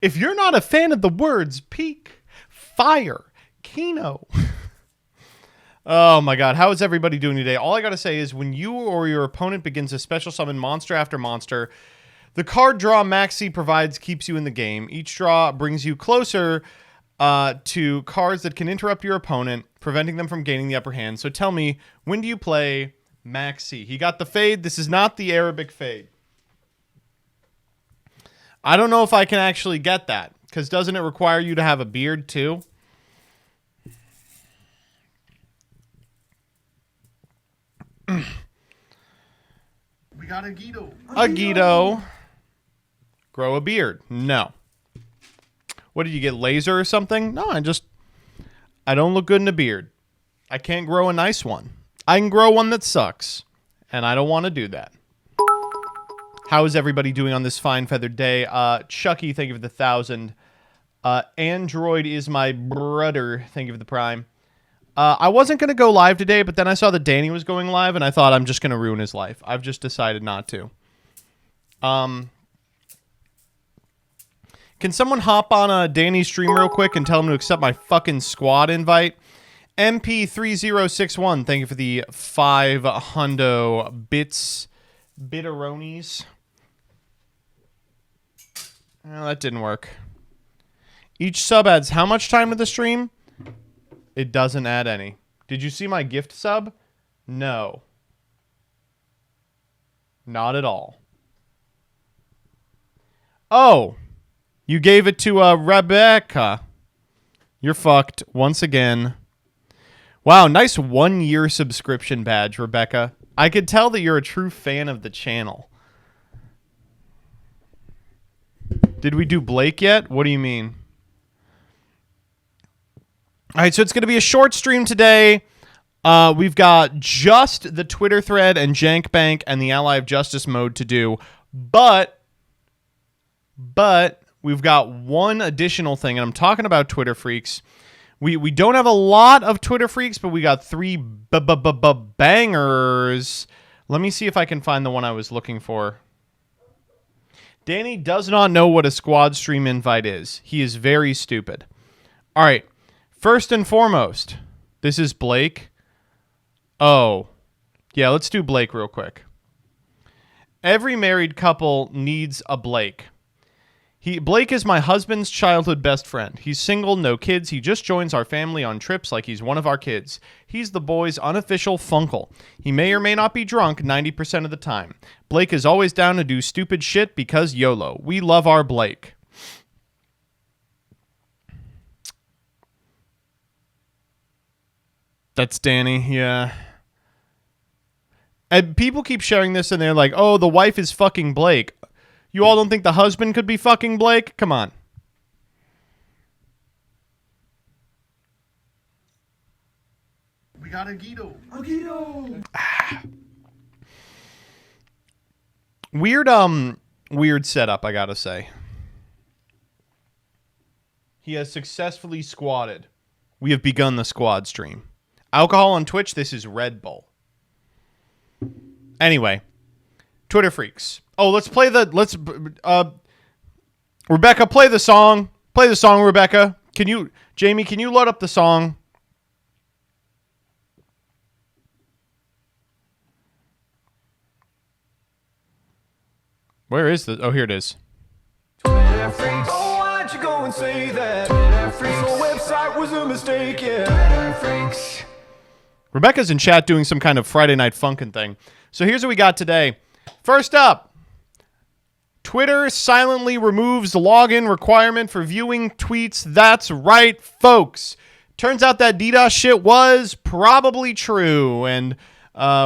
If you're not a fan of the words peak, fire, Kino. Oh my god, how is everybody doing today? All I gotta say is when you or your opponent begins to special summon monster after monster, the card draw Maxi provides keeps you in the game. Each draw brings you closer to cards that can interrupt your opponent, preventing them from gaining the upper hand. So tell me, when do you play Maxi? He got the fade. This is not the Arabic fade. I don't know if I can actually get that, because doesn't it require you to have a beard too? We got a Guido. A Guido. Grow a beard. No. What did you get, laser or something? No, I don't look good in a beard. I can't grow a nice one. I can grow one that sucks, and I don't want to do that. How is everybody doing on this fine feathered day? Chucky, thank you for the 1,000. Android is my brother. Thank you for the prime. I wasn't going to go live today, but then I saw that Danny was going live, and I thought I'm just going to ruin his life. I've just decided not to. Can someone hop on Danny's stream real quick and tell him to accept my fucking squad invite? MP3061, thank you for the 5 hundo bits. Bitteronies. Well, that didn't work. Each sub adds how much time to the stream? It doesn't add any. Did you see my gift sub? No. Not at all. Oh. You gave it to Rebecca. You're fucked once again. Wow, nice 1-year subscription badge, Rebecca. I could tell that you're a true fan of the channel. Did we do Blake yet? What do you mean? All right, so it's going to be a short stream today. We've got just the Twitter thread and Jank Bank and the Ally of Justice mode to do. But we've got one additional thing, and I'm talking about Twitter Freaks. We don't have a lot of Twitter Freaks, but we got 3 bangers. Let me see if I can find the one I was looking for. Danny does not know what a squad stream invite is. He is very stupid. All right. First and foremost, this is Blake. Oh. Yeah, let's do Blake real quick. Every married couple needs a Blake. Blake is my husband's childhood best friend. He's single, no kids. He just joins our family on trips like he's one of our kids. He's the boys' unofficial funkle. He may or may not be drunk 90% of the time. Blake is always down to do stupid shit because YOLO. We love our Blake. That's Danny, yeah. And people keep sharing this and they're like, oh, the wife is fucking Blake. You all don't think the husband could be fucking Blake? Come on. We got a Guido. A Guido. Weird setup, I gotta say. He has successfully squatted. We have begun the squad stream. Alcohol on Twitch, this is Red Bull. Anyway, Twitter Freaks. Oh, Rebecca, play the song. Play the song, Rebecca. Jamie, can you load up the song? Where is the? Oh, here it is. Twitter Freaks. Oh, why'd you go and say that? Twitter Freaks. The website was a mistake, yeah. Twitter Freaks. Rebecca's in chat doing some kind of Friday Night Funkin' thing. So here's what we got today. First up. Twitter silently removes the login requirement for viewing tweets. That's right, folks. Turns out that DDoS shit was probably true, and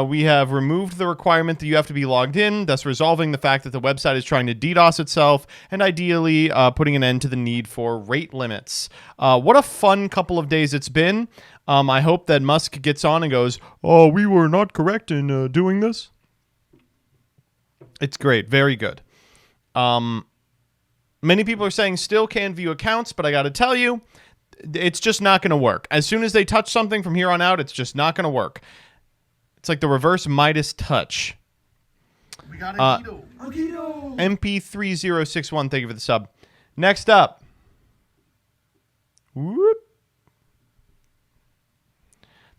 we have removed the requirement that you have to be logged in, thus resolving the fact that the website is trying to DDoS itself, and ideally putting an end to the need for rate limits. What a fun couple of days it's been. I hope that Musk gets on and goes, oh, we were not correct in doing this. It's great. Very good. Many people are saying still can view accounts, but I got to tell you, it's just not going to work. As soon as they touch something from here on out, it's just not going to work. It's like the reverse Midas touch. We got a Guido. A Guido. MP3061, thank you for the sub. Next up. Whoop.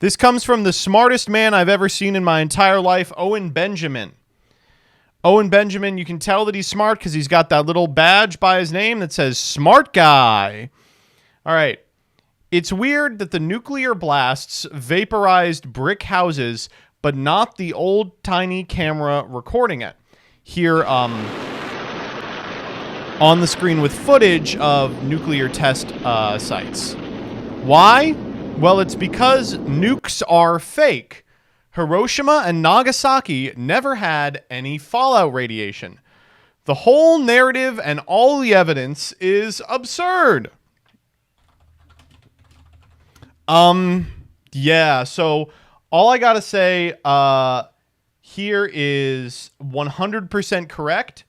This comes from the smartest man I've ever seen in my entire life, Owen Benjamin. Owen Benjamin, you can tell that he's smart because he's got that little badge by his name that says Smart Guy. All right. It's weird that the nuclear blasts vaporized brick houses, but not the old tiny camera recording it. Here on the screen with footage of nuclear test sites. Why? Well, it's because nukes are fake. Hiroshima and Nagasaki never had any fallout radiation. The whole narrative and all the evidence is absurd. Yeah, so all I gotta say, here is 100% correct.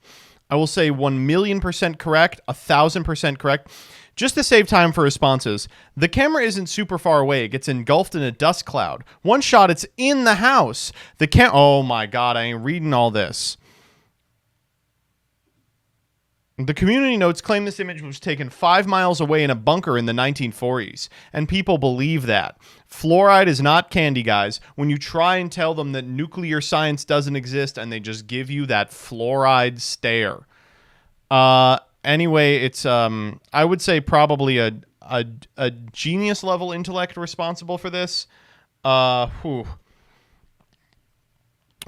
I will say 1,000,000% correct, 1,000% correct. Just to save time for responses, the camera isn't super far away. It gets engulfed in a dust cloud. One shot, it's in the house. Oh my God, I ain't reading all this. The community notes claim this image was taken 5 miles away in a bunker in the 1940s, and people believe that. Fluoride is not candy, guys. When you try and tell them that nuclear science doesn't exist and they just give you that fluoride stare. Anyway, it's I would say probably a genius level intellect responsible for this.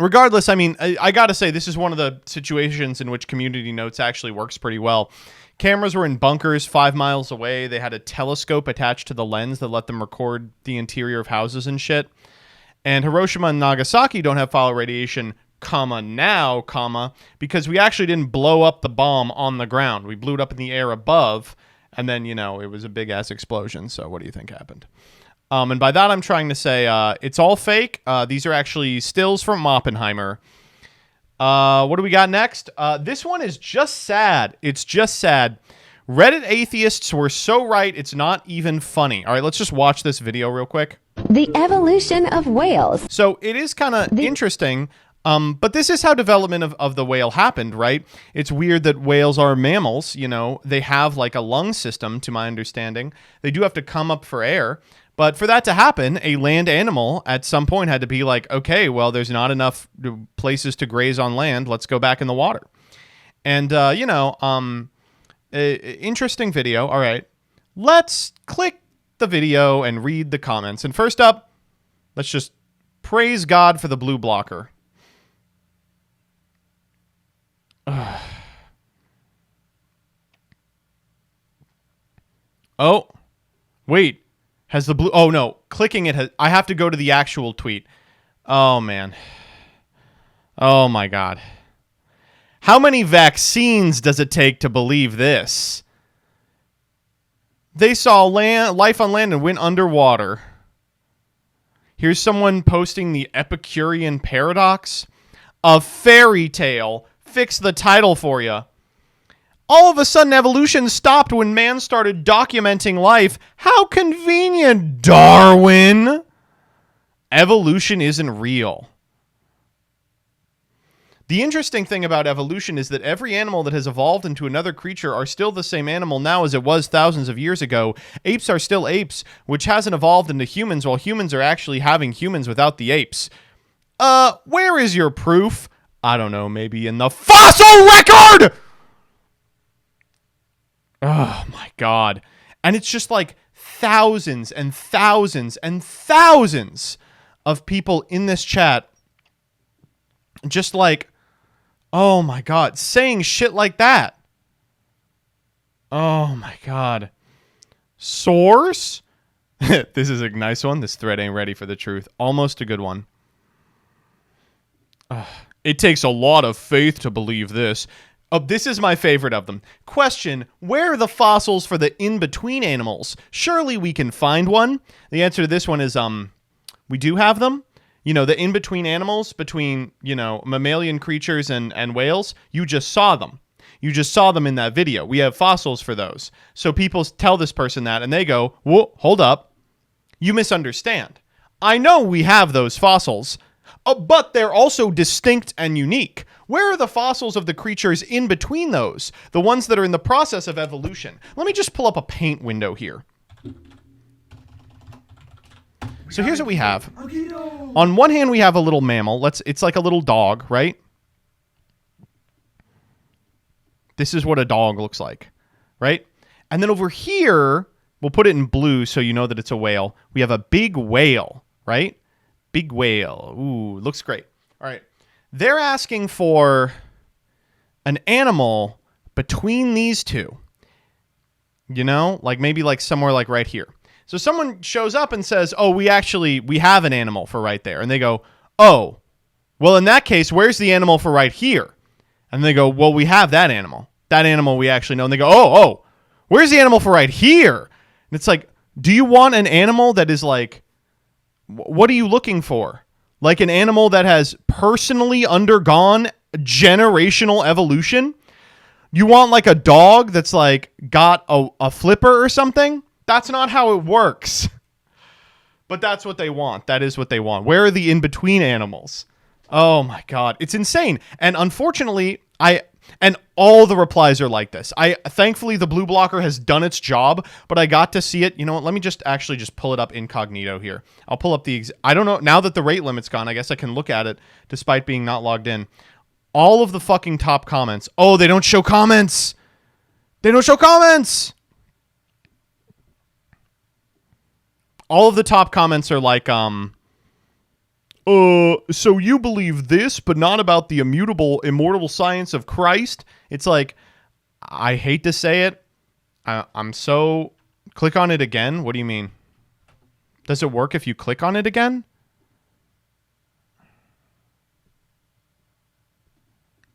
Regardless, I mean, I gotta say, this is one of the situations in which community notes actually works pretty well. Cameras were in bunkers 5 miles away. They had a telescope attached to the lens that let them record the interior of houses and shit. And Hiroshima and Nagasaki don't have fallout radiation, because we actually didn't blow up the bomb on the ground. We blew it up in the air above, and then, it was a big-ass explosion. So what do you think happened? And by that, I'm trying to say it's all fake. These are actually stills from Oppenheimer. What do we got next? This one is just sad. It's just sad. Reddit atheists were so right, it's not even funny. All right, let's just watch this video real quick. The evolution of whales. So it is kind of interesting, but this is how development of the whale happened, right? It's weird that whales are mammals. They have like a lung system, to my understanding. They do have to come up for air. But for that to happen, a land animal at some point had to be like, okay, well, there's not enough places to graze on land. Let's go back in the water. And, interesting video. All right. Let's click the video and read the comments. And first up, let's just praise God for the blue blocker. Oh, wait. Has the blue... Oh, no. Clicking it has... I have to go to the actual tweet. Oh, man. Oh, my God. How many vaccines does it take to believe this? They saw life on land and went underwater. Here's someone posting the Epicurean paradox. A fairy tale. Fix the title for you. All of a sudden, evolution stopped when man started documenting life. How convenient, Darwin! Evolution isn't real. The interesting thing about evolution is that every animal that has evolved into another creature are still the same animal now as it was thousands of years ago. Apes are still apes, which hasn't evolved into humans, while humans are actually having humans without the apes. Where is your proof? I don't know, maybe in the fossil record! Oh, my God. And it's just like thousands and thousands and thousands of people in this chat just like, oh, my God, saying shit like that. Oh, my God. Source? This is a nice one. This thread ain't ready for the truth. Almost a good one. It takes a lot of faith to believe this. Oh, this is my favorite of them. Question, where are the fossils for the in-between animals? Surely we can find one. The answer to this one is, we do have them. The in-between animals between, mammalian creatures and whales. You just saw them. You just saw them in that video. We have fossils for those. So people tell this person that, and they go, whoa, hold up. You misunderstand. I know we have those fossils. but they're also distinct and unique. Where are the fossils of the creatures in between those? The ones that are in the process of evolution. Let me just pull up a paint window here. So here's what we have. On one hand, we have a little mammal. It's like a little dog, right? This is what a dog looks like, right? And then over here, we'll put it in blue so you know that it's a whale. We have a big whale, right? Big whale. Ooh, looks great. All right. They're asking for an animal between these two. You know, like maybe like somewhere like right here. So someone shows up and says, oh, we have an animal for right there. And they go, oh, well, in that case, where's the animal for right here? And they go, well, we have that animal. That animal we actually know. And they go, oh, where's the animal for right here? And it's like, do you want an animal that is like, what are you looking for? Like an animal that has personally undergone generational evolution? You want like a dog that's like got a flipper or something? That's not how it works. But that's what they want. That is what they want. Where are the in-between animals? Oh my God. It's insane. And unfortunately, and all the replies are like this. Thankfully, the blue blocker has done its job, but I got to see it. You know what? Let me just pull it up incognito here. I'll pull up I don't know. Now that the rate limit's gone, I guess I can look at it despite being not logged in. All of the fucking top comments. Oh, they don't show comments. They don't show comments. All of the top comments are like, so you believe this, but not about the immortal science of Christ? It's like, I hate to say it. Click on it again. What do you mean? Does it work if you click on it again?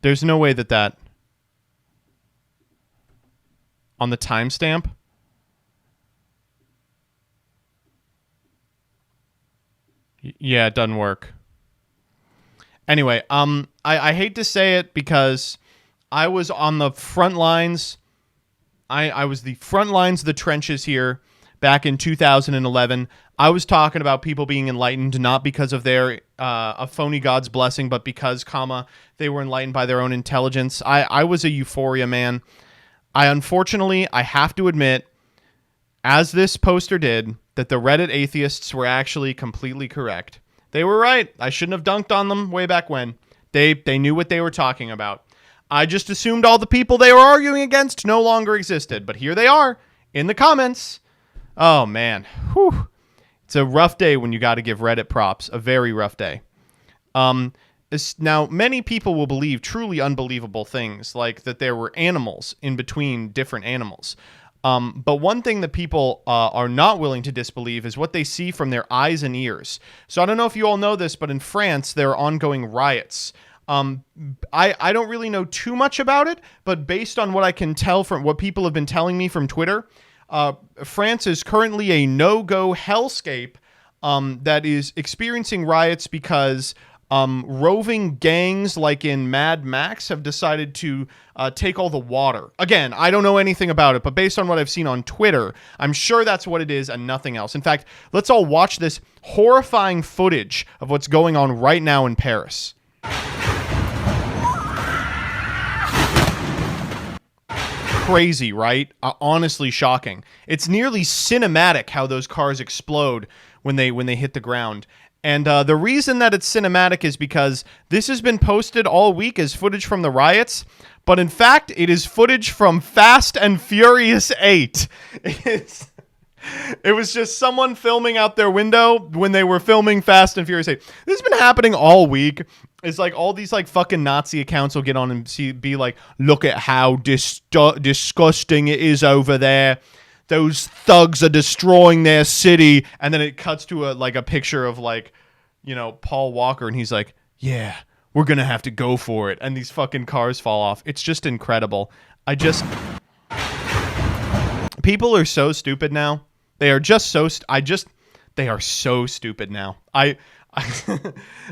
There's no way that on the timestamp. Yeah, it doesn't work. Anyway, I hate to say it because I was on the front lines. I was the front lines of the trenches here back in 2011. I was talking about people being enlightened, not because of their a phony God's blessing, but because, they were enlightened by their own intelligence. I was a euphoria man. Unfortunately, I have to admit, as this poster did, that the Reddit atheists were actually completely correct. They were right. I shouldn't have dunked on them way back when. They knew what they were talking about. I just assumed all the people they were arguing against no longer existed. But here they are in the comments. Oh, man. Whew. It's a rough day when you got to give Reddit props. A very rough day. Now, many people will believe truly unbelievable things, like that there were animals in between different animals. But one thing that people are not willing to disbelieve is what they see from their eyes and ears. So I don't know if you all know this, but in France, there are ongoing riots. I don't really know too much about it, but based on what I can tell from what people have been telling me from Twitter, France is currently a no-go hellscape that is experiencing riots because roving gangs like in Mad Max have decided to take all the water. Again, I don't know anything about it, but based on what I've seen on Twitter, I'm sure that's what it is and nothing else. In fact, let's all watch this horrifying footage of what's going on right now in Paris. Crazy, right? Honestly shocking. It's nearly cinematic how those cars explode when they hit the ground. And the reason that it's cinematic is because this has been posted all week as footage from the riots, but in fact, it is footage from Fast and Furious 8. It was just someone filming out their window when they were filming Fast and Furious 8. This has been happening all week. It's like all these like fucking Nazi accounts will get on and be like, look at how disgusting it is over there. Those thugs are destroying their city. And then it cuts to a picture of Paul Walker. And he's like, yeah, we're going to have to go for it. And these fucking cars fall off. It's just incredible. People are so stupid now. They are just they are so stupid now. I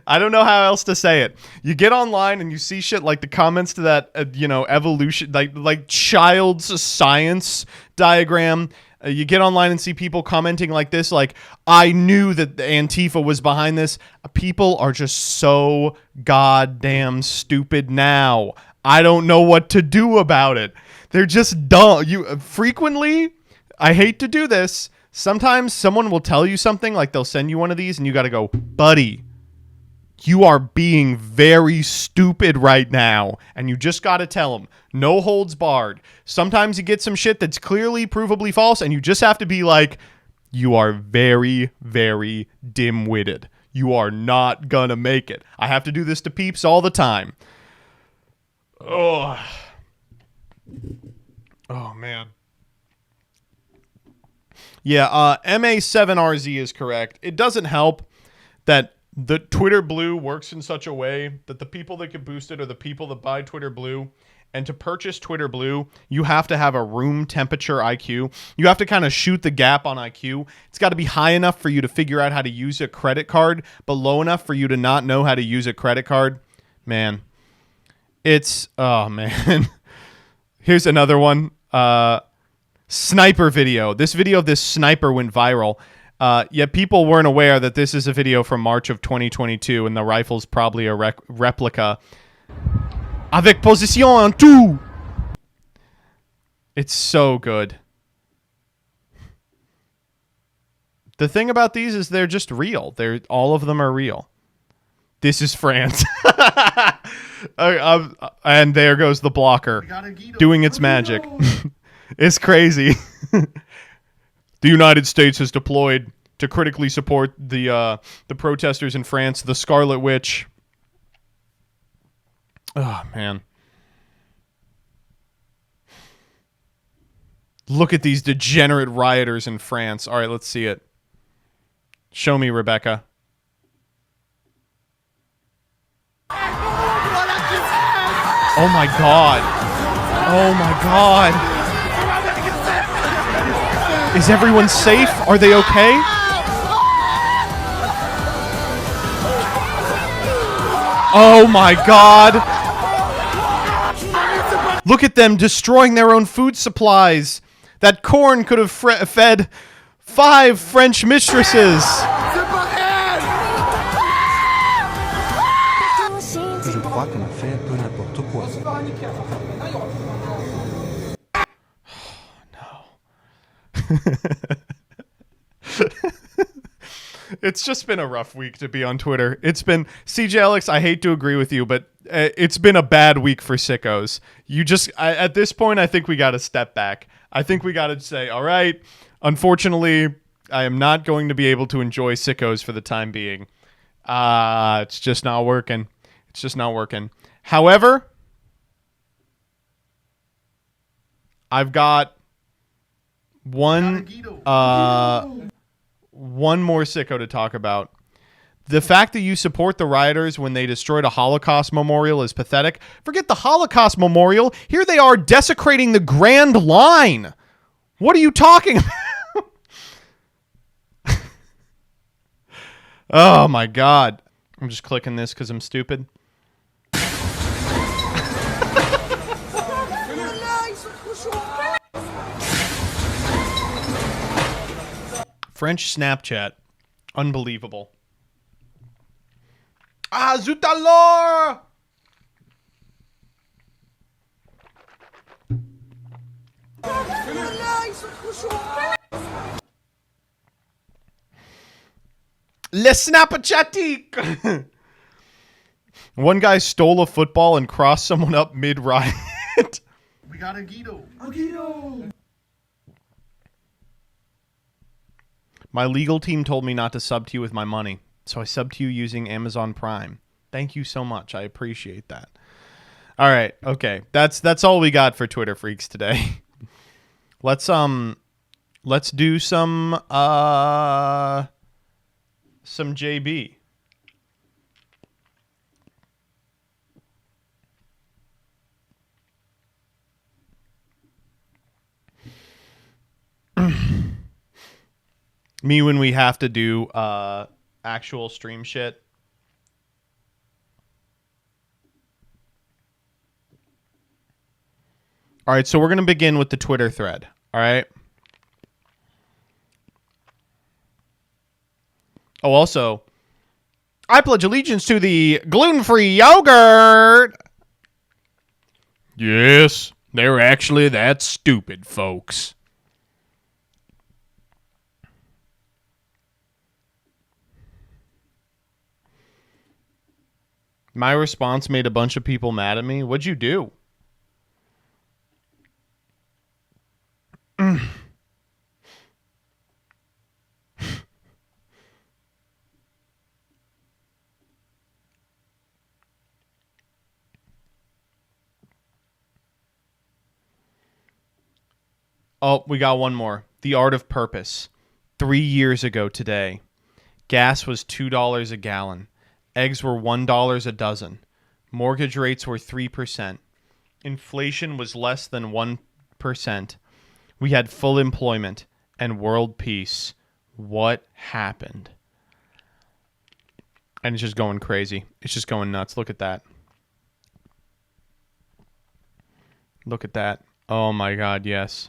don't know how else to say it. You get online and you see shit like the comments to that, evolution, like child's science diagram. You get online and see people commenting like this, like, I knew that the Antifa was behind this. People are just so goddamn stupid now. I don't know what to do about it. They're just dumb. Frequently, I hate to do this. Sometimes someone will tell you something, like they'll send you one of these, and you got to go, buddy, you are being very stupid right now. And you just got to tell them, no holds barred. Sometimes you get some shit that's clearly provably false, and you just have to be like, you are very, very dim-witted. You are not gonna make it. I have to do this to peeps all the time. Oh man. Yeah, MA7RZ is correct. It doesn't help that the Twitter Blue works in such a way that the people that can boost it are the people that buy Twitter Blue. And to purchase Twitter Blue, you have to have a room temperature IQ. You have to kind of shoot the gap on IQ. It's got to be high enough for you to figure out how to use a credit card, but low enough for you to not know how to use a credit card. Man, it's, oh man. Here's another one. Sniper video. This video of this sniper went viral. Yet people weren't aware that this is a video from March of 2022, and the rifle's probably a replica. Avec position en tout. It's so good. The thing about these is they're just real. All of them are real. This is France. And there goes the blocker doing its magic. It's crazy. The United States has deployed to critically support the protesters in France, the Scarlet Witch. Oh, man. Look at these degenerate rioters in France. All right, let's see it. Show me, Rebecca. Oh, my God. Oh, my God. Is everyone safe? Are they okay? Oh, my God. Look at them destroying their own food supplies. That corn could have fed 5 French mistresses. Je crois qu'on a fait un peu n'importe quoi. It's just been a rough week to be on Twitter. It's been, CJ Alex, I hate to agree with you, but it's been a bad week for sickos. At this point, I think we got to step back. I think we got to say, all right, unfortunately, I am not going to be able to enjoy sickos for the time being. It's just not working. It's just not working. However, I've got one more sicko to talk about. The fact that you support the rioters when they destroyed a Holocaust memorial is pathetic. Forget the Holocaust memorial. Here they are desecrating the Grand Line. What are you talking about? Oh my God. I'm just clicking this because I'm stupid. French Snapchat. Unbelievable. Ah, zut alors! Le Snapchatique! One guy stole a football and crossed someone up mid-riot. We got a Guido. My legal team told me not to sub to you with my money, so I subbed to you using Amazon Prime. Thank you so much. I appreciate that. All right, okay. That's all we got for Twitter Freaks today. Let's do some JB. Me when we have to do actual stream shit. All right, so we're going to begin with the Twitter thread. All right. Oh, also, I pledge allegiance to the gluten-free yogurt. Yes, they're actually that stupid, folks. My response made a bunch of people mad at me. What'd you do? Oh, we got one more. The Art of Purpose. 3 years ago today, gas was $2 a gallon. Eggs were $1 a dozen. Mortgage rates were 3%. Inflation was less than 1%. We had full employment and world peace. What happened? And it's just going crazy. It's just going nuts. Look at that. Look at that. Oh my God, yes.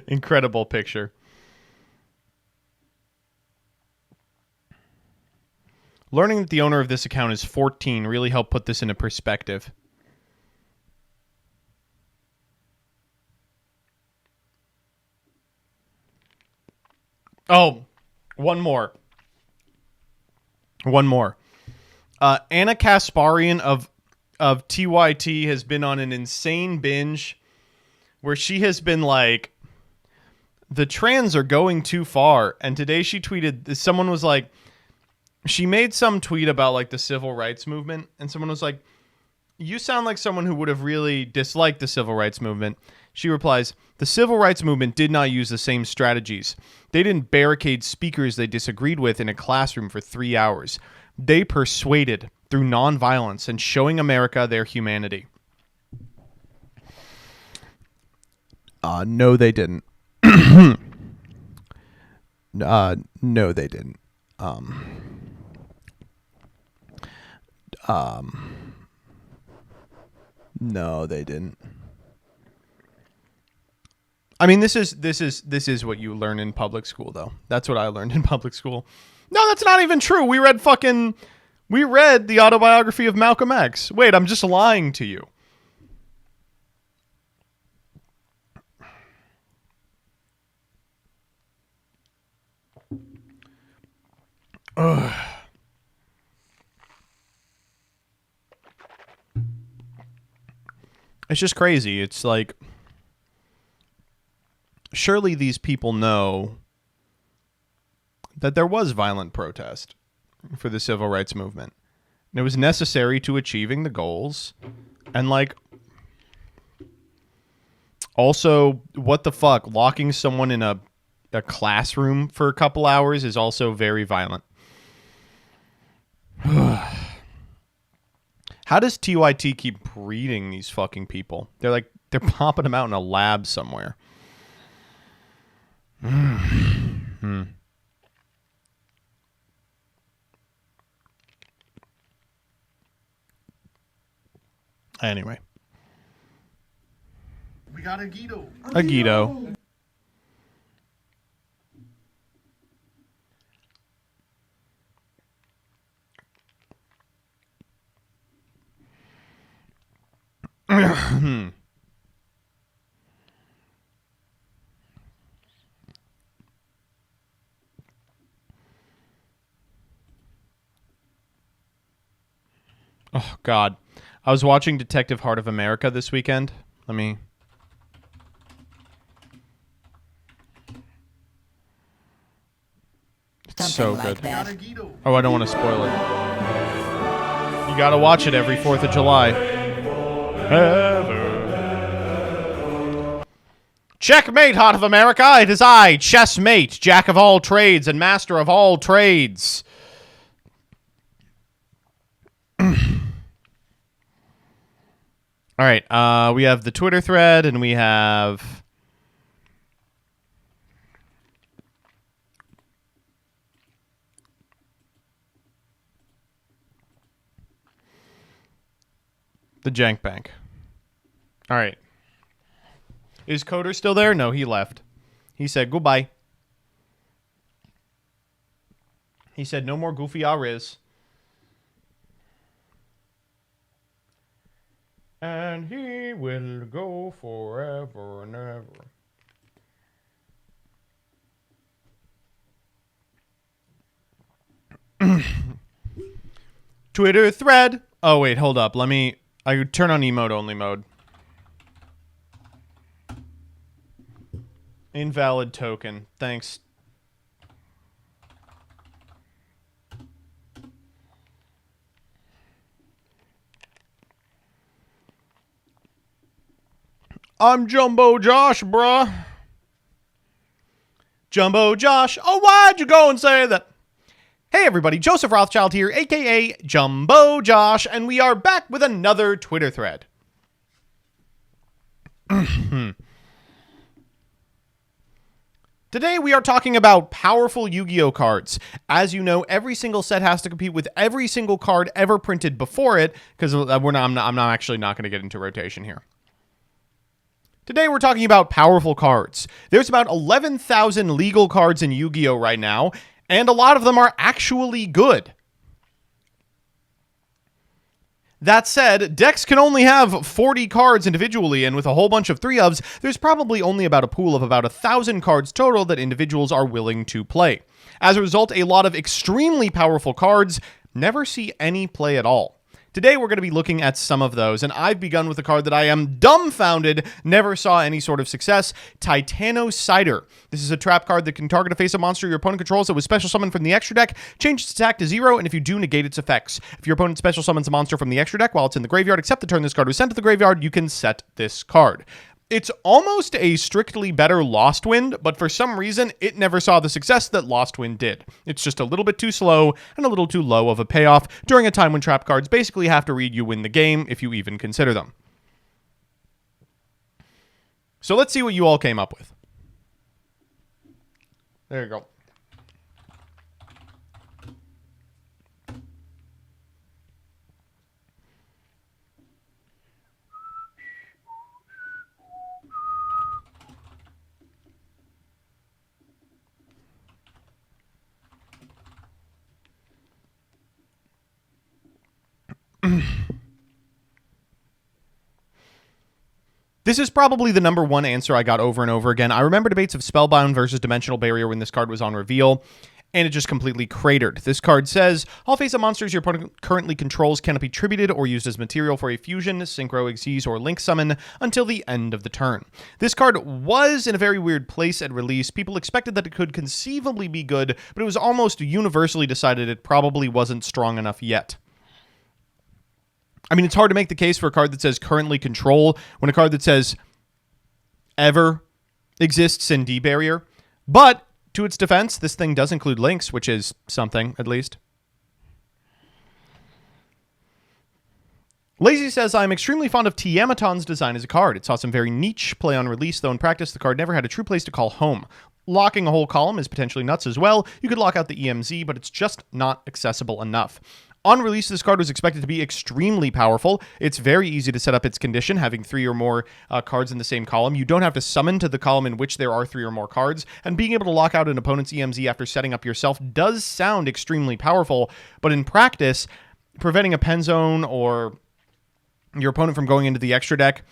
Incredible picture. Learning that the owner of this account is 14 really helped put this into perspective. Oh, one more. One more. Anna Kasparian of TYT has been on an insane binge where she has been like, the trans are going too far. And today she tweeted, someone was like, she made some tweet about like the civil rights movement. And someone was like, you sound like someone who would have really disliked the civil rights movement. She replies, the civil rights movement did not use the same strategies. They didn't barricade speakers they disagreed with in a classroom for 3 hours. They persuaded through nonviolence and showing America their humanity. No, they didn't. No, they didn't. No, they didn't. I mean, this is what you learn in public school, though. That's what I learned in public school. No, that's not even true. We read the autobiography of Malcolm X. Wait, I'm just lying to you. Ugh. It's just crazy. It's like, surely these people know that there was violent protest for the civil rights movement. And it was necessary to achieving the goals. And like, also, what the fuck? Locking someone in a classroom for a couple hours is also very violent. How does TYT keep breeding these fucking people? They're popping them out in a lab somewhere. Anyway. We got a Guido. A Guido. Oh, God. I was watching Detective Heart of America this weekend. Let me... It's so good. Oh, I don't want to spoil it. You gotta watch it every 4th of July. Checkmate, Heart of America. It is I, chessmate, jack of all trades and master of all trades. All right, we have the Twitter thread, and we have... the Jank Bank. All right. Is Coder still there? No, he left. He said goodbye. He said no more goofy Riz. And he will go forever and ever. Twitter thread. Oh, wait, hold up. I turn on emote only mode. Invalid token. Thanks. I'm Jumbo Josh, bruh. Jumbo Josh. Oh, why'd you go and say that? Hey, everybody. Joseph Rothschild here, a.k.a. Jumbo Josh, and we are back with another Twitter thread. Today, we are talking about powerful Yu-Gi-Oh cards. As you know, every single set has to compete with every single card ever printed before it, because I'm actually not going to get into rotation here. Today we're talking about powerful cards. There's about 11,000 legal cards in Yu-Gi-Oh! Right now, and a lot of them are actually good. That said, decks can only have 40 cards individually, and with a whole bunch of 3-ofs, there's probably only about a pool of about 1,000 cards total that individuals are willing to play. As a result, a lot of extremely powerful cards never see any play at all. Today, we're going to be looking at some of those, and I've begun with a card that I am dumbfounded never saw any sort of success, Titanocyder. This is a trap card that can target a face-up monster your opponent controls that was special summoned from the extra deck, change its attack to 0, and if you do, negate its effects. If your opponent special summons a monster from the extra deck while it's in the graveyard, except the turn this card was sent to the graveyard, you can set this card. It's almost a strictly better Lost Wind, but for some reason, it never saw the success that Lost Wind did. It's just a little bit too slow and a little too low of a payoff during a time when trap cards basically have to read you win the game, if you even consider them. So let's see what you all came up with. There you go. This is probably the number one answer I got over and over again. I remember debates of Spellbound versus Dimensional Barrier when this card was on reveal, and it just completely cratered. This card says, all face-up monsters your opponent currently controls cannot be tributed or used as material for a fusion, synchro, exceed, or link summon until the end of the turn. This card was in a very weird place at release. People expected that it could conceivably be good, but it was almost universally decided it probably wasn't strong enough yet. I mean, it's hard to make the case for a card that says currently control when a card that says ever exists in D-Barrier. But to its defense, this thing does include links, which is something, at least. Lazy says, I'm extremely fond of Tiamaton's design as a card. It saw some very niche play on release, though in practice, the card never had a true place to call home. Locking a whole column is potentially nuts as well. You could lock out the EMZ, but it's just not accessible enough. On release, this card was expected to be extremely powerful. It's very easy to set up its condition, having 3 or more cards in the same column. You don't have to summon to the column in which there are 3 or more cards, and being able to lock out an opponent's EMZ after setting up yourself does sound extremely powerful, but in practice, preventing a pen zone or your opponent from going into the extra deck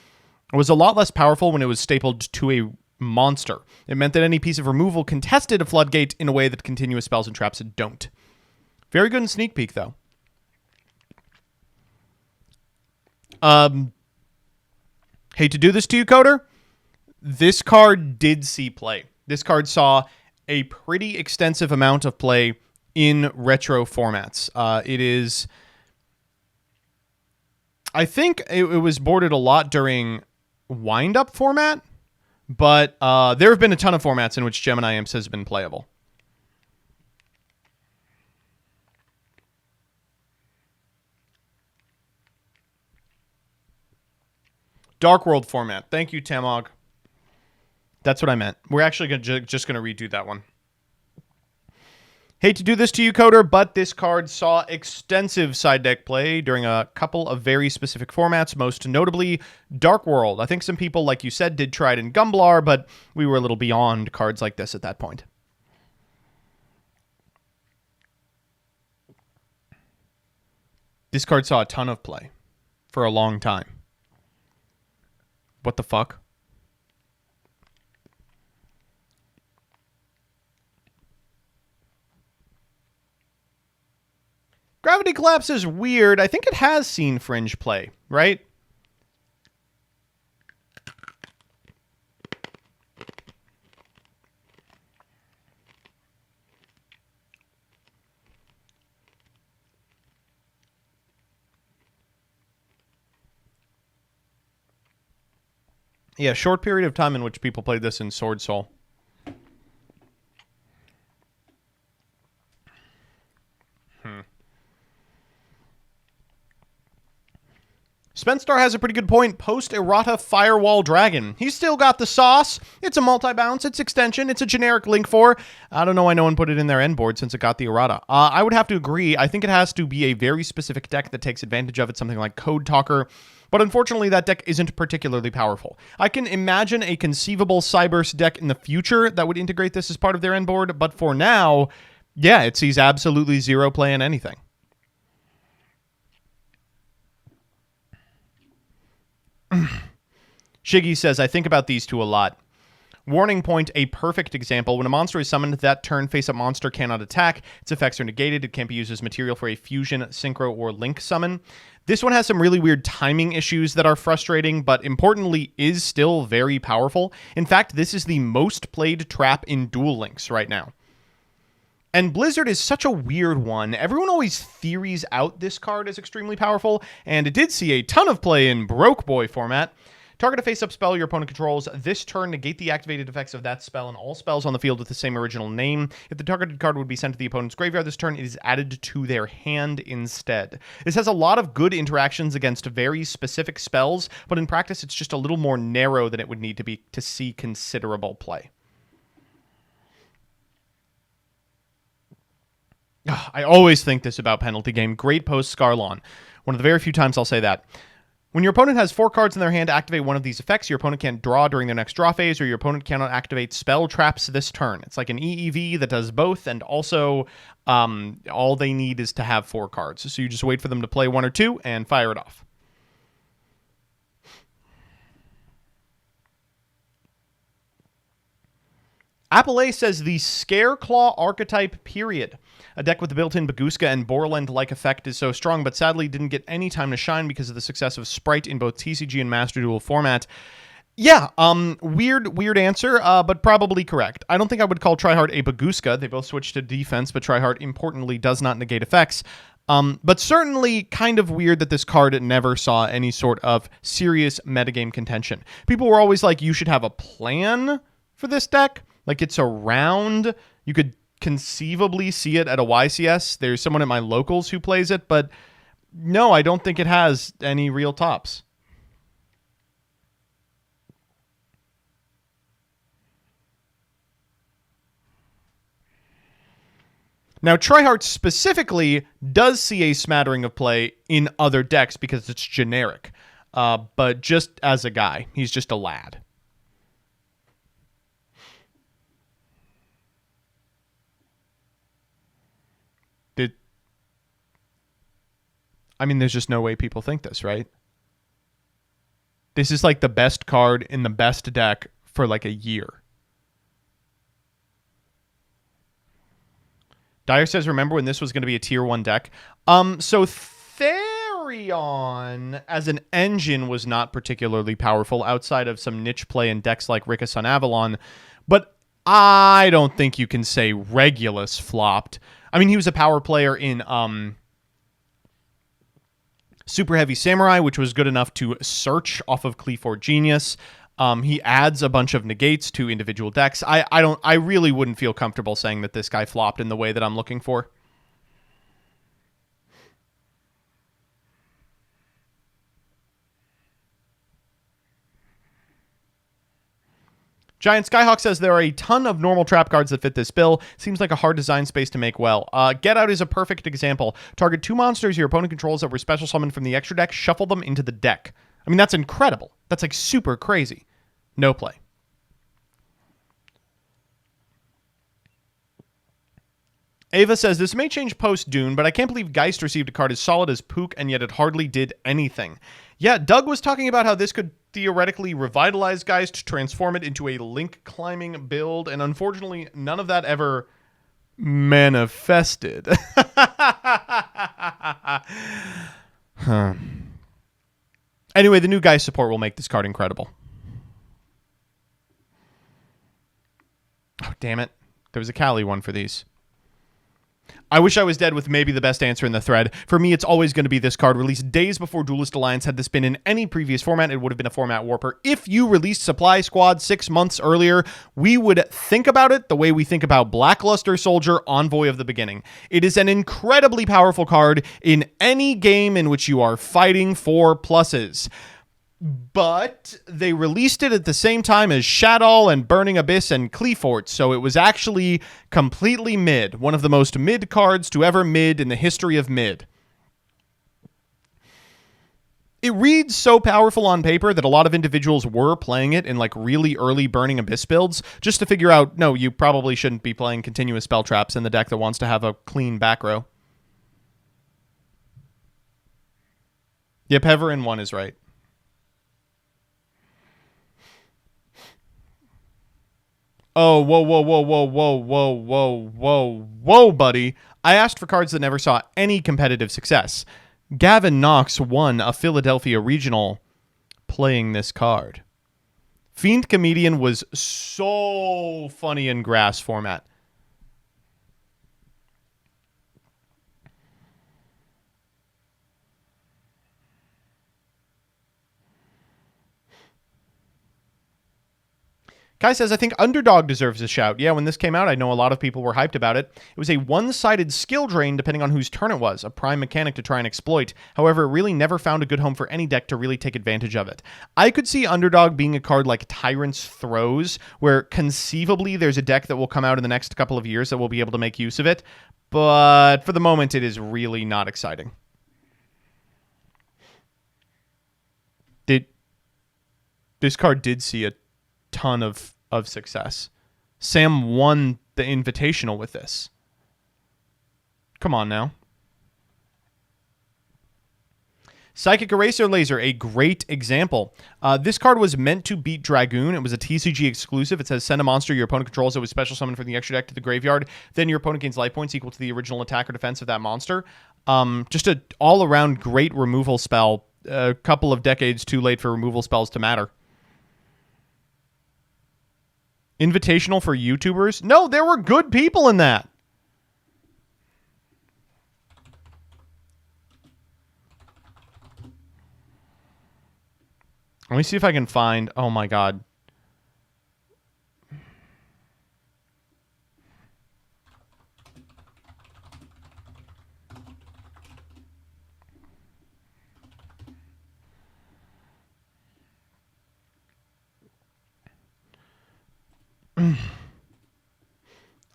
was a lot less powerful when it was stapled to a monster. It meant that any piece of removal contested a floodgate in a way that continuous spells and traps don't. Very good in Sneak Peek, though. Hate to do this to you, Coder. This card did see play. This card saw a pretty extensive amount of play in retro formats. It is... I think it was boarded a lot during wind-up format, but there have been a ton of formats in which Gemini Imps has been playable. Dark World format. Thank you, Tamog. That's what I meant. We're actually just going to redo that one. Hate to do this to you, Coder, but this card saw extensive side deck play during a couple of very specific formats, most notably Dark World. I think some people, like you said, did try it in Gumblar, but we were a little beyond cards like this at that point. This card saw a ton of play for a long time. What the fuck? Gravity Collapse is weird. I think it has seen Fringe play, right? Yeah, short period of time in which people played this in Sword Soul. Spenstar has a pretty good point. Post-Errata Firewall Dragon. He's still got the sauce. It's a multi-bounce. It's extension. It's a generic Link 4. I don't know why no one put it in their end board since it got the Errata. I would have to agree. I think it has to be a very specific deck that takes advantage of it, something like Code Talker. But unfortunately, that deck isn't particularly powerful. I can imagine a conceivable Cyburst deck in the future that would integrate this as part of their end board. But for now, yeah, it sees absolutely zero play in anything. Shiggy says, I think about these two a lot. Warning point, a perfect example. When a monster is summoned, that turn face-up monster cannot attack. Its effects are negated. It can't be used as material for a fusion, synchro, or link summon. This one has some really weird timing issues that are frustrating, but importantly is still very powerful. In fact, this is the most played trap in Duel Links right now. And Blizzard is such a weird one. Everyone always theories out this card as extremely powerful, and it did see a ton of play in Broke Boy format. Target a face-up spell your opponent controls. This turn, negate the activated effects of that spell and all spells on the field with the same original name. If the targeted card would be sent to the opponent's graveyard this turn, it is added to their hand instead. This has a lot of good interactions against very specific spells, but in practice it's just a little more narrow than it would need to be to see considerable play. I always think this about Penalty Game. Great post Scarlon. One of the very few times I'll say that. When your opponent has 4 cards in their hand, activate one of these effects. Your opponent can't draw during their next draw phase, or your opponent cannot activate spell traps this turn. It's like an EEV that does both, and also all they need is to have 4 cards. So you just wait for them to play 1 or 2 and fire it off. Apple A says the Scareclaw archetype, period. A deck with the built-in Baguska and Borland-like effect is so strong, but sadly didn't get any time to shine because of the success of Sprite in both TCG and Master Duel format. Yeah, weird answer, but probably correct. I don't think I would call Tryhard a Baguska. They both switch to defense, but Tryhard importantly does not negate effects. But certainly kind of weird that this card never saw any sort of serious metagame contention. People were always like, you should have a plan for this deck. Like, it's around. You could conceivably see it at a YCS. There's someone at my locals who plays it, but no, I don't think it has any real tops. Now, Tryhard specifically does see a smattering of play in other decks because it's generic, but just as a guy, he's just a lad. I mean, there's just no way people think this, right? This is like the best card in the best deck for like a year. Dyer says, remember when this was going to be a tier 1 deck? So Therion as an engine was not particularly powerful outside of some niche play in decks like Ricka Sun Avalon. But I don't think you can say Regulus flopped. I mean, he was a power player in Super Heavy Samurai, which was good enough to search off of Cleafor Genius. He adds a bunch of negates to individual decks. I really wouldn't feel comfortable saying that this guy flopped in the way that I'm looking for. Giant Skyhawk says there are a ton of normal trap cards that fit this bill. Seems like a hard design space to make well. Get Out is a perfect example. Target 2 monsters your opponent controls that were special summoned from the extra deck. Shuffle them into the deck. I mean, that's incredible. That's like super crazy. No play. Ava says, this may change post-Dune, but I can't believe Geist received a card as solid as Pook, and yet it hardly did anything. Yeah, Doug was talking about how this could theoretically revitalize Geist, transform it into a link-climbing build, and unfortunately, none of that ever manifested. Huh. Anyway, the new Geist support will make this card incredible. Oh, damn it. There was a Cali one for these. I wish I was dead with maybe the best answer in the thread. For me, it's always going to be this card. Released days before Duelist Alliance. Had this been in any previous format, it would have been a format warper. If you released Supply Squad 6 months earlier, we would think about it the way we think about Blackluster Soldier, Envoy of the Beginning. It is an incredibly powerful card in any game in which you are fighting for pluses. But they released it at the same time as Shadow and Burning Abyss and Cleafort, so it was actually completely mid. One of the most mid cards to ever mid in the history of mid. It reads so powerful on paper that a lot of individuals were playing it in like really early Burning Abyss builds just to figure out, no, you probably shouldn't be playing continuous spell traps in the deck that wants to have a clean back row. Yep, Heverin 1 is right. Oh, whoa, buddy. I asked for cards that never saw any competitive success. Gavin Knox won a Philadelphia regional playing this card. Fiend Comedian was so funny in grass format. Kai says, I think Underdog deserves a shout. Yeah, when this came out, I know a lot of people were hyped about it. It was a one-sided skill drain depending on whose turn it was, a prime mechanic to try and exploit. However, it really never found a good home for any deck to really take advantage of it. I could see Underdog being a card like Tyrant's Throws, where conceivably there's a deck that will come out in the next couple of years that will be able to make use of it, but for the moment, it is really not exciting. This card did see a ton of success. Sam won the Invitational with this. Come on now. Psychic Eraser Laser, a great example. This card was meant to beat Dragoon. It was a TCG exclusive. It says send a monster your opponent controls that was special summoned from the extra deck to the graveyard. Then your opponent gains life points equal to the original attack or defense of that monster. Just an all-around great removal spell. A couple of decades too late for removal spells to matter. Invitational for YouTubers? No, there were good people in that. Let me see if I can find... Oh, my God.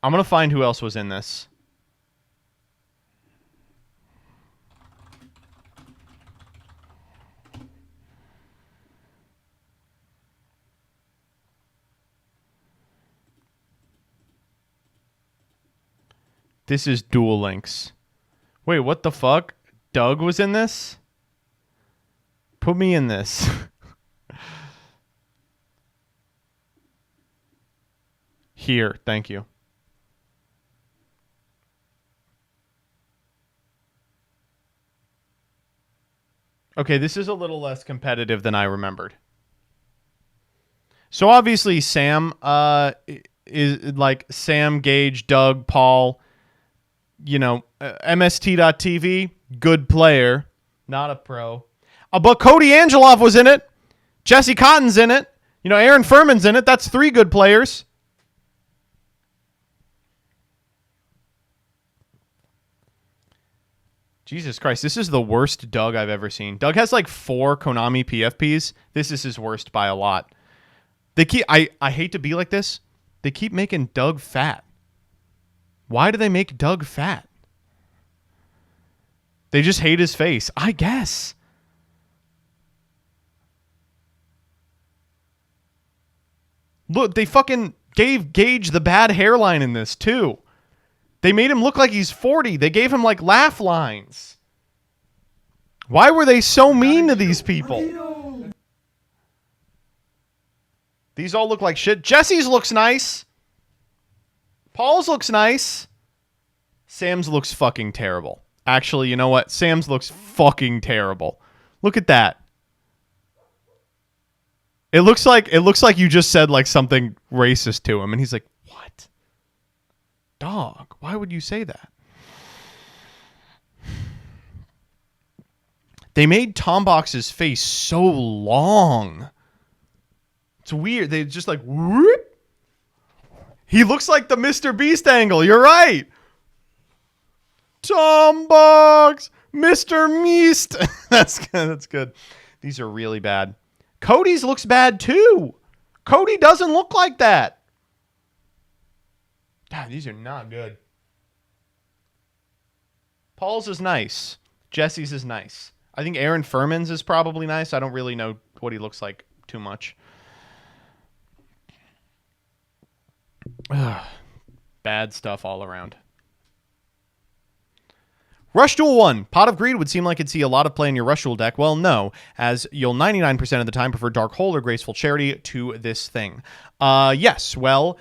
I'm going to find who else was in this. This is Duel Links. Wait, what the fuck? Doug was in this? Put me in this. Here, thank you. Okay, this is a little less competitive than I remembered. So obviously Sam is like Sam, Gage, Doug, Paul, you know, MST.TV, good player, not a pro. But Cody Angelov was in it. Jesse Cotton's in it. You know, Aaron Furman's in it. That's 3 good players. Jesus Christ, this is the worst Doug I've ever seen. Doug has like 4 Konami PFPs. This is his worst by a lot. They keep I hate to be like this. They keep making Doug fat. Why do they make Doug fat? They just hate his face, I guess. Look, they fucking gave Gage the bad hairline in this, too. They made him look like he's 40. They gave him, like, laugh lines. Why were they so mean to these people? These all look like shit. Jesse's looks nice. Paul's looks nice. Sam's looks fucking terrible. Actually, you know what? Sam's looks fucking terrible. Look at that. It looks like you just said like something racist to him, and he's like, "What? Dog? Why would you say that?" They made Tom Box's face so long. It's weird. They just like whoop. He looks like the Mr. Beast angle. You're right. Tom Box, Mr. Meast. That's good. That's good. These are really bad. Cody's looks bad too. Cody doesn't look like that. God, these are not good. Paul's is nice. Jesse's is nice. I think Aaron Furman's is probably nice. I don't really know what he looks like too much. Ugh. Bad stuff all around. Rush Duel 1. Pot of Greed would seem like it'd see a lot of play in your Rush Duel deck. Well, no, as you'll 99% of the time prefer Dark Hole or Graceful Charity to this thing. Yes, well,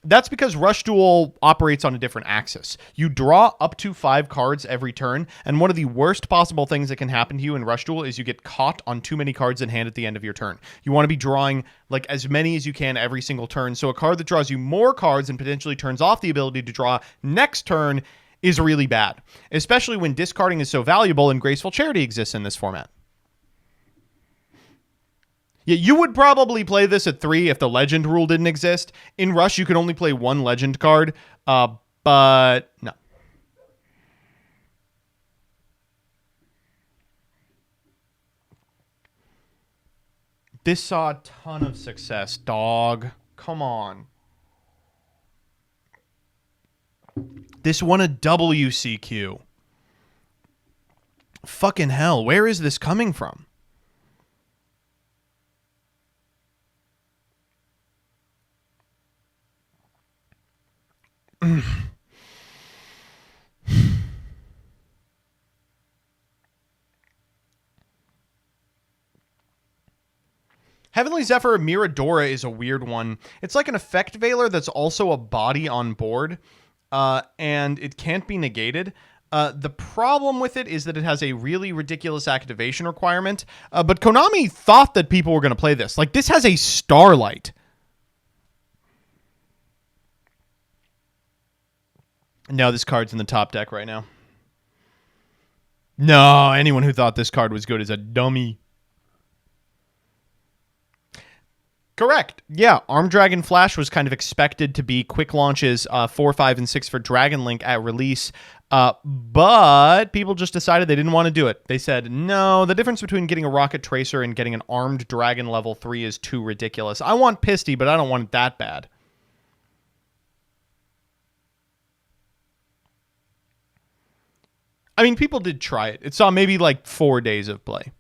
that's because Rush Duel operates on a different axis. You draw up to 5 cards every turn, and one of the worst possible things that can happen to you in Rush Duel is you get caught on too many cards in hand at the end of your turn. You want to be drawing like as many as you can every single turn, so a card that draws you more cards and potentially turns off the ability to draw next turn is really bad, especially when discarding is so valuable and Graceful Charity exists in this format. Yeah, you would probably play this at 3 if the legend rule didn't exist. In Rush, you could only play 1 legend card, but no. This saw a ton of success, dog. Come on. This won a WCQ. Fucking hell, where is this coming from? Heavenly Zephyr Miradora is a weird one. It's like an effect veiler that's also a body on board, and it can't be negated. The problem with it is that it has a really ridiculous activation requirement, but Konami thought that people were going to play this. Like, this has a Starlight. No, this card's in the top deck right now. No, anyone who thought this card was good is a dummy. Correct. Yeah, Arm Dragon Flash was kind of expected to be quick launches 4, 5, and 6 for Dragon Link at release, but people just decided they didn't want to do it. They said, no, the difference between getting a Rocket Tracer and getting an Armed Dragon level 3 is too ridiculous. I want Pisty, but I don't want it that bad. I mean, people did try it. It saw maybe like 4 days of play.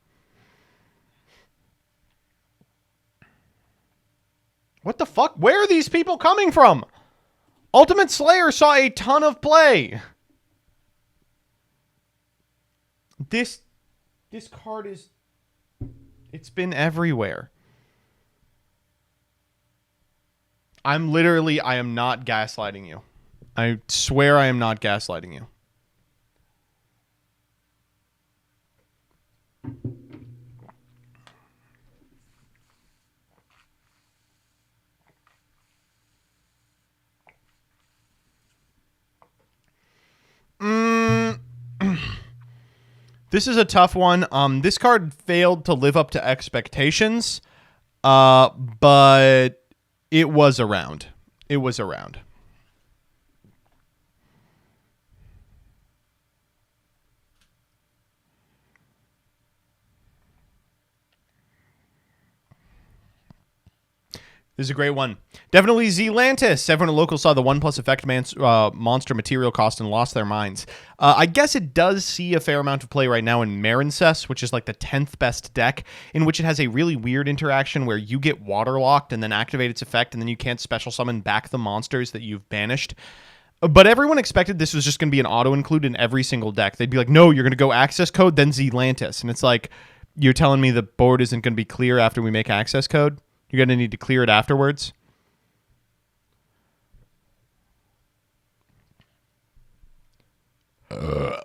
What the fuck? Where are these people coming from? Ultimate Slayer saw a ton of play. This card is... It's been everywhere. I am not gaslighting you. I swear I am not gaslighting you. This is a tough one. This card failed to live up to expectations, but it was around. It was around. This is a great one. Definitely Zealantis. Everyone at local saw the 1+ effect monster material cost and lost their minds. I guess it does see a fair amount of play right now in Marincess, which is like the 10th best deck, in which it has a really weird interaction where you get waterlocked and then activate its effect, and then you can't special summon back the monsters that you've banished. But everyone expected this was just going to be an auto-include in every single deck. They'd be like, no, you're going to go access code, then Zealantis. And it's like, you're telling me the board isn't going to be clear after we make access code? You're going to need to clear it afterwards. Oh,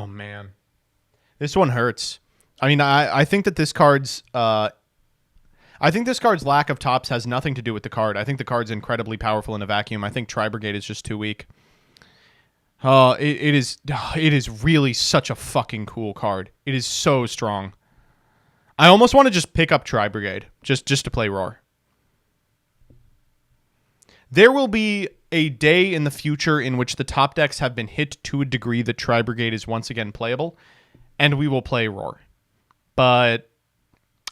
man. This one hurts. I mean, I think that this card's... I think this card's lack of tops has nothing to do with the card. I think the card's incredibly powerful in a vacuum. I think Tri-Brigade is just too weak. It is really such a fucking cool card. It is so strong. I almost want to just pick up Tri-Brigade just to play Roar. There will be a day in the future in which the top decks have been hit to a degree that Tri-Brigade is once again playable, and we will play Roar. But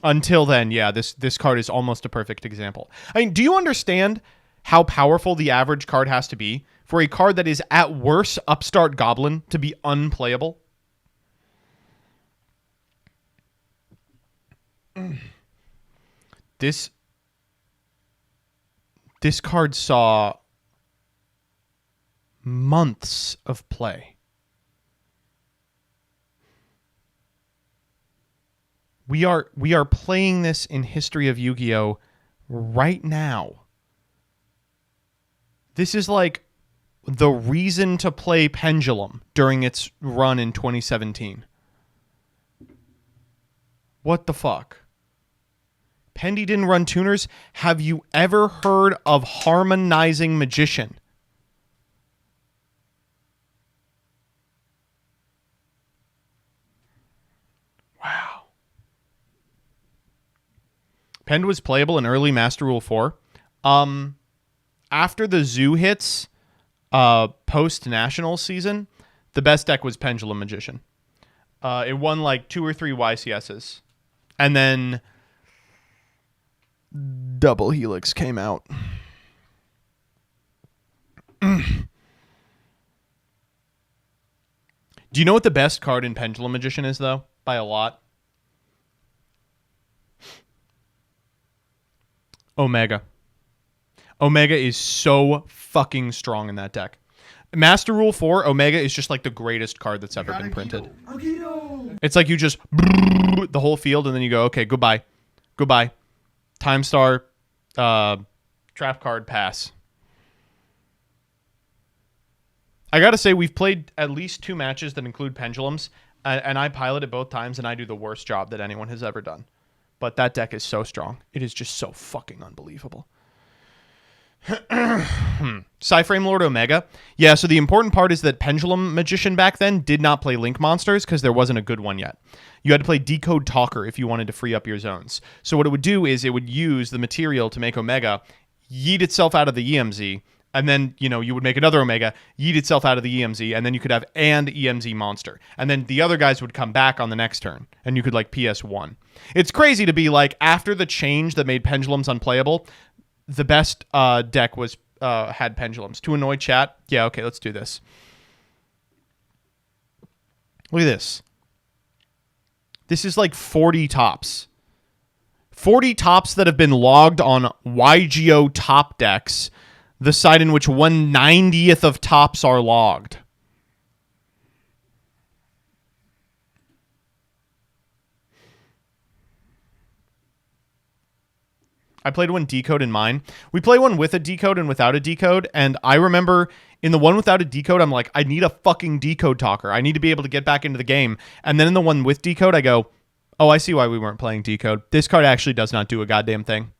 until then, yeah, this card is almost a perfect example. I mean, do you understand how powerful the average card has to be for a card that is at worst Upstart Goblin to be unplayable? This card saw months of play. We are playing this in History of Yu-Gi-Oh! Right now. This is like the reason to play Pendulum during its run in 2017. What the fuck? Pendy didn't run tuners? Have you ever heard of Harmonizing Magician? Wow. Pend was playable in early Master Rule 4. After the Zoo hits, post-National season, the best deck was Pendulum Magician. It won like 2 or 3 YCSs. And then Double Helix came out. Do you know what the best card in Pendulum Magician is, though? By a lot. Omega. Omega is so fucking strong in that deck. Master Rule 4, Omega is just like the greatest card that's ever been printed. It's like you just the whole field and then you go, okay, goodbye. Goodbye. Time Star, trap card, pass. I gotta say, we've played at least 2 matches that include pendulums, and I piloted both times, and I do the worst job that anyone has ever done. But that deck is so strong. It is just so fucking unbelievable. Psyframe Lord Omega. Yeah, so the important part is that Pendulum Magician back then did not play Link monsters because there wasn't a good one yet. You had to play Decode Talker if you wanted to free up your zones. So what it would do is it would use the material to make Omega yeet itself out of the EMZ, and then, you know, you would make another Omega, yeet itself out of the EMZ, and then you could have and EMZ monster. And then the other guys would come back on the next turn, and you could, like, PS1. It's crazy to be, like, after the change that made Pendulums unplayable, the best deck was had Pendulums. To annoy chat? Yeah, okay, let's do this. Look at this. This is like 40 tops. 40 tops that have been logged on YGO top decks, the side in which 1/90th of tops are logged. I played one decode in mine. We play one with a decode and without a decode, and I remember in the one without a decode, I'm like, I need a fucking decode talker. I need to be able to get back into the game. And then in the one with decode, I go, oh, I see why we weren't playing decode. This card actually does not do a goddamn thing.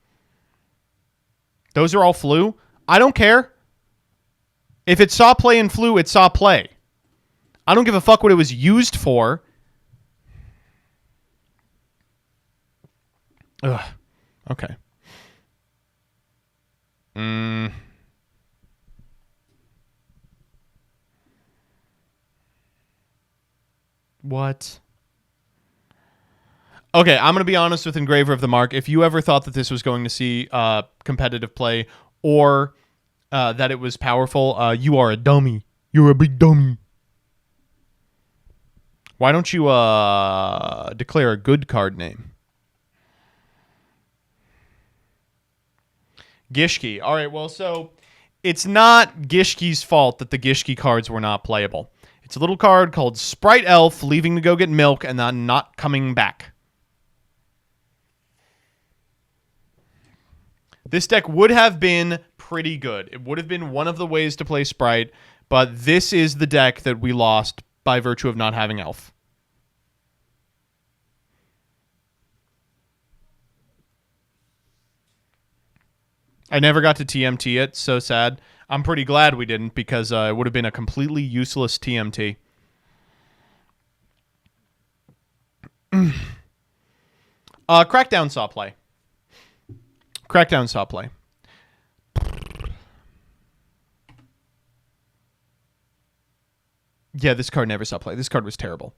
Those are all flu. I don't care. If it saw play in flu, it saw play. I don't give a fuck what it was used for. Ugh. Okay. What? Okay, I'm going to be honest with Engraver of the Mark. If you ever thought that this was going to see competitive play or that it was powerful, you are a dummy. You're a big dummy. Why don't you declare a good card name? Gishki. All right, well, so it's not Gishki's fault that the Gishki cards were not playable. It's a little card called Sprite Elf, leaving to go get milk and then not coming back. This deck would have been pretty good. It would have been one of the ways to play Sprite, but this is the deck that we lost by virtue of not having Elf. I never got to TMT it. So sad. I'm pretty glad we didn't because it would have been a completely useless TMT. Crackdown saw play. Crackdown saw play. Yeah, this card never saw play. This card was terrible.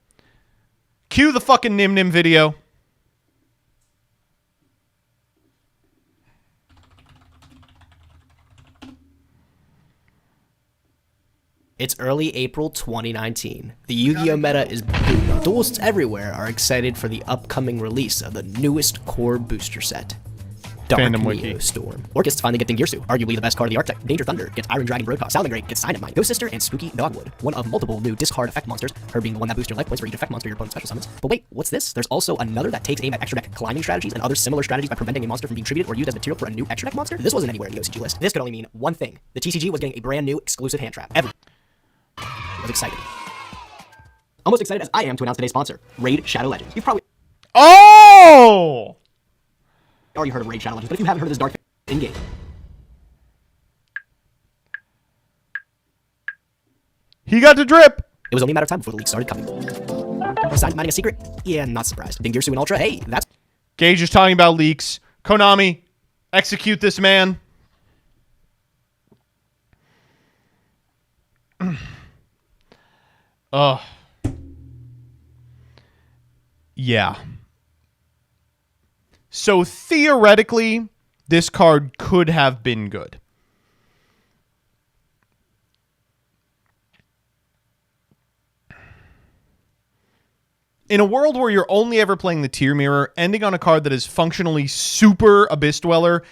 Cue the fucking Nim Nim video. It's early April 2019. The Yu-Gi-Oh! Meta is booming. Duelists everywhere are excited for the upcoming release of the newest core booster set. Dark Fandom Neo Wiki. Storm. Orcists finally get Dingirsu, arguably the best card of the archetype. Danger Thunder gets Iron Dragon Broadcast. Salamangreat gets Silent Mind. Ghost Sister and Spooky Dogwood. One of multiple new discard effect monsters. Her being the one that boosts your life points for each effect monster your opponent special summons. But wait, what's this? There's also another that takes aim at extra deck climbing strategies and other similar strategies by preventing a monster from being treated or used as material for a new extra deck monster. This wasn't anywhere in the OCG list. This could only mean one thing. The TCG was getting a brand new exclusive hand trap. Everyone was excited. Almost excited as I am to announce today's sponsor, Raid Shadow Legends. You've probably Oh! already heard of Raid Shadow Legends, but if you haven't heard of this dark in-game, He got to drip. it was only a matter of time before the leaks started coming. Silent Minding a secret? Yeah, not surprised. Dingirsu and Ultra? Hey, that's Gage is talking about leaks. Konami, execute this man. Yeah. So theoretically, this card could have been good. In a world where you're only ever playing the Tier Mirror, ending on a card that is functionally super Abyss Dweller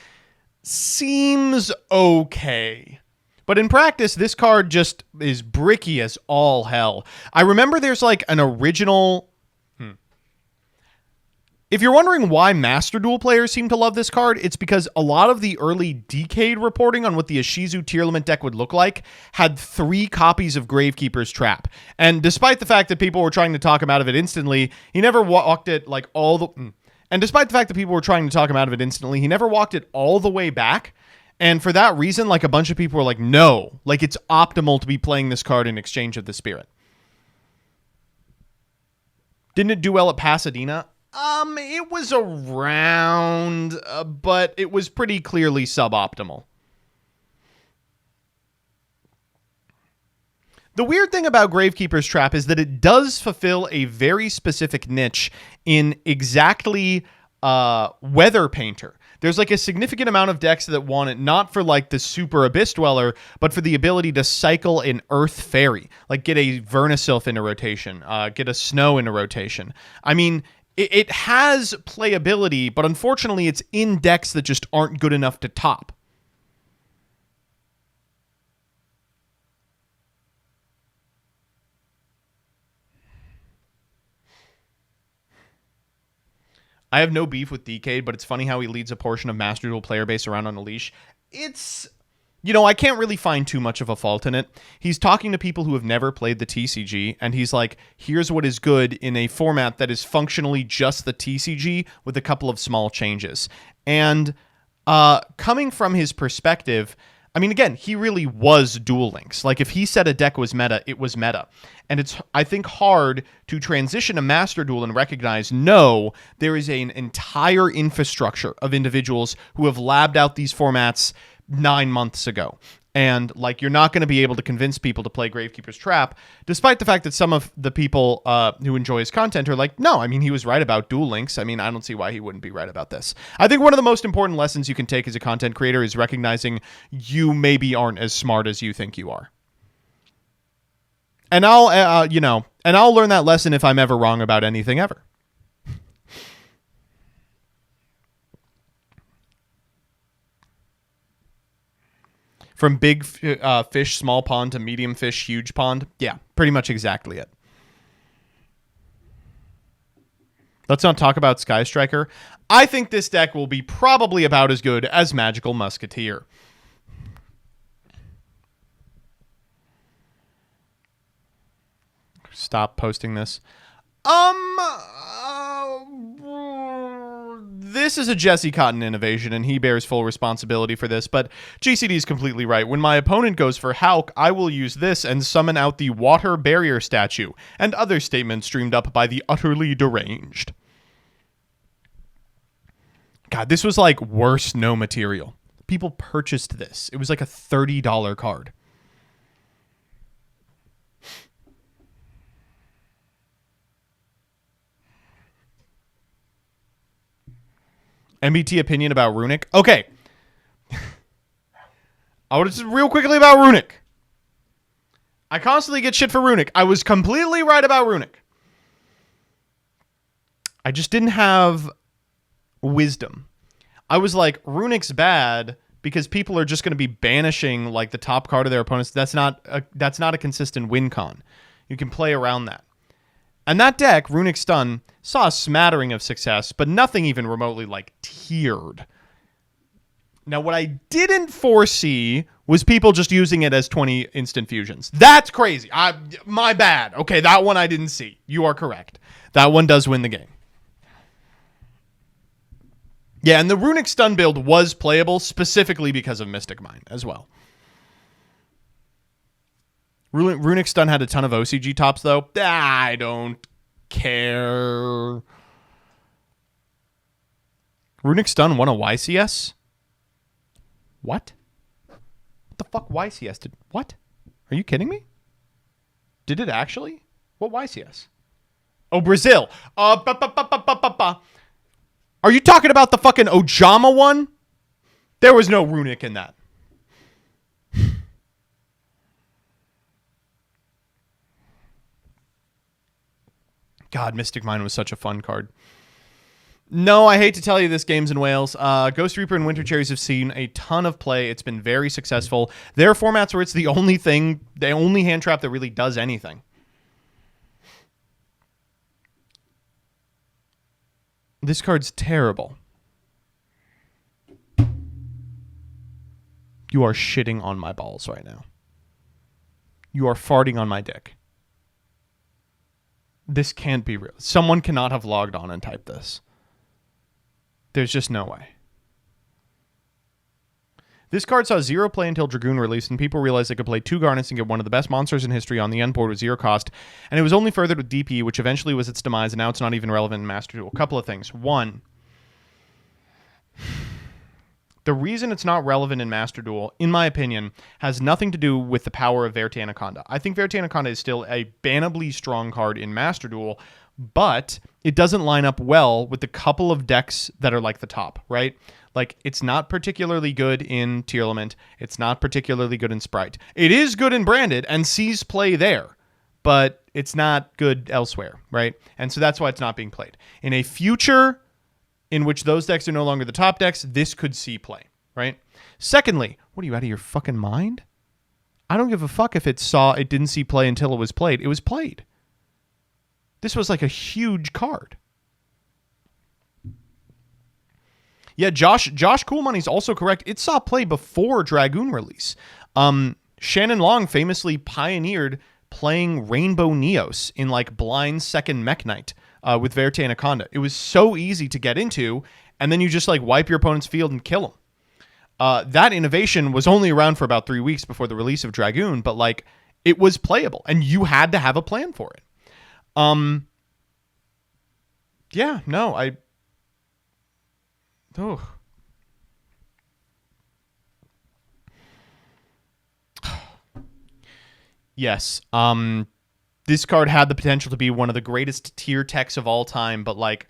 seems okay. But in practice, this card just is bricky as all hell. I remember there's like an original... If you're wondering why Master Duel players seem to love this card, it's because a lot of the early Decade reporting on what the Ishizu Tier Limit deck would look like had 3 copies of Gravekeeper's Trap. And despite the fact that people were trying to talk him out of it instantly, he never walked it like all the... And despite the fact that people were trying to talk him out of it instantly, he never walked it all the way back. And for that reason, like a bunch of people were like, no, like it's optimal to be playing this card in Exchange of the Spirit. Didn't it do well at Pasadena? It was around, but it was pretty clearly suboptimal. The weird thing about Gravekeeper's Trap is that it does fulfill a very specific niche in exactly Weather Painter. There's like a significant amount of decks that want it not for like the super Abyss Dweller, but for the ability to cycle an Earth Fairy. Like get a Vernisylph in a rotation, get a Snow in a rotation. I mean... It has playability, but unfortunately it's in decks that just aren't good enough to top. I have no beef with Decade, but it's funny how he leads a portion of Master Duel player base around on a leash. It's... You know, I can't really find too much of a fault in it. He's talking to people who have never played the TCG, and he's like, here's what is good in a format that is functionally just the TCG with a couple of small changes. And coming from his perspective, I mean, again, he really was Duel Links. Like, if he said a deck was meta, it was meta. And it's, I think, hard to transition a Master Duel and recognize, no, there is an entire infrastructure of individuals who have labbed out these formats 9 months ago. And like, you're not going to be able to convince people to play Gravekeeper's Trap, despite the fact that some of the people who enjoy his content are like, no, I mean, he was right about Duel Links. I mean, I don't see why he wouldn't be right about this. I think one of the most important lessons you can take as a content creator is recognizing you maybe aren't as smart as you think you are. And I'll, and I'll learn that lesson if I'm ever wrong about anything ever. From big fish, small pond to medium fish, huge pond. Yeah, pretty much exactly it. Let's not talk about Sky Striker. I think this deck will be probably about as good as Magical Musketeer. Stop posting this. This is a Jesse Cotton innovation, and he bears full responsibility for this, but GCD is completely right. When my opponent goes for Hulk, I will use this and summon out the Water Barrier statue, and other statements streamed up by the utterly deranged. God, this was like worse no material. People purchased this. It was like a $30 card. MBT opinion about Runic. Okay. I want to just real quickly about Runic. I constantly get shit for Runic. I was completely right about Runic. I just didn't have wisdom. I was like, Runic's bad because people are just going to be banishing like the top card of their opponents. That's not a consistent win con. You can play around that. And that deck, Runic Stun, saw a smattering of success, but nothing even remotely, like, tiered. Now, what I didn't foresee was people just using it as 20 instant fusions. That's crazy. My bad. Okay, that one I didn't see. You are correct. That one does win the game. Yeah, and the Runic Stun build was playable specifically because of Mystic Mine as well. Runic Stun had a ton of OCG tops, though. I don't care. Runic Stun won a YCS? What? What the fuck YCS did? What? Are you kidding me? Did it actually? What YCS? Oh, Brazil. Are you talking about the fucking Ojama one? There was no Runic in that. God, Mystic Mine was such a fun card. No, I hate to tell you this, game's in Wales. Ghost Reaper and Winter Cherries have seen a ton of play. It's been very successful. There are formats where it's the only hand trap that really does anything. This card's terrible. You are shitting on my balls right now. You are farting on my dick. This can't be real. Someone cannot have logged on and typed this. There's just no way. This card saw zero play until Dragoon released, and people realized they could play 2 Garnets and get one of the best monsters in history on the end board with 0 cost, and it was only furthered with DP, which eventually was its demise, and now it's not even relevant in Master Duel. A couple of things. One, the reason it's not relevant in Master Duel, in my opinion, has nothing to do with the power of Verte Anaconda. I think Verte Anaconda is still a bannably strong card in Master Duel, but it doesn't line up well with the couple of decks that are like the top, right? Like, it's not particularly good in Tearlament. It's not particularly good in Sprite. It is good in Branded and sees play there, but it's not good elsewhere, right? And so that's why it's not being played. In a future in which those decks are no longer the top decks, this could see play, right? Secondly, what are you, out of your fucking mind? I don't give a fuck if it didn't see play until it was played. It was played. This was like a huge card. Yeah, Josh Cool Money's also correct. It saw play before Dragoon release. Shannon Long famously pioneered playing Rainbow Neos in like blind second Mech Knight with Verte Anaconda. It was so easy to get into, and then you just like wipe your opponent's field and kill them. That innovation was only around for about 3 weeks before the release of Dragoon, but like it was playable, and you had to have a plan for it. Yeah, no, Yes. This card had the potential to be one of the greatest tier techs of all time, but like,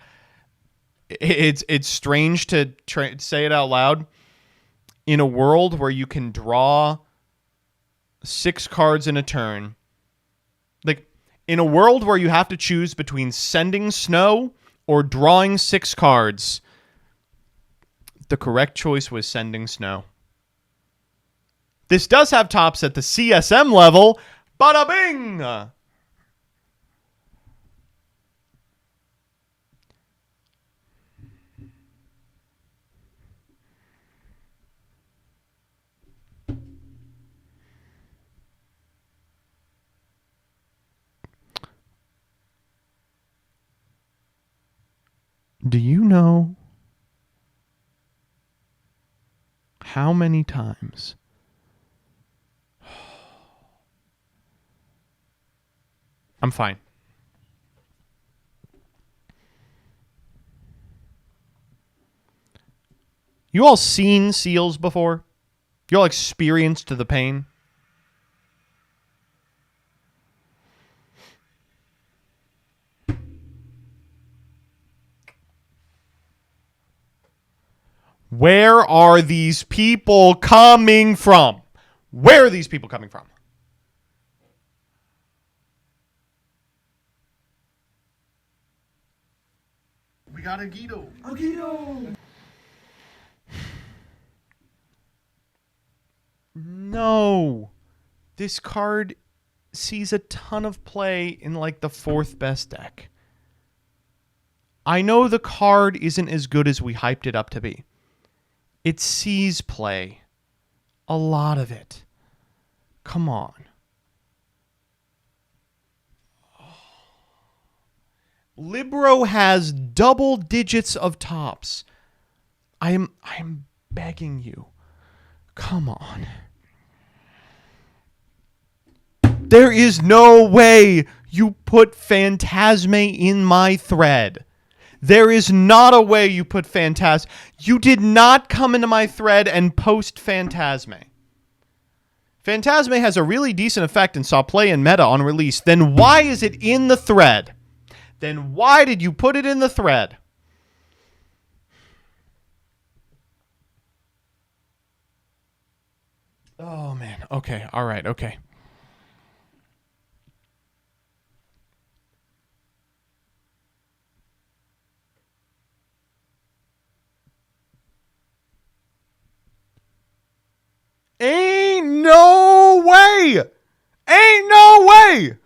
it's strange to say it out loud. In a world where you can draw 6 cards in a turn, like in a world where you have to choose between sending snow or drawing 6 cards, the correct choice was sending snow. This does have tops at the CSM level. Bada bing! Do you know how many times I'm fine. You all seen seals before? You all experienced the pain? Where are these people coming from? Where are these people coming from? We got a Guido. No. This card sees a ton of play in like the 4th best deck. I know the card isn't as good as we hyped it up to be. It sees play. A lot of it. Come on. Libro has double digits of tops. I am begging you. Come on. There is no way you put Phantasme in my thread. There is not a way you put Phantasme. You did not come into my thread and post Phantasme. Phantasme has a really decent effect and saw play in meta on release. Then why is it in the thread? Then why did you put it in the thread? Oh, man. Okay. All right. Okay. Ain't no way. Ain't no way.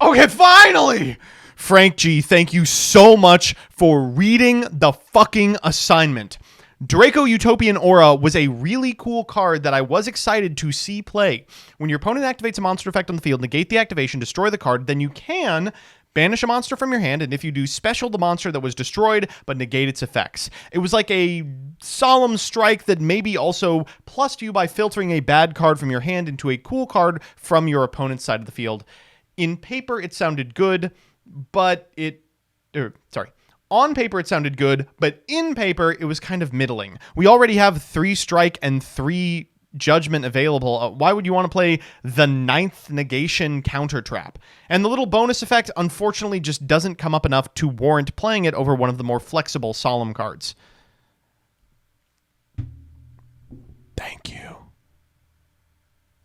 Okay, finally. Frank G, thank you so much for reading the fucking assignment. Draco Utopian Aura was a really cool card that I was excited to see play. When your opponent activates a monster effect on the field, negate the activation, destroy the card, then you can banish a monster from your hand, and if you do, special the monster that was destroyed, but negate its effects. It was like a solemn strike that maybe also plussed you by filtering a bad card from your hand into a cool card from your opponent's side of the field. In paper, it sounded good, but on paper, it sounded good, but in paper, it was kind of middling. We already have 3 strike and 3 judgment available. Why would you want to play the 9th negation counter trap? And the little bonus effect, unfortunately, just doesn't come up enough to warrant playing it over one of the more flexible solemn cards. Thank you.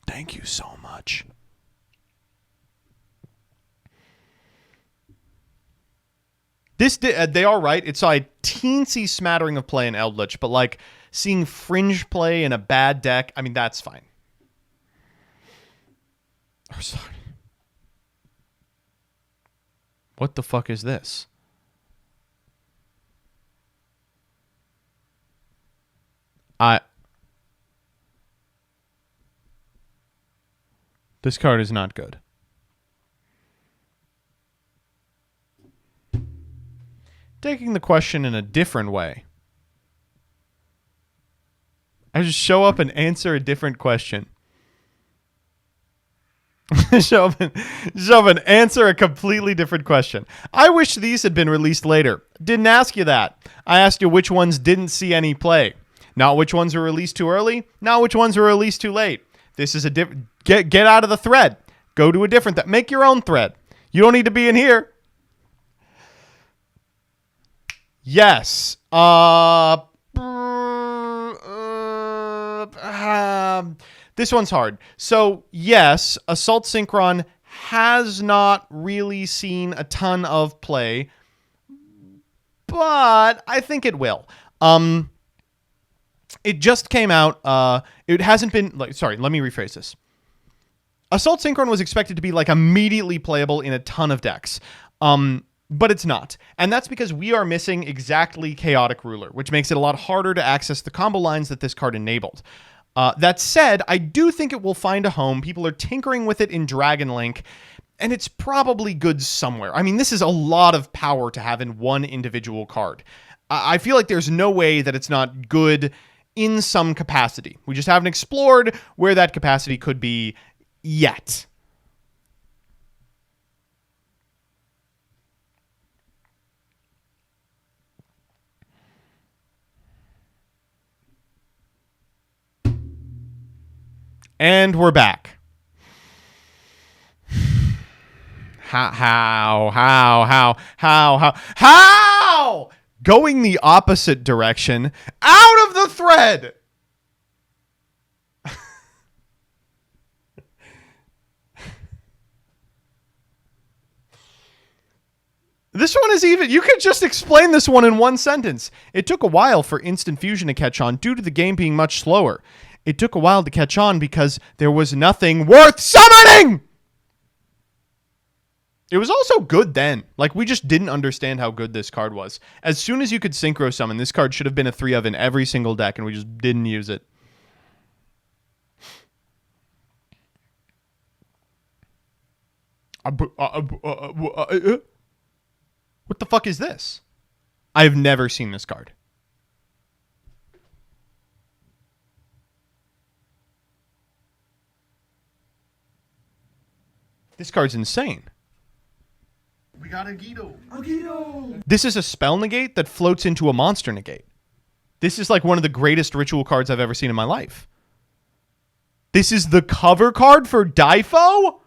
Thank you so much. They are right. It saw a teensy smattering of play in Eldritch, but like seeing fringe play in a bad deck, I mean, that's fine. Oh, sorry. What the fuck is this? This card is not good. Taking the question in a different way. I just show up and answer a different question. show up and answer a completely different question. I wish these had been released later. Didn't ask you that. I asked you which ones didn't see any play. Not which ones were released too early, not which ones were released too late. This is a different... Get out of the thread. Go to a different... Make your own thread. You don't need to be in here. Yes. This one's hard. So, yes, Assault Synchron has not really seen a ton of play, but I think it will. It just came out. It hasn't been... Sorry, let me rephrase this. Assault Synchron was expected to be like immediately playable in a ton of decks. But it's not. And that's because we are missing exactly Chaotic Ruler, which makes it a lot harder to access the combo lines that this card enabled. That said, I do think it will find a home. People are tinkering with it in Dragon Link, and it's probably good somewhere. I mean, this is a lot of power to have in one individual card. I feel like there's no way that it's not good in some capacity. We just haven't explored where that capacity could be yet. And we're back. How? Going the opposite direction out of the thread. This one is even... You could just explain this one in one sentence. It took a while for Instant Fusion to catch on due to the game being much slower. It took a while to catch on because there was nothing worth summoning! It was also good then. Like, we just didn't understand how good this card was. As soon as you could Synchro Summon, this card should have been a 3 of in every single deck, and we just didn't use it. What the fuck is this? I've never seen this card. This card's insane. We got a Guido. This is a spell negate that floats into a monster negate. This is like one of the greatest ritual cards I've ever seen in my life. This is the cover card for Difo?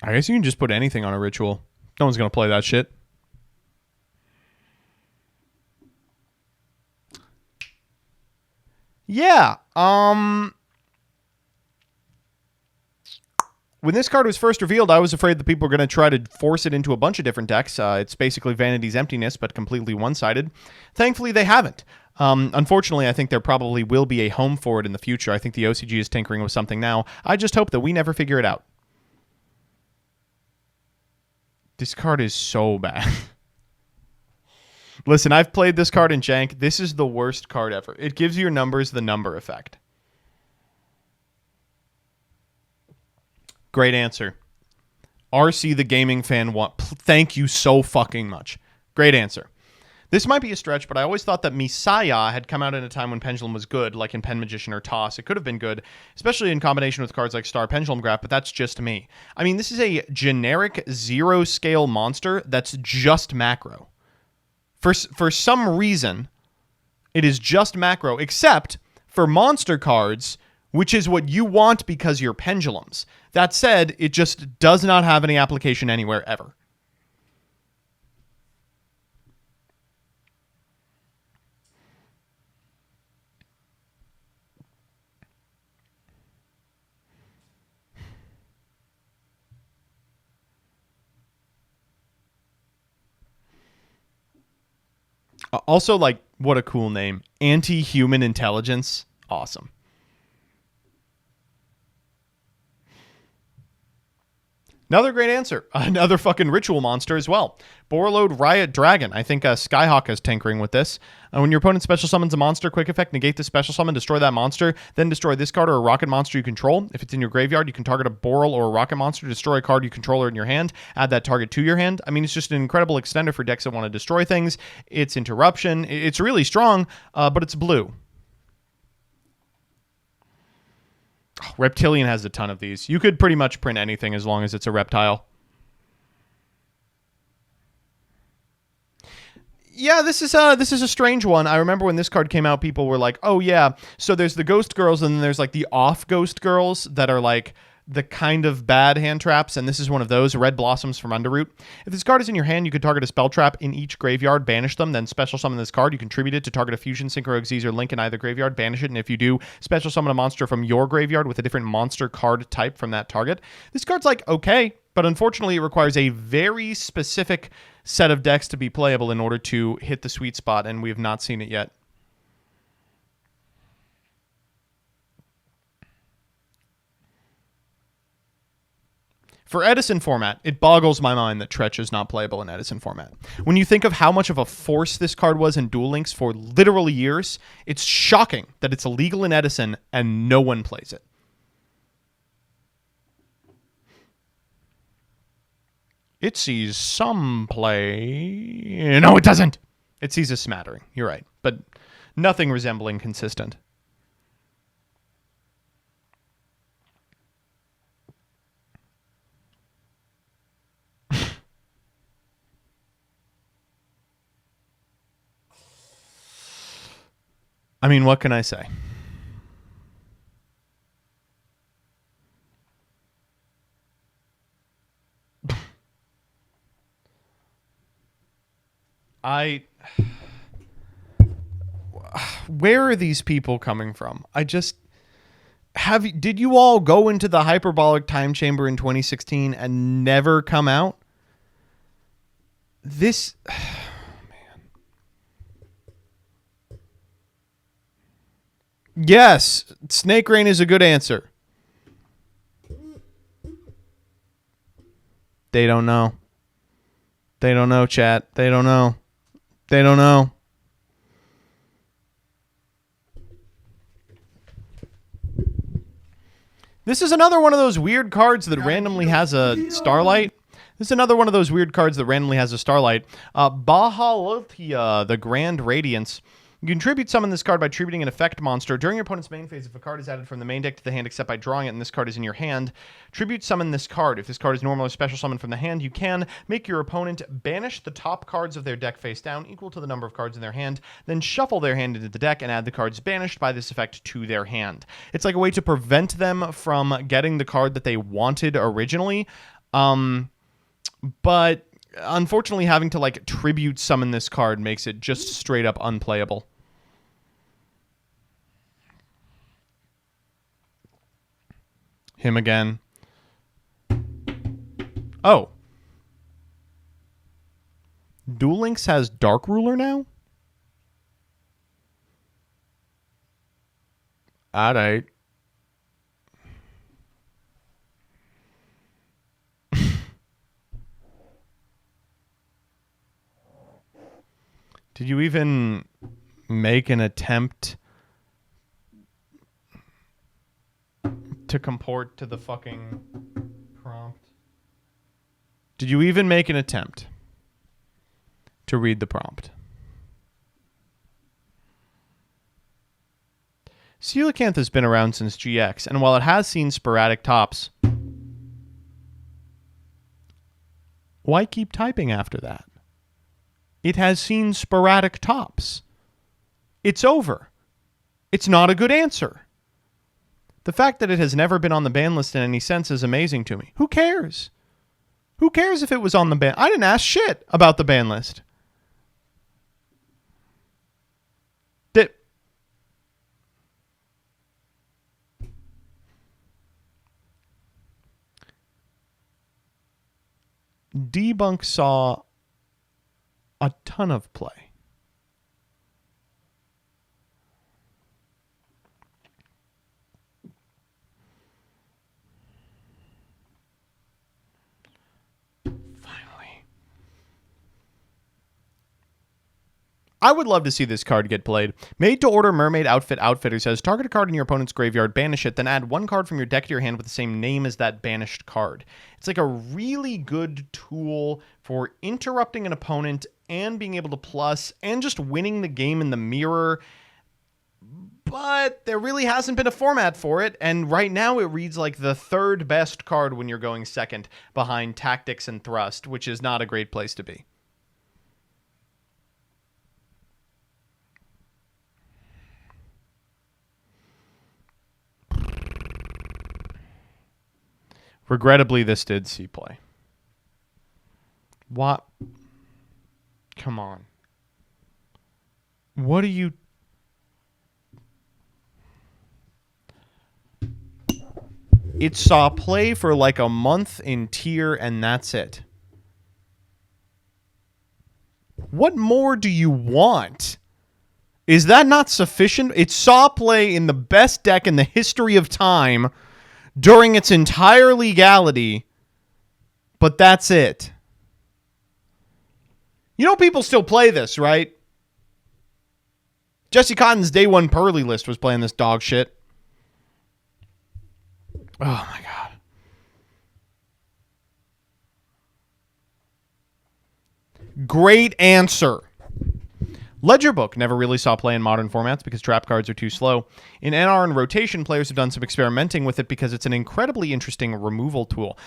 I guess you can just put anything on a ritual. No one's going to play that shit. Yeah. When this card was first revealed, I was afraid that people were going to try to force it into a bunch of different decks. It's basically Vanity's Emptiness, but completely one-sided. Thankfully, they haven't. Unfortunately, I think there probably will be a home for it in the future. I think the OCG is tinkering with something now. I just hope that we never figure it out. This card is so bad. Listen, I've played this card in Jank. This is the worst card ever. It gives your numbers the number effect. Great answer. RC the gaming fan, thank you so fucking much. Great answer. This might be a stretch, but I always thought that Misaya had come out in a time when Pendulum was good, like in Pen Magician or Toss. It could have been good, especially in combination with cards like Star Pendulum Graph, but that's just me. I mean, this is a generic zero-scale monster that's just macro. For some reason, it is just macro, except for monster cards, which is what you want because you're pendulums. That said, it just does not have any application anywhere ever. Also, like, what a cool name. Anti-Human Intelligence. Awesome. Another great answer. Another fucking ritual monster as well. Borreload Riot Dragon. I think Skyhawk is tinkering with this. When your opponent special summons a monster, quick effect, negate the special summon, destroy that monster, then destroy this card or a rocket monster you control. If it's in your graveyard, you can target a Borrel or a rocket monster, destroy a card you control or in your hand, add that target to your hand. I mean, it's just an incredible extender for decks that want to destroy things. It's interruption. It's really strong, but it's blue. Oh, Reptilian has a ton of these. You could pretty much print anything as long as it's a reptile. Yeah, this is a strange one. I remember when this card came out, people were like, "Oh yeah, so there's the ghost girls, and then there's like the off ghost girls that are like the kind of bad hand traps, and this is one of those. Red Blossoms from Underroot. If this card is in your hand, you could target a spell trap in each graveyard, banish them, then special summon this card. You contribute it to target a fusion, synchro, Xyz, or link in either graveyard, banish it, and if you do, special summon a monster from your graveyard with a different monster card type from that target." This card's like okay, but unfortunately it requires a very specific set of decks to be playable in order to hit the sweet spot, and we have not seen it yet. For Edison format, it boggles my mind that Tretch is not playable in Edison format. When you think of how much of a force this card was in Duel Links for literally years, it's shocking that it's illegal in Edison and no one plays it. It sees some play. No, it doesn't. It sees a smattering. You're right. But nothing resembling consistent. I mean, what can I say? Where are these people coming from? Did you all go into the hyperbolic time chamber in 2016 and never come out? This, man. Yes, Snake Rain is a good answer. They don't know. They don't know, chat. They don't know. They don't know. This is another one of those weird cards that randomly has a Starlight. This is another one of those weird cards that randomly has a Starlight. Bahalithia, the Grand Radiance. You can tribute summon this card by tributing an effect monster. During your opponent's main phase, if a card is added from the main deck to the hand except by drawing it and this card is in your hand, tribute summon this card. If this card is normal or special summon from the hand, you can make your opponent banish the top cards of their deck face down, equal to the number of cards in their hand, then shuffle their hand into the deck and add the cards banished by this effect to their hand. It's like a way to prevent them from getting the card that they wanted originally, but unfortunately having to like tribute summon this card makes it just straight up unplayable. Him again. Oh. Duel Links has Dark Ruler now? Alright. Did you even make an attempt to comport to the fucking prompt? Did you even make an attempt to read the prompt? Coelacanth has been around since GX, and while it has seen sporadic tops, why keep typing after that? It has seen sporadic tops. It's over. It's not a good answer. The fact that it has never been on the ban list in any sense is amazing to me. Who cares? Who cares if it was on the ban? I didn't ask shit about the ban list. Debunk saw a ton of play. I would love to see this card get played. Made to order Mermaid Outfit Outfitter says, target a card in your opponent's graveyard, banish it, then add one card from your deck to your hand with the same name as that banished card. It's like a really good tool for interrupting an opponent and being able to plus and just winning the game in the mirror. but there really hasn't been a format for it, and right now it reads like the third best card when you're going second behind Tactics and Thrust, which is not a great place to be. Regrettably, this did see play. What? Come on. What are you... It saw play for like a month in tier, and that's it. What more do you want? Is that not sufficient? It saw play in the best deck in the history of time during its entire legality, but that's it. You know people still play this, right? Jesse Cotton's day one Pearly list was playing this dog shit. Oh my god. Great answer. Ledger Book never really saw play in modern formats because trap cards are too slow. In NR and rotation, players have done some experimenting with it because it's an incredibly interesting removal tool.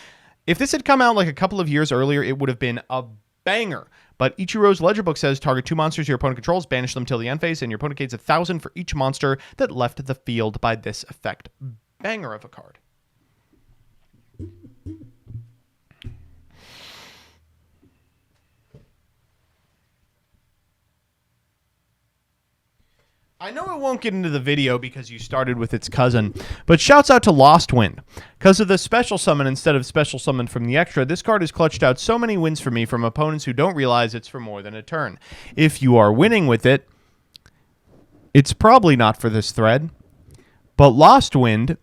If this had come out like a couple of years earlier, it would have been a banger. But Ichiro's Ledger Book says target 2 monsters your opponent controls, banish them till the end phase, and your opponent gains 1,000 for each monster that left the field by this effect. Banger of a card. I know it won't get into the video because you started with its cousin, but shouts out to Lost Wind. Because of the special summon instead of special summon from the extra, this card has clutched out so many wins for me from opponents who don't realize it's for more than a turn. If you are winning with it, it's probably not for this thread, but Lost Wind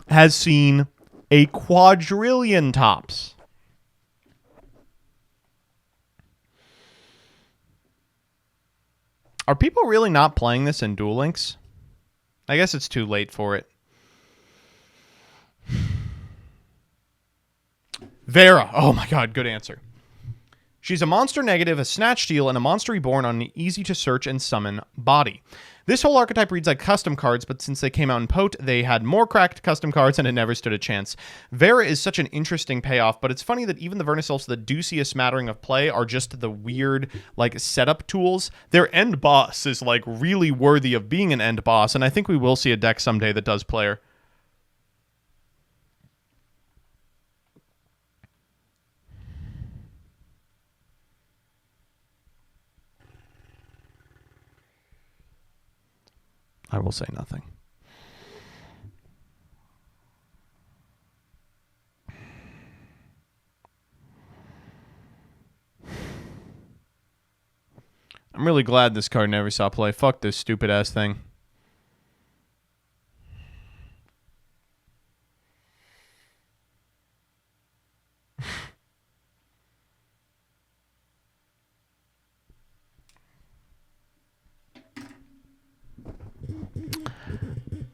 has seen a quadrillion tops. Are people really not playing this in Duel Links? I guess it's too late for it. Vera. Oh my god, good answer. She's a monster negative, a snatch steal, and a monster reborn on an easy-to-search and summon body. This whole archetype reads like custom cards, but since they came out in Pote, they had more cracked custom cards and it never stood a chance. Vera is such an interesting payoff, but it's funny that even the Vernus Elves that do see a smattering of play are just the weird, like, setup tools. Their end boss is, like, really worthy of being an end boss, and I think we will see a deck someday that does player. I will say nothing. I'm really glad this card never saw play. Fuck this stupid ass thing.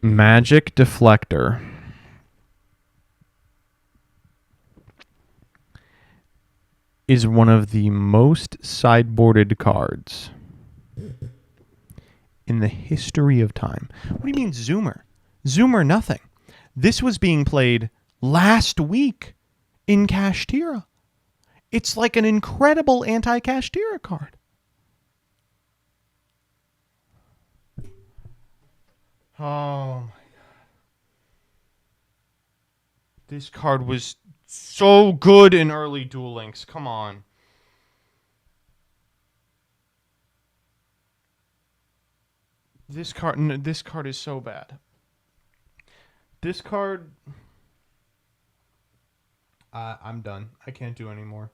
Magic Deflector is one of the most sideboarded cards in the history of time. What do you mean Zoomer? Zoomer nothing. This was being played last week in Kashtira. It's like an incredible anti-Kashtira card. Oh my god. This card was so good in early Duel Links. Come on. This card is so bad. This card I'm done. I can't do anymore.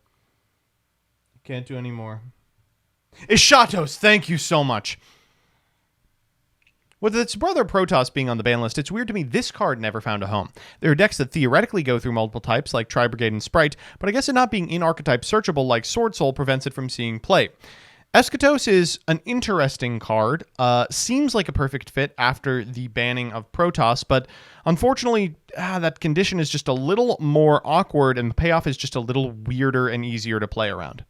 Can't do anymore. Ishatos, thank you so much. With its brother Protoss being on the ban list, it's weird to me this card never found a home. There are decks that theoretically go through multiple types, like Tri-Brigade and Sprite, but I guess it not being in-archetype searchable like Sword Soul prevents it from seeing play. Eschatos is an interesting card. Seems like a perfect fit after the banning of Protoss, but unfortunately, that condition is just a little more awkward, and the payoff is just a little weirder and easier to play around.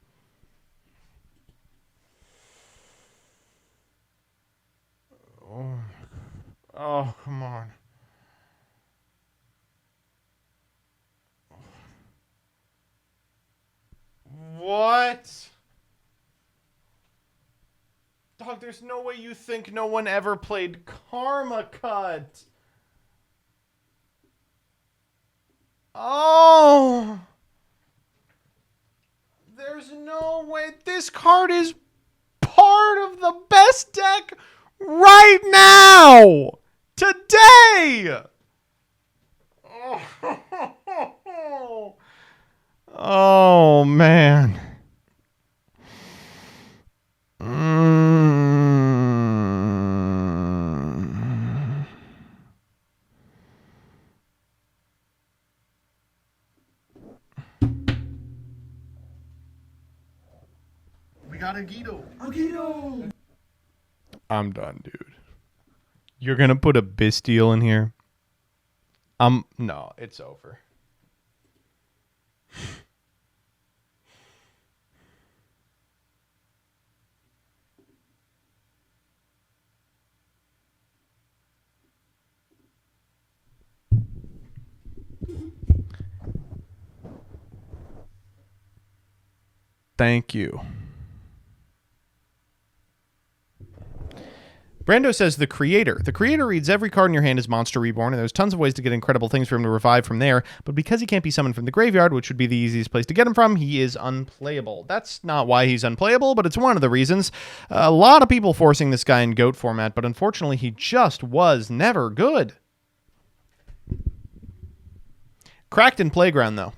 Oh, come on. What? Dog, there's no way you think no one ever played Karma Cut. Oh. There's no way. This card is part of the best deck right now. Today. Oh, man. We got a Guido. I'm done, dude. You're gonna put a Bisteel in here? No, it's over. Thank you. Brando says the creator. The creator reads every card in your hand as Monster Reborn, and there's tons of ways to get incredible things for him to revive from there, but because he can't be summoned from the graveyard, which would be the easiest place to get him from, he is unplayable. That's not why he's unplayable, but it's one of the reasons. A lot of people forcing this guy in GOAT format, but unfortunately he just was never good. Cracked in Playground, though.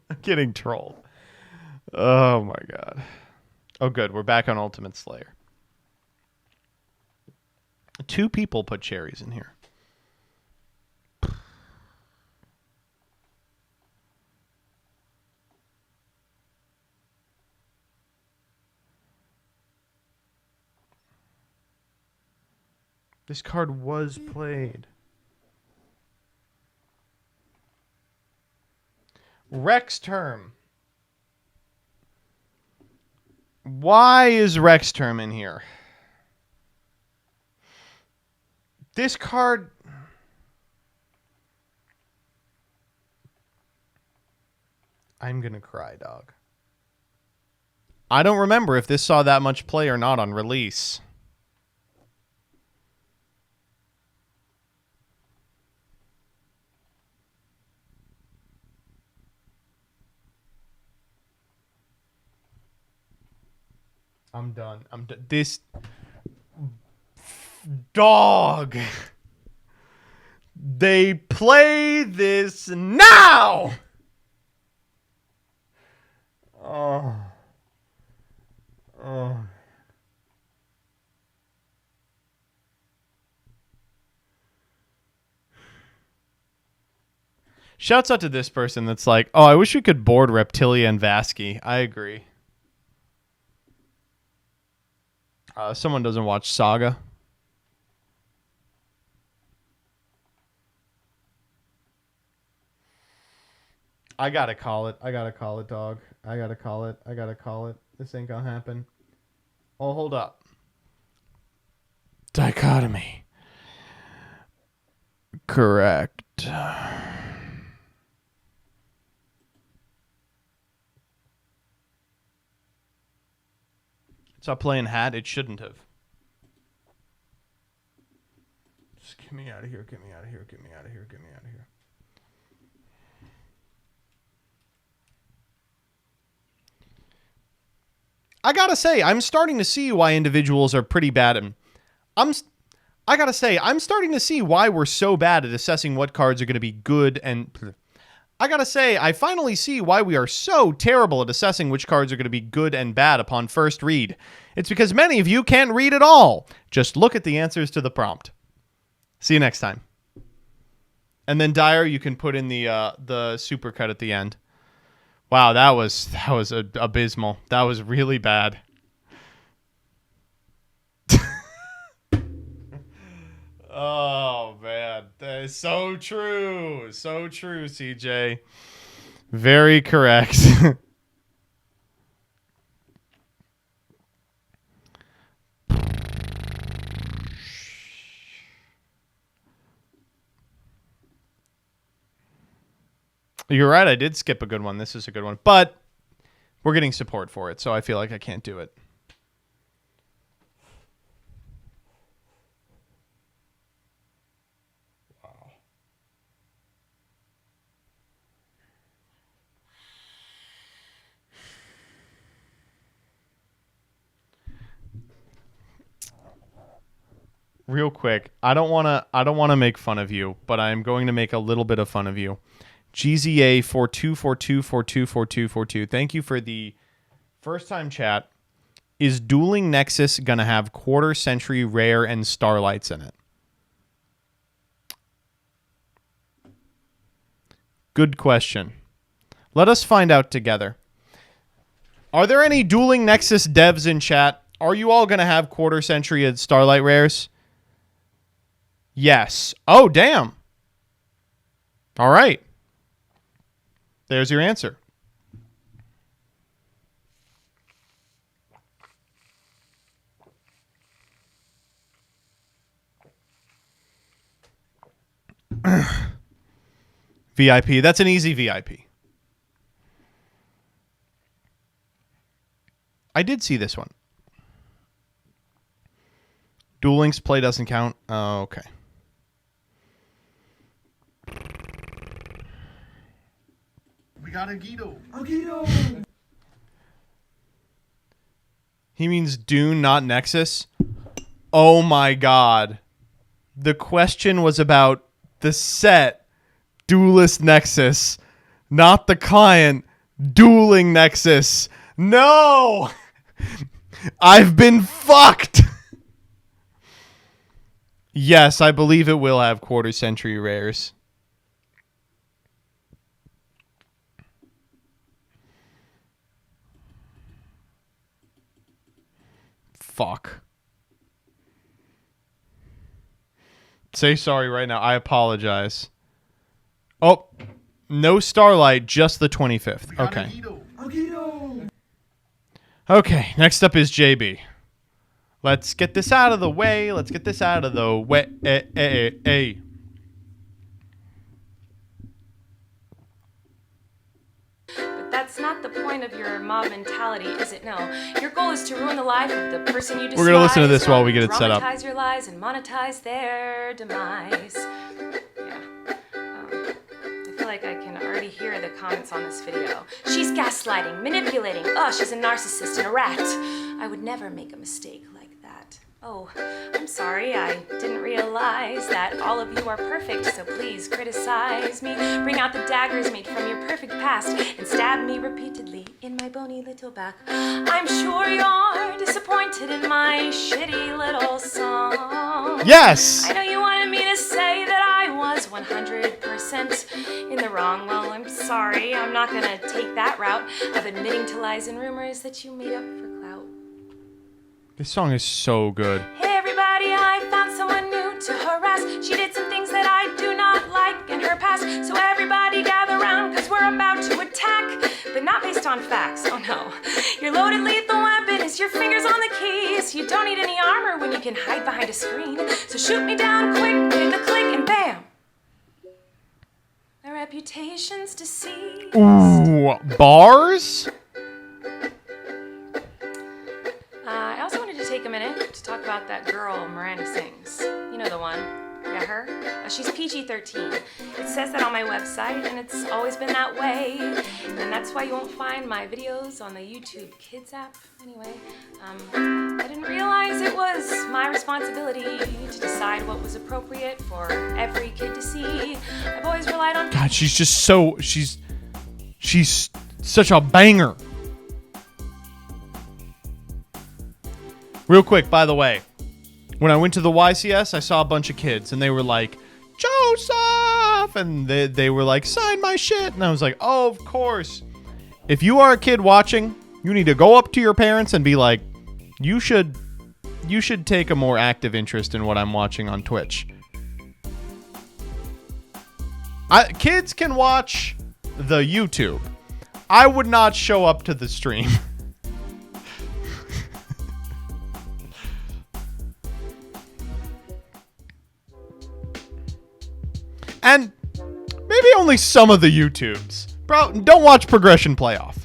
I'm getting trolled. Oh my god. Oh good, we're back on Ultimate Slayer. 2 people put cherries in here. This card was played. Rex Term. Why is Rex Term in here? This card... I'm gonna cry, dog. I don't remember if this saw that much play or not on release. I'm done. This dog. They play this now. Oh. Oh. Shouts out to this person that's like, oh, I wish we could board Reptilia and Vasky. I agree. Someone doesn't watch Saga. I gotta call it. I gotta call it, dog. I gotta call it. I gotta call it. This ain't gonna happen. Oh, hold up. Dichotomy. Correct. Stop playing hat. It shouldn't have. Just get me out of here. Get me out of here. Get me out of here. Get me out of here. I gotta say, I'm starting to see why individuals are pretty bad at... I gotta say, I'm starting to see why we're so bad at assessing what cards are going to be good and... I gotta say, I finally see why we are so terrible at assessing which cards are going to be good and bad upon first read. It's because many of you can't read at all. Just look at the answers to the prompt. See you next time. And then Dyer, you can put in the supercut at the end. Wow, that was abysmal. That was really bad. Oh man. god. That is so true. So true, CJ. Very correct. You're right. I did skip a good one. This is a good one. But we're getting support for it, so I feel like I can't do it. Wow. Real quick, I don't want to make fun of you, but I am going to make a little bit of fun of you. GZA 4242424242. Thank you for the first time chat. Is Dueling Nexus going to have quarter century rare and starlights in it? Good question. Let us find out together. Are there any Dueling Nexus devs in chat? Are you all going to have quarter century and starlight rares? Yes. Oh, damn. All right. There's your answer. VIP. That's an easy VIP. I did see this one. Duel Links play doesn't count. Oh, okay. We got a Guido. He means Dune, not Nexus. Oh my god. The question was about the set Duelist Nexus, not the client Dueling Nexus. No! I've been fucked! Yes, I believe it will have quarter century rares. Fuck. Say sorry right now. I apologize. Oh, no Starlight, just the 25th. Okay. Okay, next up is JB. Let's get this out of the way. Let's get this out of the way. That's not the point of your mob mentality, is it? No. Your goal is to ruin the life of the person you despise. We're going to listen to this while we get it set up. Dramatize your lies and monetize their demise. Yeah. I feel like I can already hear the comments on this video. She's gaslighting, manipulating. Oh, she's a narcissist and a rat. I would never make a mistake like that. Oh, I'm sorry, I didn't realize that all of you are perfect, so please criticize me. Bring out the daggers made from your perfect past and stab me repeatedly in my bony little back. I'm sure you're disappointed in my shitty little song. Yes! I know you wanted me to say that I was 100% in the wrong. Well, I'm sorry, I'm not gonna take that route of admitting to lies and rumors that you made up for clout. This song is so good. Hey everybody, I found someone new to harass. She did some things that I do not like in her past. So everybody gather round, cause we're about to attack. But not based on facts, oh no. Your loaded lethal weapon is your fingers on the keys. You don't need any armor when you can hide behind a screen. So shoot me down quick, hit the click and bam. My reputation's deceased. Ooh, bars? I also wanted to take a minute to talk about that girl Miranda sings. You know the one. Yeah, her. She's PG-13. It says that on my website, and it's always been that way. And that's why you won't find my videos on the YouTube Kids app. Anyway, I didn't realize it was my responsibility to decide what was appropriate for every kid to see. I've always relied on... God, she's just so... She's such a banger. Real quick, by the way, when I went to the YCS, I saw a bunch of kids, and they were like, Joseph! And they were like, sign my shit. And I was like, oh, of course. If you are a kid watching, you need to go up to your parents and be like, you should take a more active interest in what I'm watching on Twitch. Kids can watch the YouTube. I would not show up to the stream. And maybe only some of the YouTubes. Bro, don't watch Progression Playoff.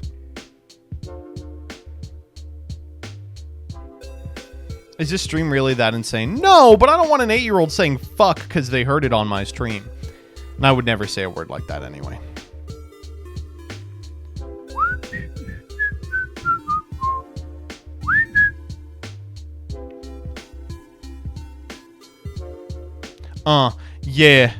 Is this stream really that insane? No, but I don't want an 8-year-old saying fuck because they heard it on my stream. And I would never say a word like that anyway. Yeah.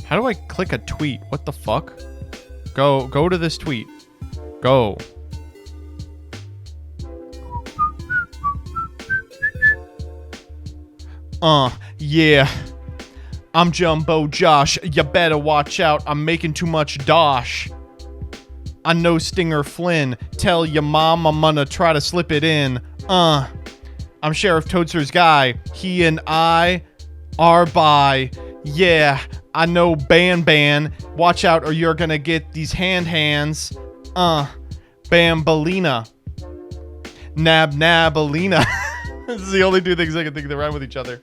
How do I click a tweet? What the fuck? Go to this tweet. Go. Yeah. I'm Jumbo Josh. You better watch out. I'm making too much dosh. I know Stinger Flynn. Tell your mom I'm gonna try to slip it in. I'm Sheriff Toadster's guy. He and I are by. Yeah, I know Ban. Watch out or you're gonna get these hands. Bambalina. Nabalina. This is the only two things I can think that rhyme with each other.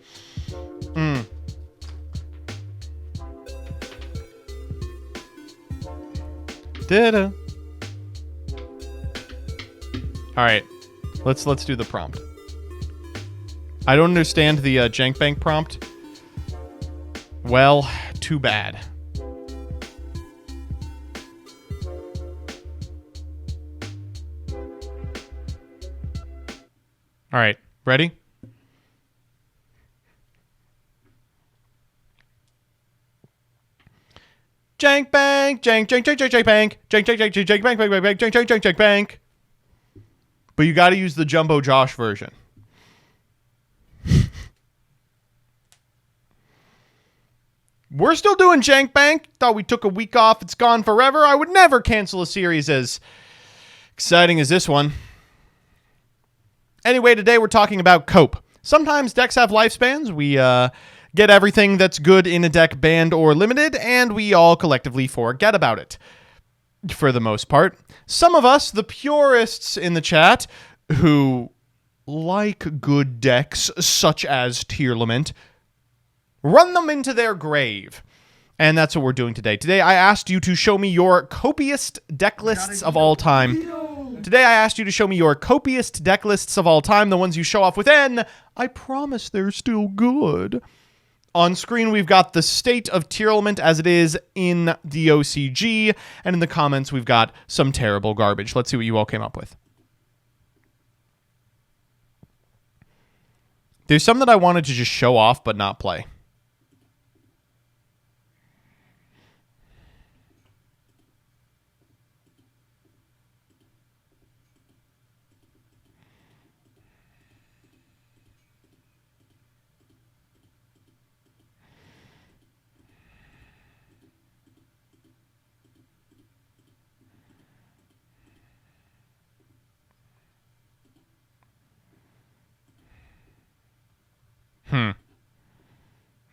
Da-da. All right, let's do the prompt. I don't understand the jank bank prompt. Well, too bad. All right, ready? Jank bank, jank bank, jank bank, jank bank. But you got to use the Jumbo Josh version. We're still doing jank bank. Thought we took a week off. It's gone forever. I would never cancel a series as exciting as this one. Anyway, today we're talking about cope. Sometimes decks have lifespans. We get everything that's good in a deck banned or limited, and we all collectively forget about it. For the most part. Some of us, the purists in the chat, who like good decks such as Tier Lament, run them into their grave. And that's what we're doing today. Today, I asked you to show me your copious deck lists of all time. The ones you show off with N. I promise they're still good. On screen, we've got the state of Tier Lament as it is in the OCG. And in the comments, we've got some terrible garbage. Let's see what you all came up with. There's some that I wanted to just show off but not play.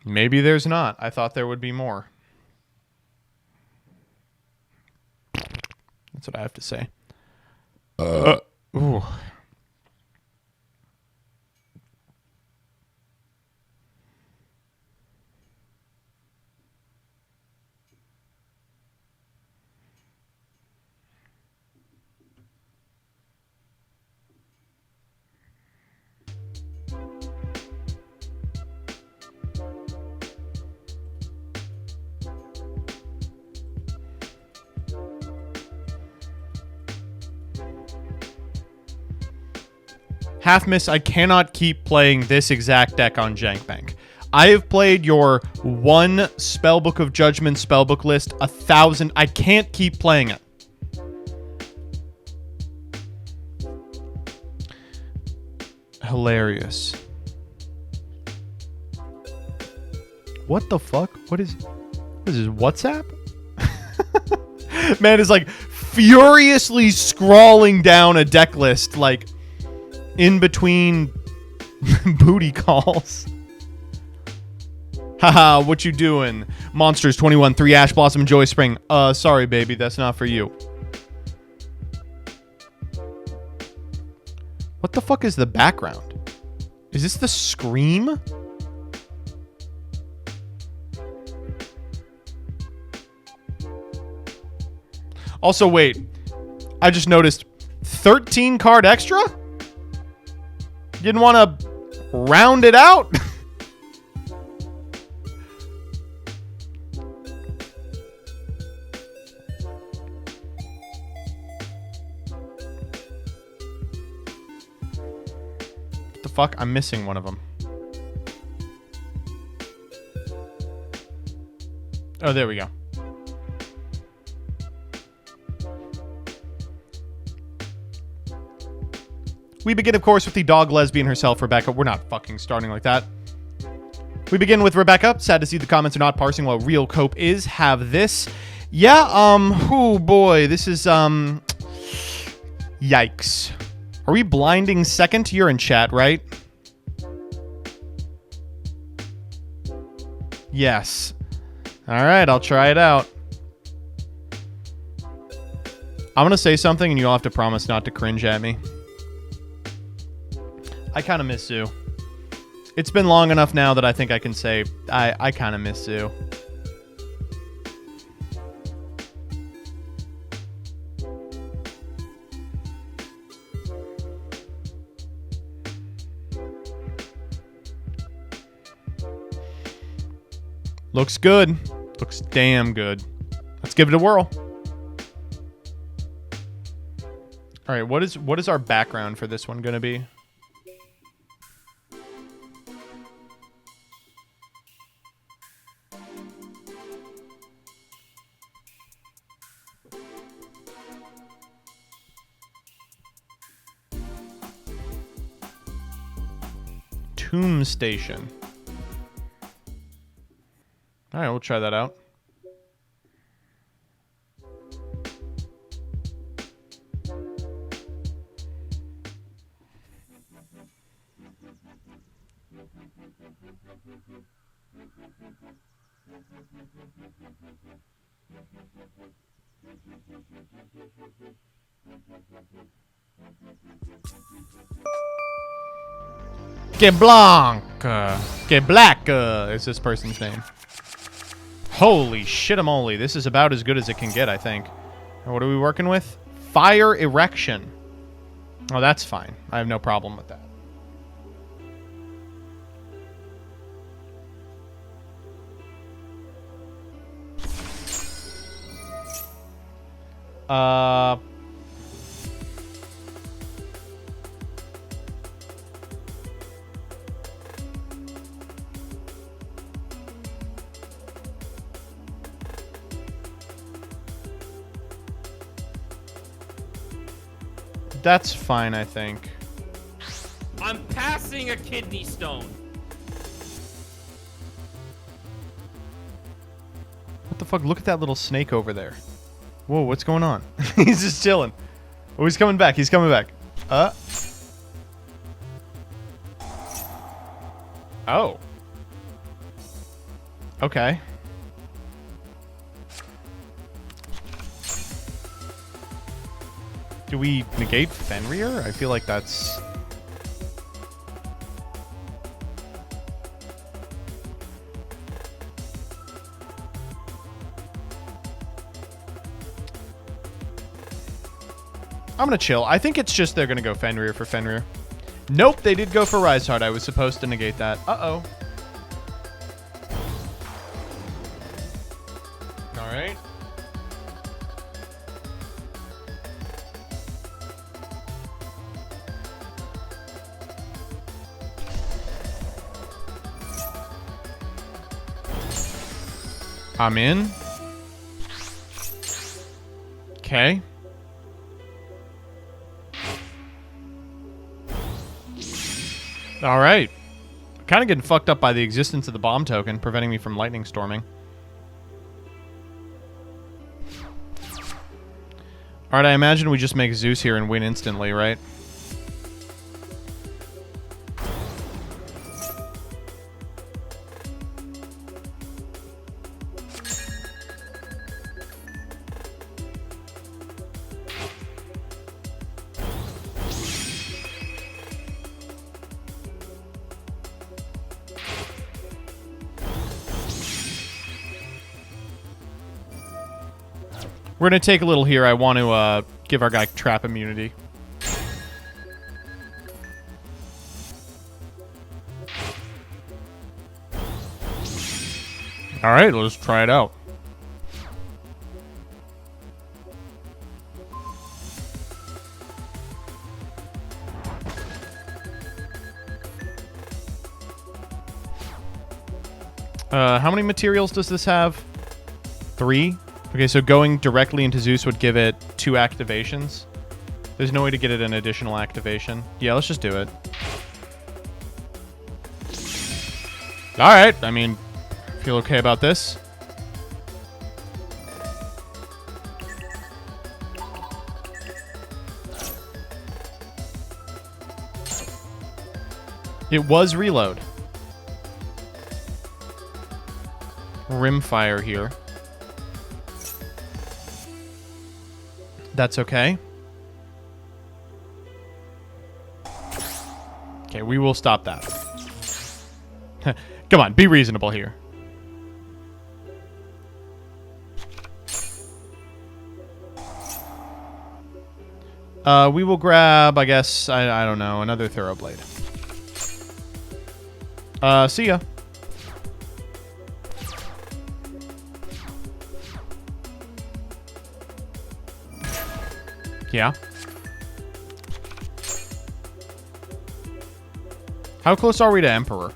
Maybe there's not. I thought there would be more. That's what I have to say. Ooh. Half miss, I cannot keep playing this exact deck on Jank Bank. I have played your one Spellbook of Judgment spellbook list 1,000. I can't keep playing it. Hilarious. What the fuck? What is this, WhatsApp? Man is like furiously scrawling down a deck list like in between booty calls. Haha, what you doing? Monsters 21, 3 Ash Blossom, Joy Spring. Sorry, baby, that's not for you. What the fuck is the background? Is this the Scream? Also, wait. I just noticed 13 card extra? Didn't want to round it out? What the fuck? I'm missing one of them. Oh, there we go. We begin, of course, with the dog lesbian herself, Rebecca. We're not fucking starting like that. We begin with Rebecca. Sad to see the comments are not parsing while real cope is. Have this. Yeah, oh boy. This is, yikes. Are we blinding second? You're in chat, right? Yes. All right, I'll try it out. I'm going to say something and you'll have to promise not to cringe at me. I kind of miss Sue. It's been long enough now that I think I can say I kind of miss Sue. Looks good. Looks damn good. Let's give it a whirl. All right, what is our background for this one going to be? Tomb Station. All right, we'll try that out. Que Blanc. Que Black is this person's name. Holy shit-a-moly. This is about as good as it can get, I think. And what are we working with? Fire Erection. Oh, that's fine. I have no problem with that. That's fine, I think. I'm passing a kidney stone. What the fuck? Look at that little snake over there. Whoa, what's going on? He's just chilling. Oh, he's coming back. He's coming back. Oh. Okay. Do we negate Fenrir? I feel like that's... I'm gonna chill. I think it's just they're gonna go Fenrir for Fenrir. Nope, they did go for Rise Heart. I was supposed to negate that. Uh-oh. Alright. I'm in. Okay. All right. Kind of getting fucked up by the existence of the bomb token, preventing me from lightning storming. All right, I imagine we just make Zeus here and win instantly, right? We're going to take a little here. I want to give our guy trap immunity. All right, let's try it out. How many materials does this have? 3? Okay, so going directly into Zeus would give it 2 activations. There's no way to get it an additional activation. Yeah, let's just do it. Alright, I mean, feel okay about this. It was reload. Rimfire here. That's okay. Okay, we will stop that. Come on, be reasonable here. We will grab, I guess, I don't know, another Thoroughblade. See ya. Yeah. How close are we to Emperor?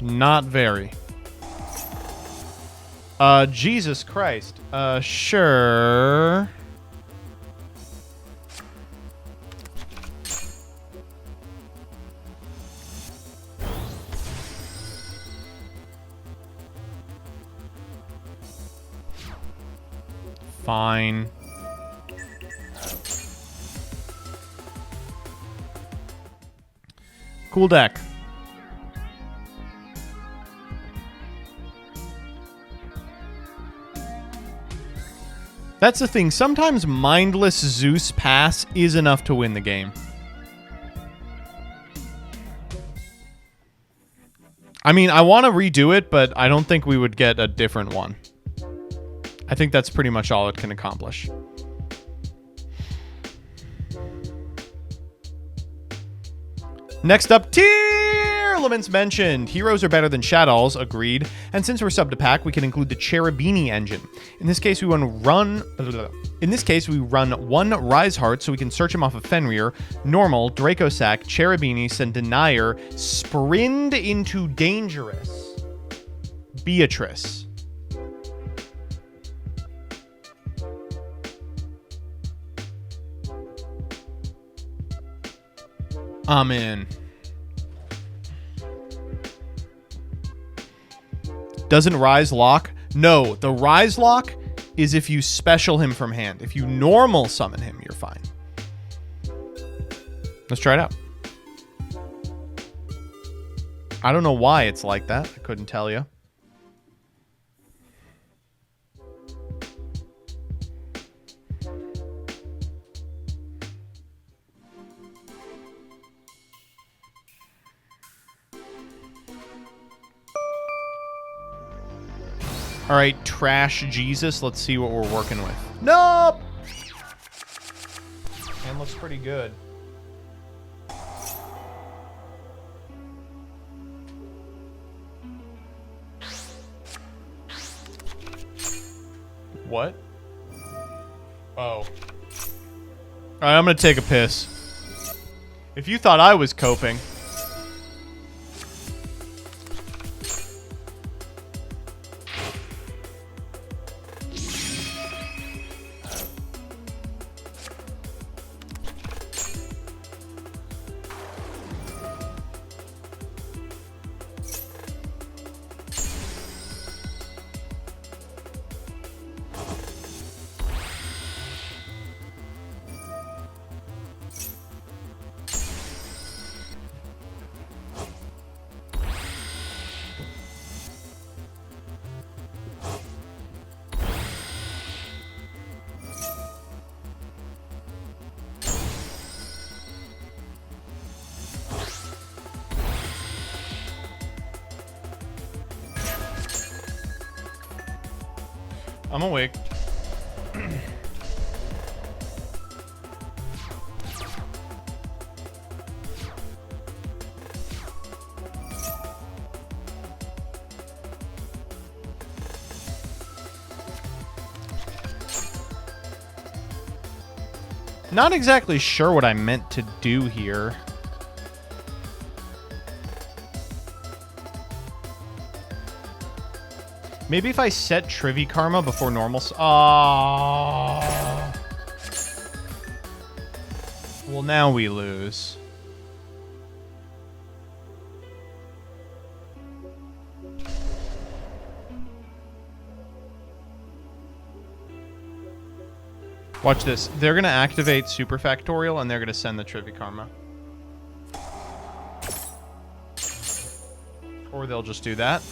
Not very. Jesus Christ. Sure. Fine. Cool deck. That's the thing. Sometimes mindless Zeus pass is enough to win the game. I mean, I want to redo it, but I don't think we would get a different one. I think that's pretty much all it can accomplish. Next up, tier elements mentioned. Heroes are better than Shaddolls, agreed. And since we're sub to pack, we can include the Cherubini engine. In this case, we run one Rise Heart, so we can search him off of Fenrir, Normal, Dracosac, Cherubini, and Denier, Sprint into Dangerous. Beatrice. I'm in. Doesn't Rise lock? No, the Rise lock is if you special him from hand. If you normal summon him, you're fine. Let's try it out. I don't know why it's like that. I couldn't tell you. All right, Trash Jesus. Let's see what we're working with. Nope! Hand looks pretty good. What? Oh. All right, I'm gonna take a piss. If you thought I was coping... I'm awake. Not exactly sure what I meant to do here. Maybe if I set Trivy Karma before normal... Oh. Well, now we lose. Watch this. They're going to activate Super Factorial, and they're going to send the Trivy Karma. Or they'll just do that.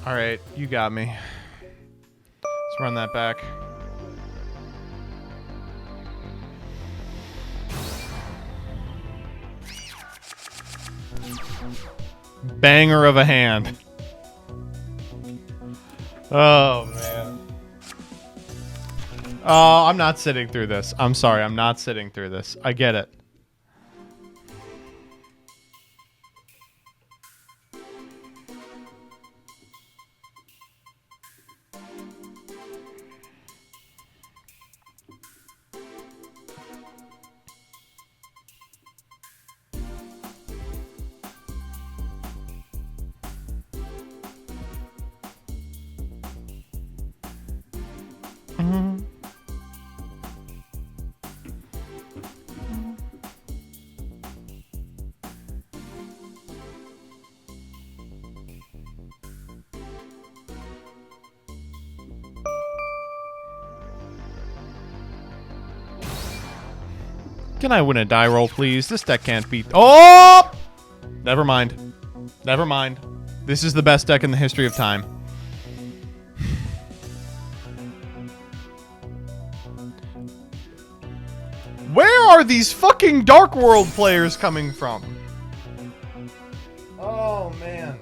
All right, you got me. Let's run that back. Banger of a hand. Oh, man. Oh, I'm not sitting through this. I'm sorry, I'm not sitting through this. I get it. Can I win a die roll, please? This deck can't beat... Oh! Never mind. Never mind. This is the best deck in the history of time. Where are these fucking Dark World players coming from? Oh, man.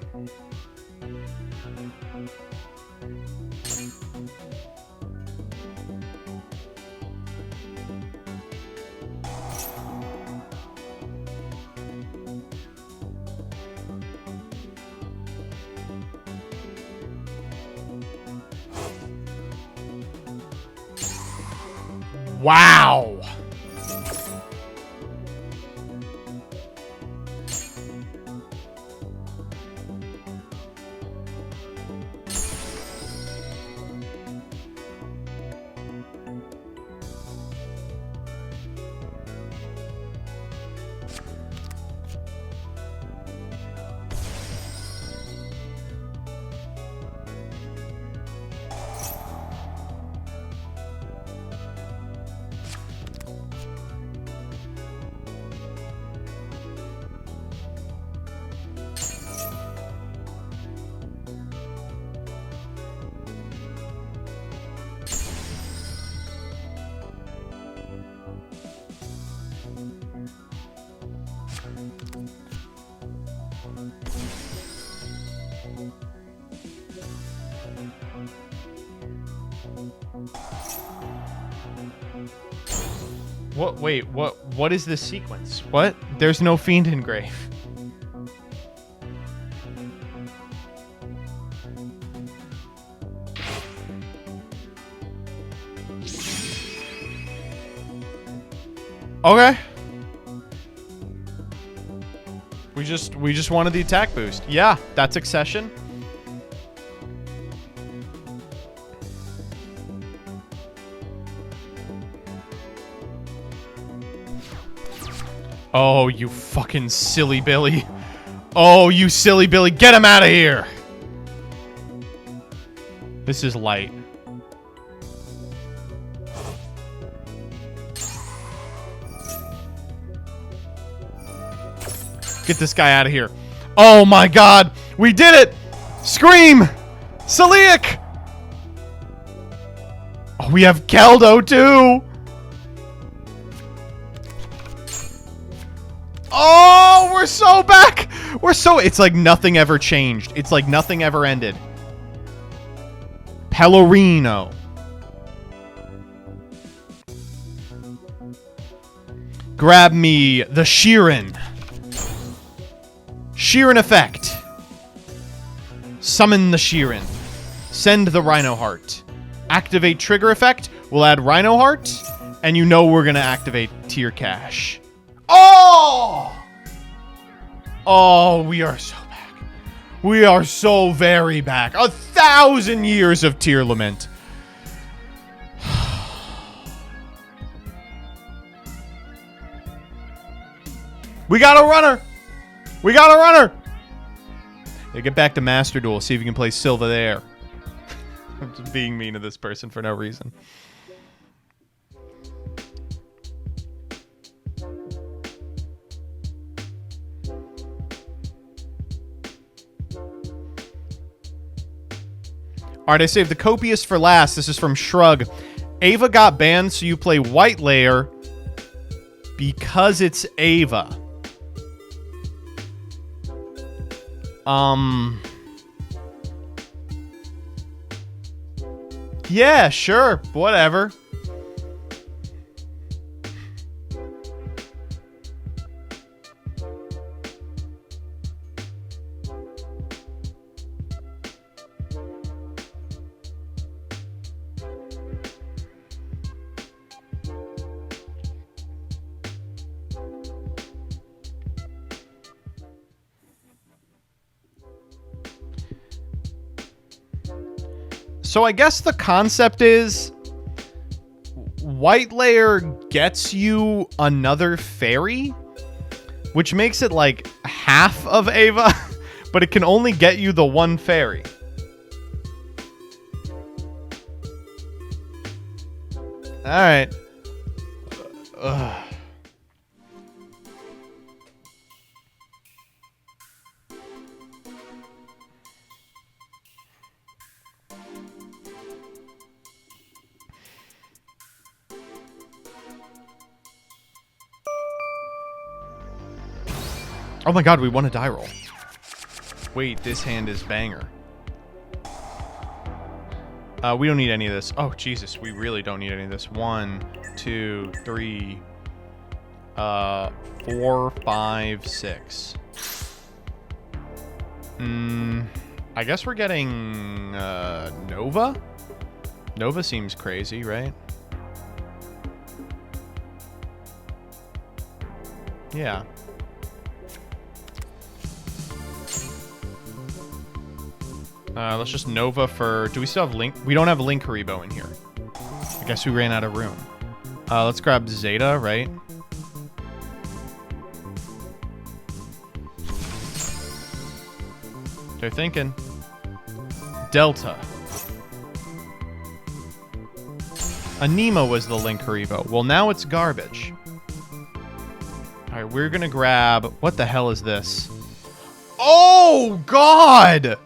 Wow. What? Wait, what is this sequence? What? There's no Fiend Engrave. Okay. We just wanted the attack boost. Yeah, that's Accession. Oh, you fucking silly Billy. Oh, you silly Billy. Get him out of here. This is light. Get this guy out of here. Oh my god. We did it. Scream. Saliak. Oh, we have Keldo too. Oh, we're so back. It's like nothing ever changed. It's like nothing ever ended. Pellerino. Grab me the Sheeran. Sheeran effect. Summon the Sheeran. Send the Rhino Heart. Activate trigger effect. We'll add Rhino Heart. And you know we're going to activate Tier Cash. Oh! Oh, we are so back. We are so very back. 1,000 years of Tier Lament. We got a runner. We got a runner. Yeah, get back to Master Duel. See if you can play Silva there. I'm just being mean to this person for no reason. Alright, I saved the copious for last. This is from Shrug. Ava got banned, so you play White Layer because it's Ava. Yeah, sure. Whatever. So I guess the concept is White Layer gets you another fairy, which makes it like half of Ava, but it can only get you the one fairy. All right. Ugh. Oh my god, we won a die roll. Wait, this hand is banger. We don't need any of this. Oh, Jesus, we really don't need any of this. 1, 2, 3, 4, 5, 6. I guess we're getting Nova? Nova seems crazy, right? Yeah. Let's just Nova for... Do we still have Link? We don't have Link Haribo in here. I guess we ran out of room. Let's grab Zeta, right? They're thinking. Delta. Anima was the Link Haribo. Well, now it's garbage. Alright, we're gonna grab... What the hell is this? Oh, God!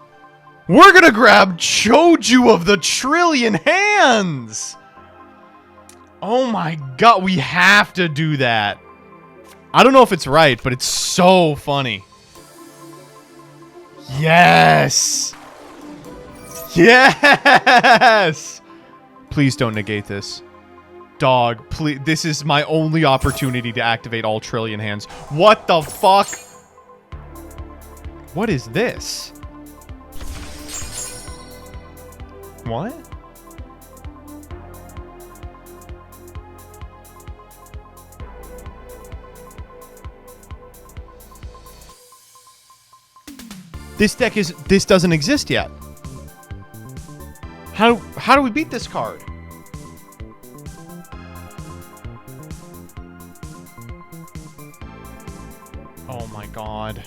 We're gonna grab Choju of the Trillion Hands! Oh my god, we have to do that. I don't know if it's right, but it's so funny. Yes! Yes! Please don't negate this. Dog, please. This is my only opportunity to activate all Trillion Hands. What the fuck? What is this? What? This deck is... This doesn't exist yet. How do we beat this card? Oh my god.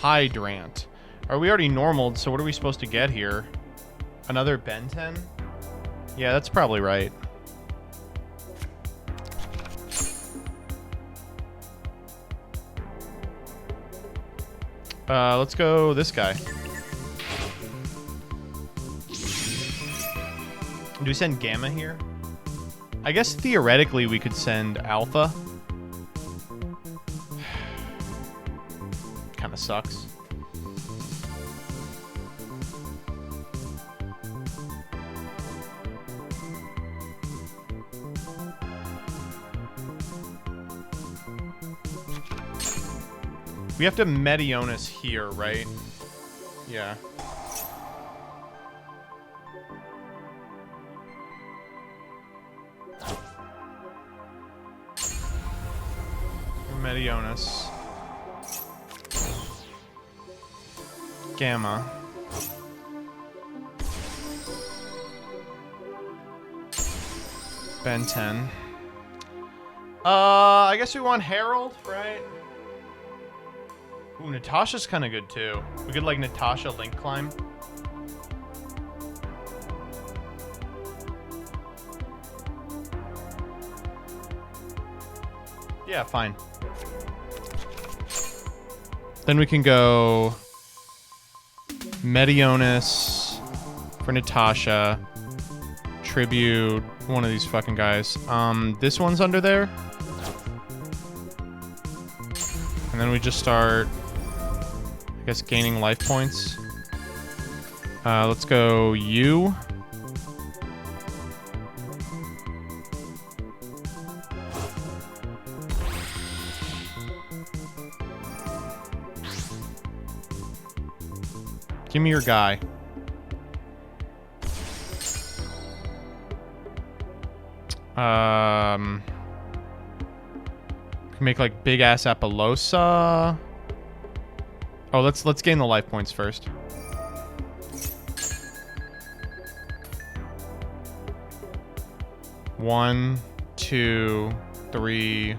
Hydrant. Are we already normaled, so what are we supposed to get here? Another Ben 10? Yeah, that's probably right. Let's go this guy. Do we send Gamma here? I guess theoretically we could send Alpha. Kind of sucks. We have to Medionis here, right? Yeah. Medionis. Gamma. Ben 10. I guess we want Herald, right? Ooh, Natasha's kind of good too. We could like Natasha link climb. Yeah, fine. Then we can go Medionis for Natasha. Tribute one of these fucking guys. This one's under there. And then we just start, I guess, gaining life points. Let's go you. Give me your guy. Can make like big ass Appaloosa. Oh, let's gain the life points first. One, 2, 3,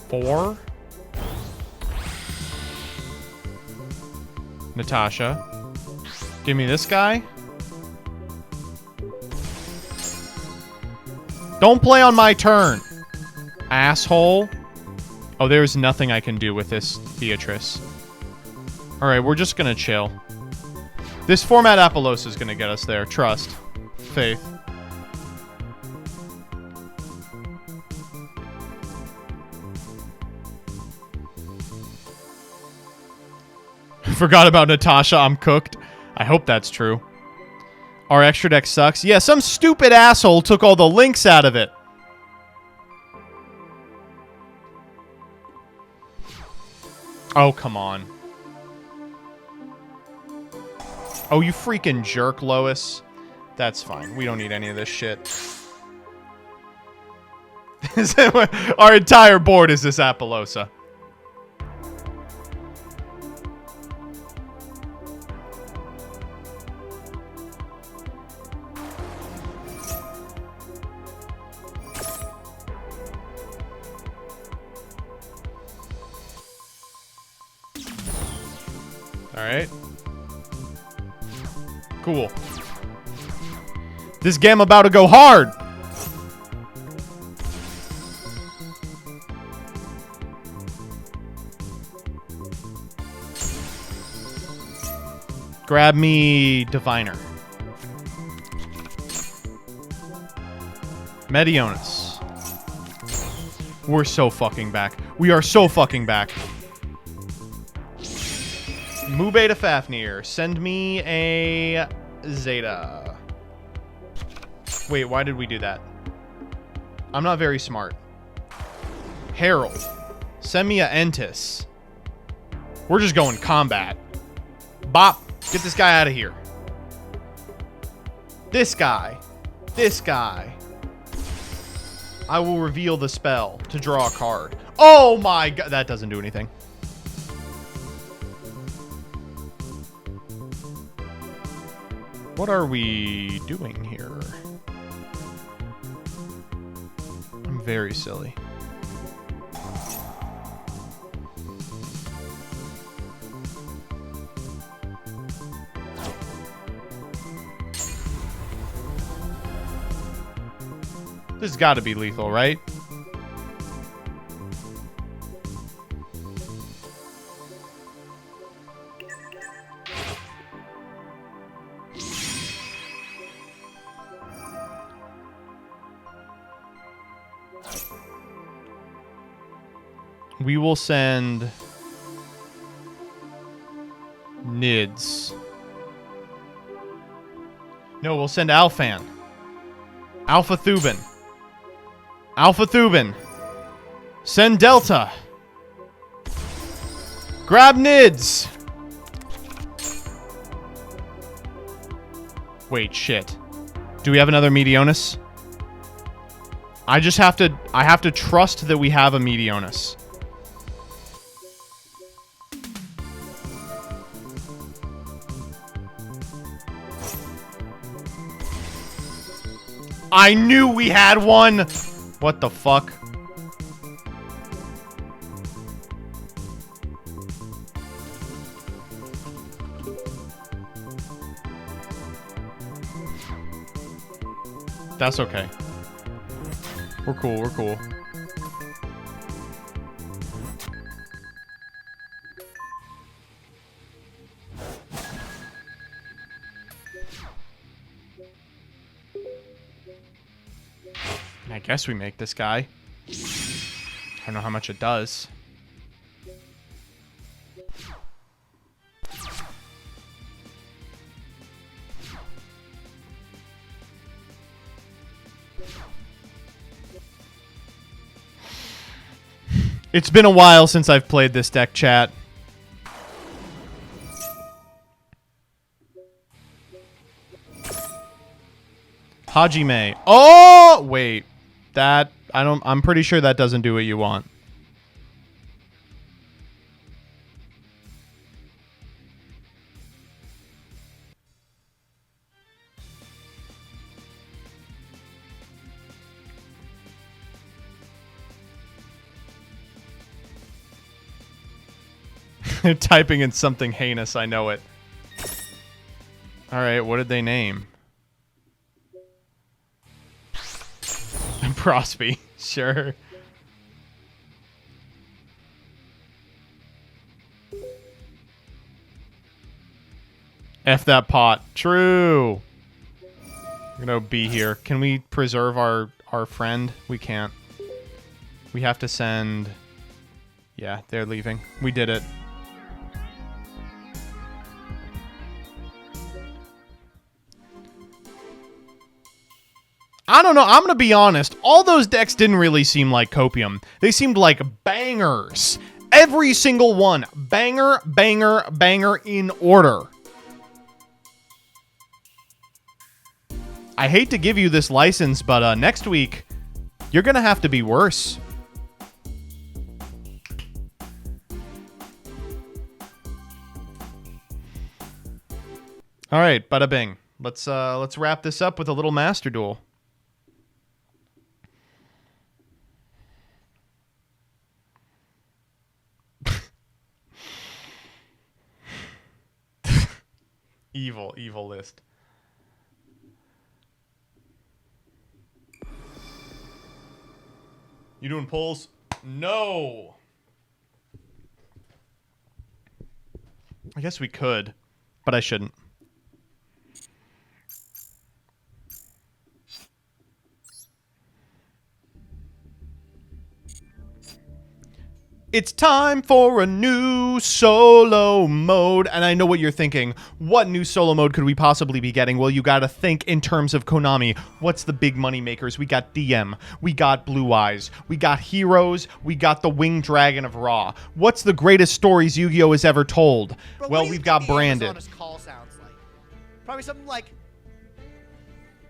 4. Natasha. Give me this guy. Don't play on my turn, asshole. Oh, there's nothing I can do with this Beatrice. Alright, we're just gonna chill. This format Appaloosa is gonna get us there. Trust. Faith. Forgot about Natasha. I'm cooked. I hope that's true. Our extra deck sucks. Yeah, some stupid asshole took all the links out of it. Oh, come on. Oh, you freaking jerk, Lois. That's fine. We don't need any of this shit. Our entire board is this Appaloosa. Alright. Cool. This game about to go hard. Grab me Diviner. Medionis. We're so fucking back. We are so fucking back. Mube to Fafnir. Send me a Zeta. Wait, why did we do that? I'm not very smart. Herald. Send me a Entis. We're just going combat. Bop. Get this guy out of here. This guy. This guy. I will reveal the spell to draw a card. Oh my god. That doesn't do anything. What are we doing here? I'm very silly. This has got to be lethal, right? We will send Nids. No, we'll send Alphan. Alpha Thuban. Alpha Thuban. Send Delta. Grab Nids. Wait, shit. Do we have another Meteonus? I have to trust that we have a Meteonus. I knew we had one! What the fuck? That's okay. We're cool, we're cool. I guess we make this guy. I don't know how much it does. It's been a while since I've played this deck, chat. Hajime. Oh, wait. That, I'm pretty sure that doesn't do what you want. Typing in something heinous, I know it. Alright, what did they name? Prosby, sure. F that pot. True. We're gonna be here. Can we preserve our friend? We can't. We have to send... Yeah, they're leaving. We did it. I don't know. I'm going to be honest. All those decks didn't really seem like copium. They seemed like bangers. Every single one. Banger, banger, banger in order. I hate to give you this license, but next week, you're going to have to be worse. All right, bada bing. Let's wrap this up with a little Master Duel. Evil list. You doing pulls? No. I guess we could, but I shouldn't. It's time for a new solo mode, and I know what you're thinking. What new solo mode could we possibly be getting? Well, you gotta think in terms of Konami. What's the big money makers? We got DM, we got Blue Eyes, we got Heroes, we got the Winged Dragon of Raw. What's the greatest stories Yu-Gi-Oh! Has ever told? Bro, well, we've got Branded. Amazon's call sounds like? Probably something like...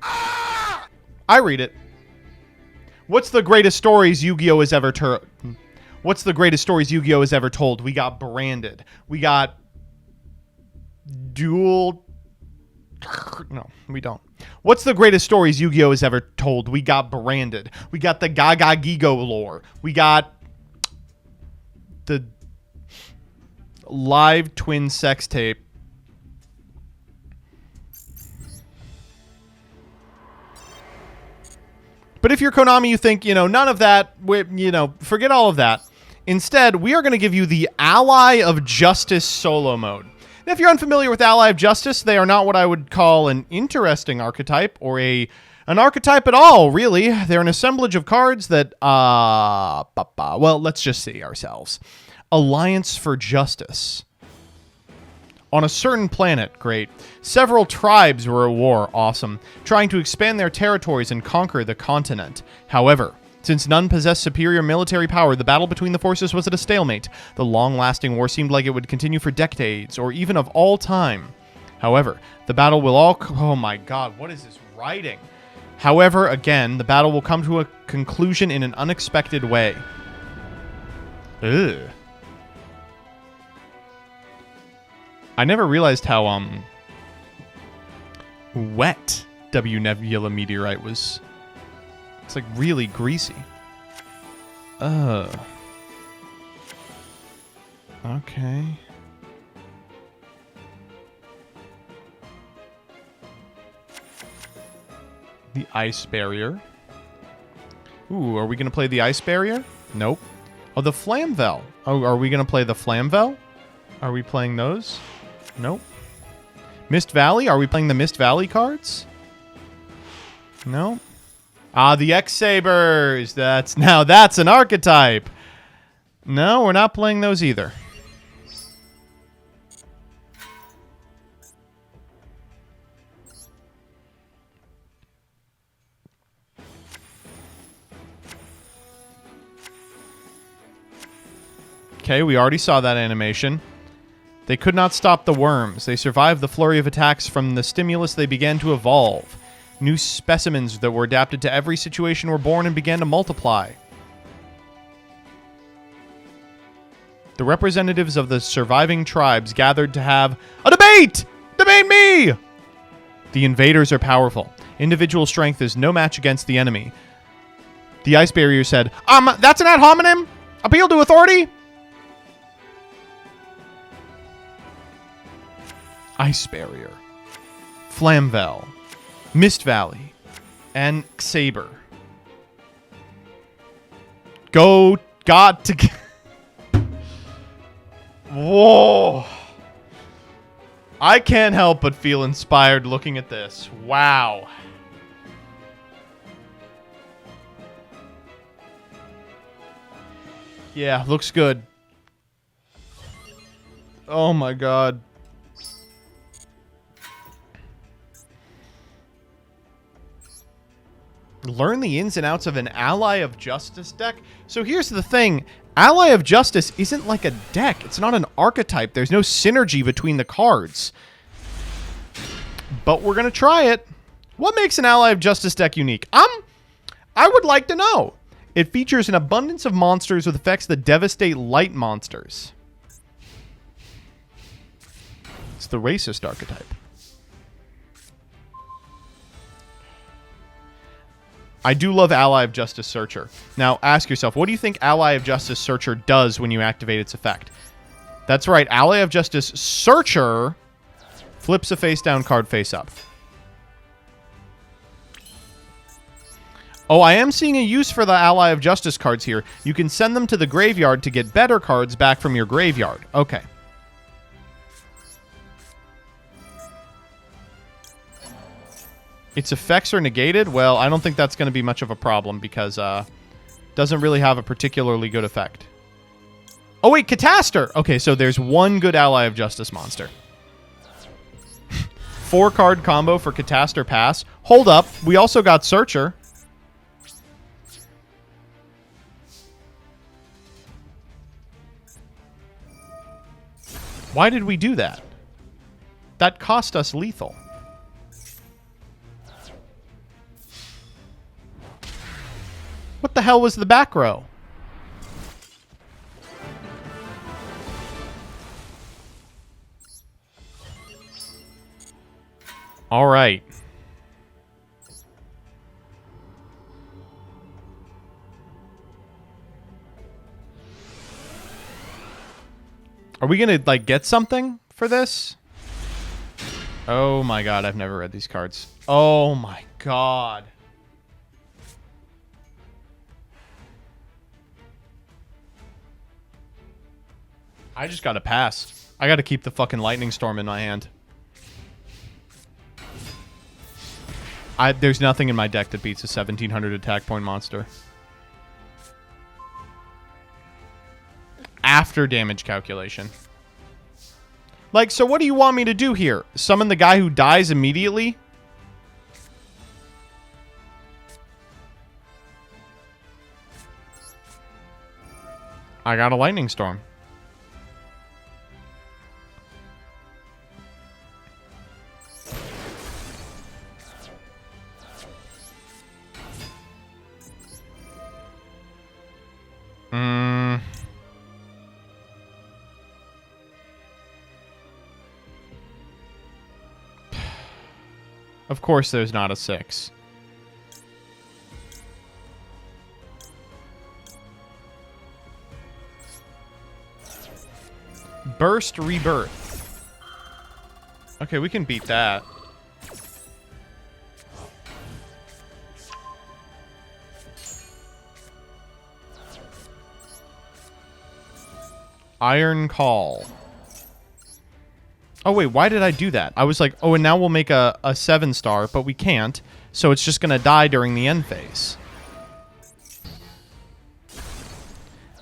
Ah! I read it. What's the greatest stories Yu-Gi-Oh! Has ever told? What's the greatest stories Yu-Gi-Oh! Has ever told? We got Branded. We got Duel. No, we don't. What's the greatest stories Yu-Gi-Oh! Has ever told? We got Branded. We got the Gaga Gigo lore. We got the live twin sex tape. But if you're Konami, you think, none of that, forget all of that. Instead, we are going to give you the Ally of Justice solo mode. And if you're unfamiliar with Ally of Justice, they are not what I would call an interesting archetype or an archetype at all, really. They're an assemblage of cards that, well, let's just see ourselves. Alliance for Justice. On a certain planet, great. Several tribes were at war, awesome, trying to expand their territories and conquer the continent. However, since none possessed superior military power, the battle between the forces was at a stalemate. The long-lasting war seemed like it would continue for decades, or even of all time. However, the battle will all... Oh my god, what is this writing? However, again, the battle will come to a conclusion in an unexpected way. Ugh. I never realized how, wet W Nebula Meteorite was. It's like really greasy. Okay. The ice barrier. Ooh, are we going to play the ice barrier? Nope. Oh, the Flamvel. Oh, are we going to play the Flamvel? Are we playing those? Nope. Mist Valley? Are we playing the Mist Valley cards? No. Ah, the X-Sabers. That's an archetype. No, we're not playing those either. Okay, we already saw that animation. They could not stop the worms. They survived the flurry of attacks. From the stimulus, they began to evolve. New specimens that were adapted to every situation were born and began to multiply. The representatives of the surviving tribes gathered to have a debate! Debate me! The invaders are powerful. Individual strength is no match against the enemy. The ice barrier said, that's an ad hominem? Appeal to authority? Ice Barrier, Flamvel, Mist Valley, and Saber. Got to... Whoa. I can't help but feel inspired looking at this. Wow. Yeah, looks good. Oh my god. Learn the ins and outs of an Ally of Justice deck. So here's the thing. Ally of Justice isn't like a deck. It's not an archetype. There's no synergy between the cards. But we're going to try it. What makes an Ally of Justice deck unique? I would like to know. It features an abundance of monsters with effects that devastate light monsters. It's the racist archetype. I do love Ally of Justice Searcher. Now, ask yourself, what do you think Ally of Justice Searcher does when you activate its effect? That's right, Ally of Justice Searcher flips a face-down card face-up. Oh, I am seeing a use for the Ally of Justice cards here. You can send them to the graveyard to get better cards back from your graveyard. Okay. Its effects are negated? Well, I don't think that's going to be much of a problem because doesn't really have a particularly good effect. Oh, wait, Cataster! Okay, so there's one good Ally of Justice monster. 4-card combo for Cataster Pass. Hold up, we also got Searcher. Why did we do that? That cost us lethal. What the hell was the back row? All right. Are we going to, like, get something for this? Oh, my God. I've never read these cards. Oh, my God. I just gotta pass. I gotta keep the fucking lightning storm in my hand. There's nothing in my deck that beats a 1700 attack point monster. After damage calculation. Like, so what do you want me to do here? Summon the guy who dies immediately? I got a lightning storm. Of course there's not a 6. Burst Rebirth. Okay, we can beat that. Iron Call. Oh, wait, why did I do that? I was like, oh, and now we'll make a 7-star, but we can't, so it's just going to die during the end phase.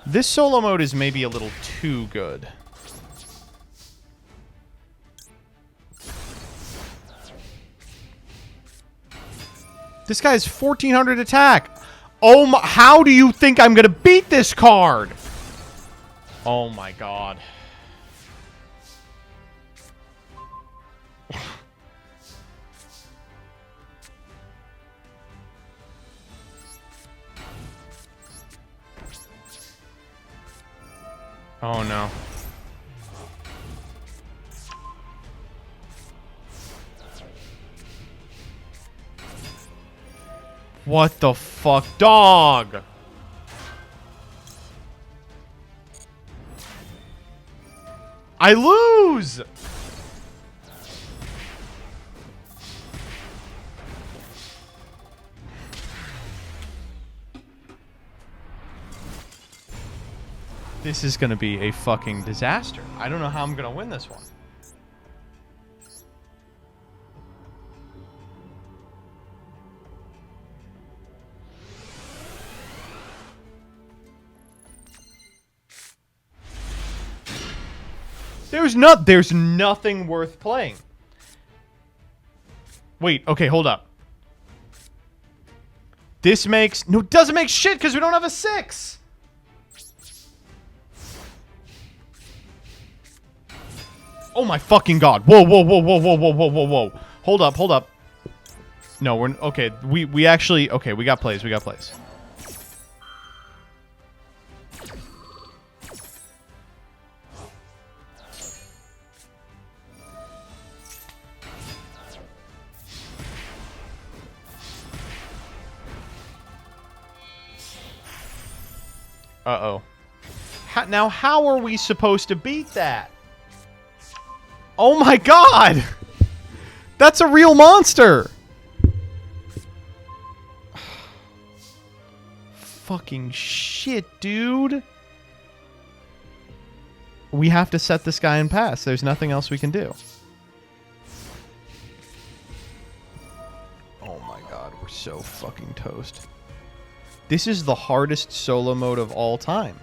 This solo mode is maybe a little too good. This guy's 1400 attack. Oh my, how do you think I'm going to beat this card? Oh my god. Oh no. What the fuck, dog? I lose! This is gonna be a fucking disaster. I don't know how I'm gonna win this one. There's nothing worth playing. Wait, okay, hold up. This makes... No, it doesn't make shit because we don't have a 6. Oh my fucking god. Whoa, whoa, whoa, whoa, whoa, whoa, whoa, whoa, whoa. Hold up, hold up. No, we're... Okay, we actually... Okay, we got plays, we got plays. Uh-oh. Now, how are we supposed to beat that? Oh my god! That's a real monster! Fucking shit, dude. We have to set this guy in pass. There's nothing else we can do. Oh my god, we're so fucking toast. This is the hardest solo mode of all time.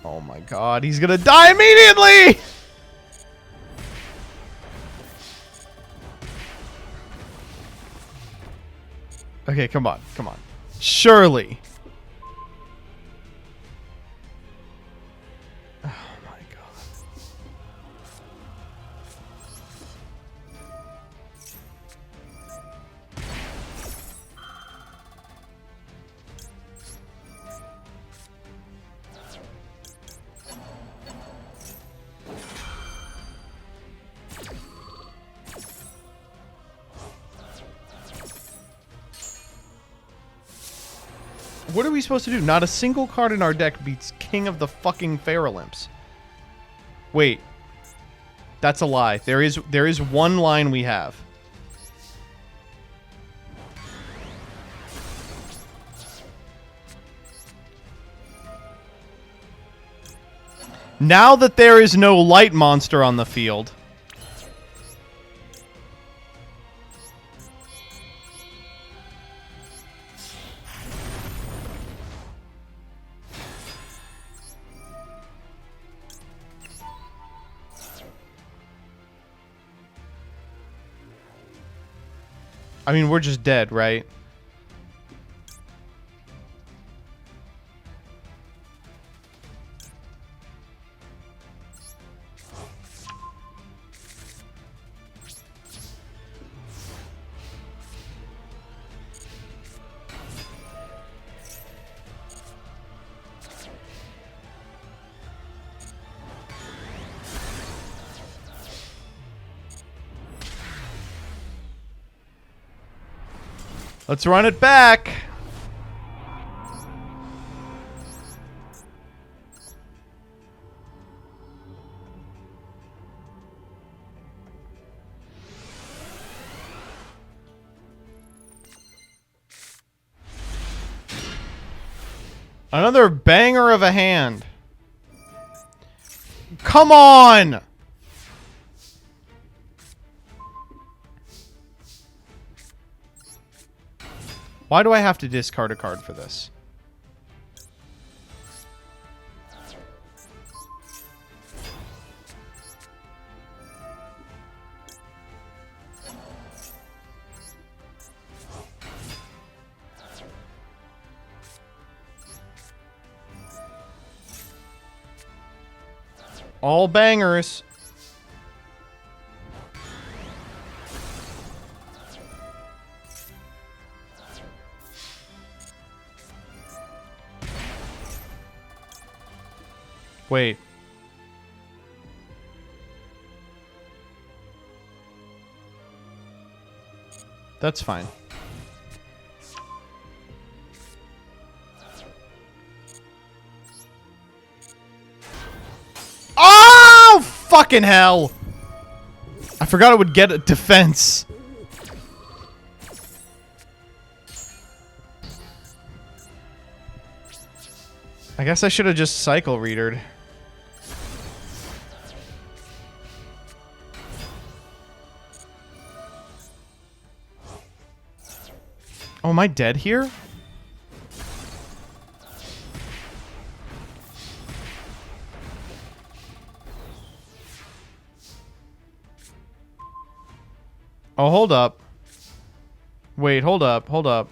Oh my god, he's gonna die immediately! Okay, come on, come on. Surely. Oh my god. What are we supposed to do? Not a single card in our deck beats King of the fucking Fairlamps. Wait. That's a lie. There is one line we have. Now that there is no light monster on the field... I mean, we're just dead, right? Let's run it back. Another banger of a hand. Come on! Why do I have to discard a card for this? All bangers. Wait. That's fine. Oh, fucking hell! I forgot it would get a defense. I guess I should have just cycle readered. Oh, am I dead here? Oh, hold up. Wait, hold up, hold up.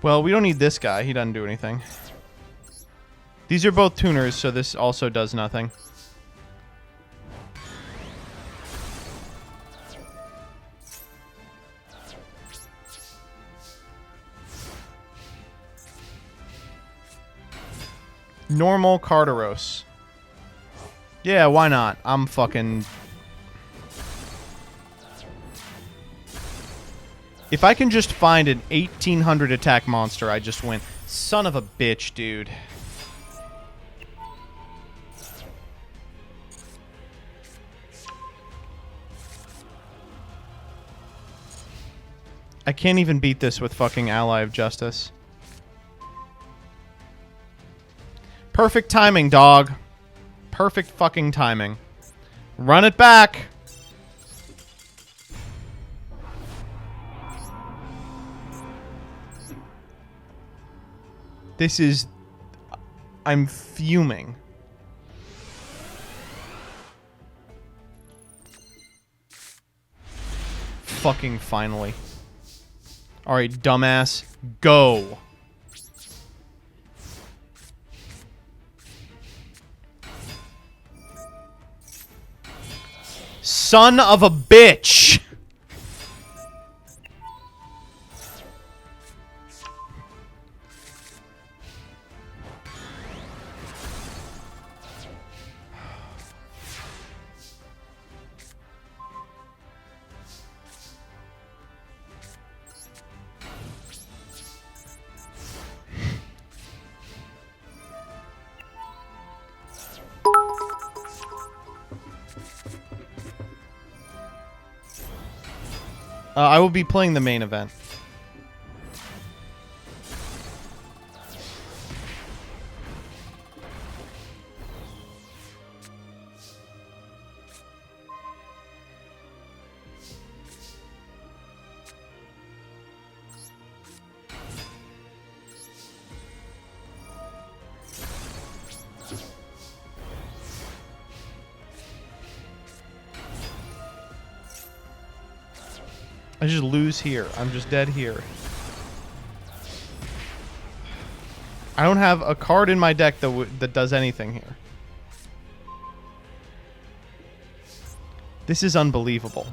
Well, we don't need this guy. He doesn't do anything. These are both tuners, so this also does nothing. Normal Carteros. Yeah, why not? I'm fucking... If I can just find an 1800 attack monster, I just win. Son of a bitch, dude. I can't even beat this with fucking Ally of Justice. Perfect timing, dog. Perfect fucking timing. Run it back. This is... I'm fuming. Fucking finally. Alright, dumbass. Go. Son of a bitch! I will be playing the main event. I just lose here. I'm just dead here. I don't have a card in my deck that does anything here. This is unbelievable.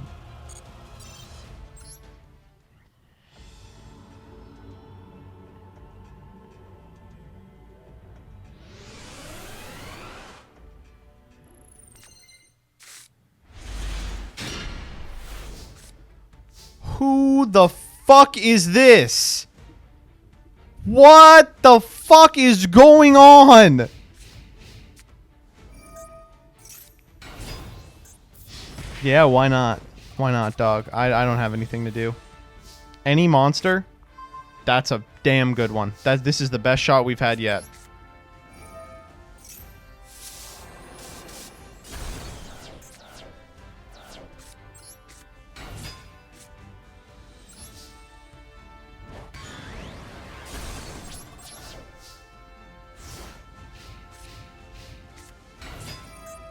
Who the fuck is this? What the fuck is going on? Yeah, why not? Why not, dog? I don't have anything to do. Any monster? That's a damn good one. This is the best shot we've had yet.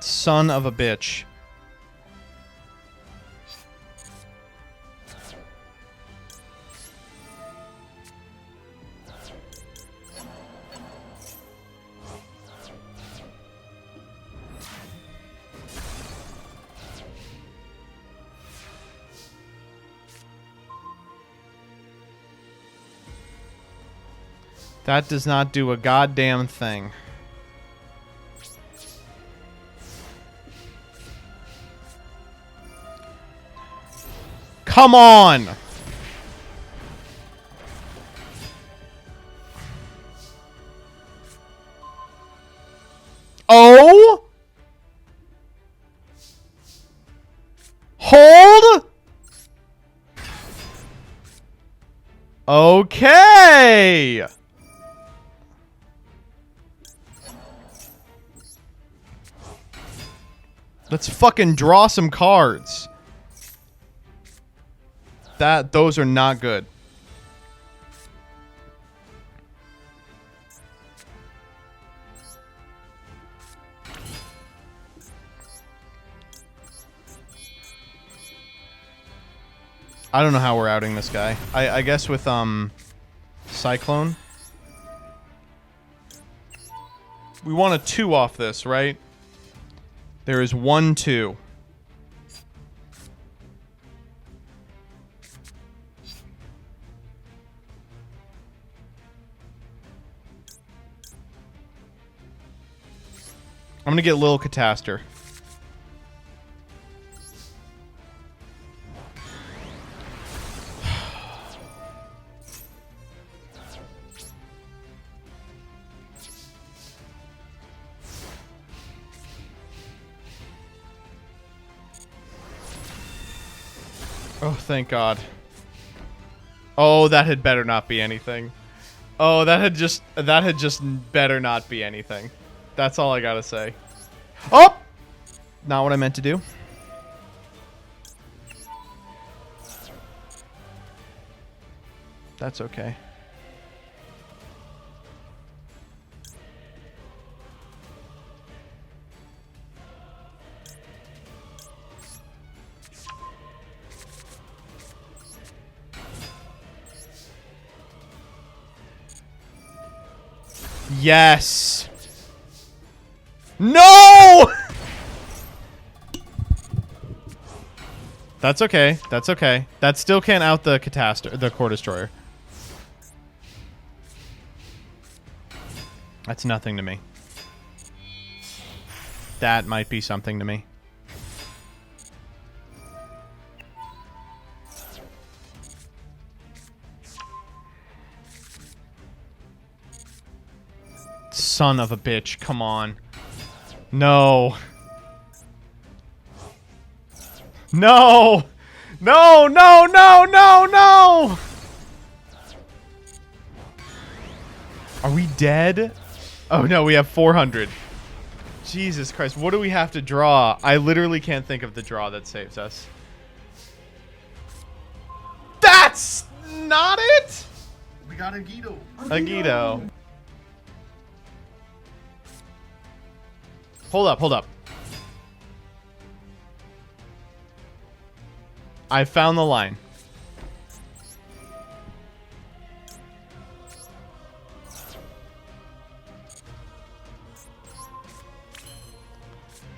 Son of a bitch. That does not do a goddamn thing. Come on! Oh? Hold? Okay! Let's fucking draw some cards. Those are not good. I don't know how we're outing this guy. I guess with Cyclone. We want a 2 off this, right? There is 1, 2. I'm gonna get Lil Catastor. Oh, thank God. Oh, that had better not be anything. Oh, that had just better not be anything. That's all I gotta say. Oh! Not what I meant to do. That's okay. Yes! No! That's okay. That's okay. That still can't out the the Core Destroyer. That's nothing to me. That might be something to me. Son of a bitch, come on. No. No! No, no, no, no, no! Are we dead? Oh no, we have 400. Jesus Christ, what do we have to draw? I literally can't think of the draw that saves us. That's not it! We got a Guido. A Guido. Hold up, hold up. I found the line.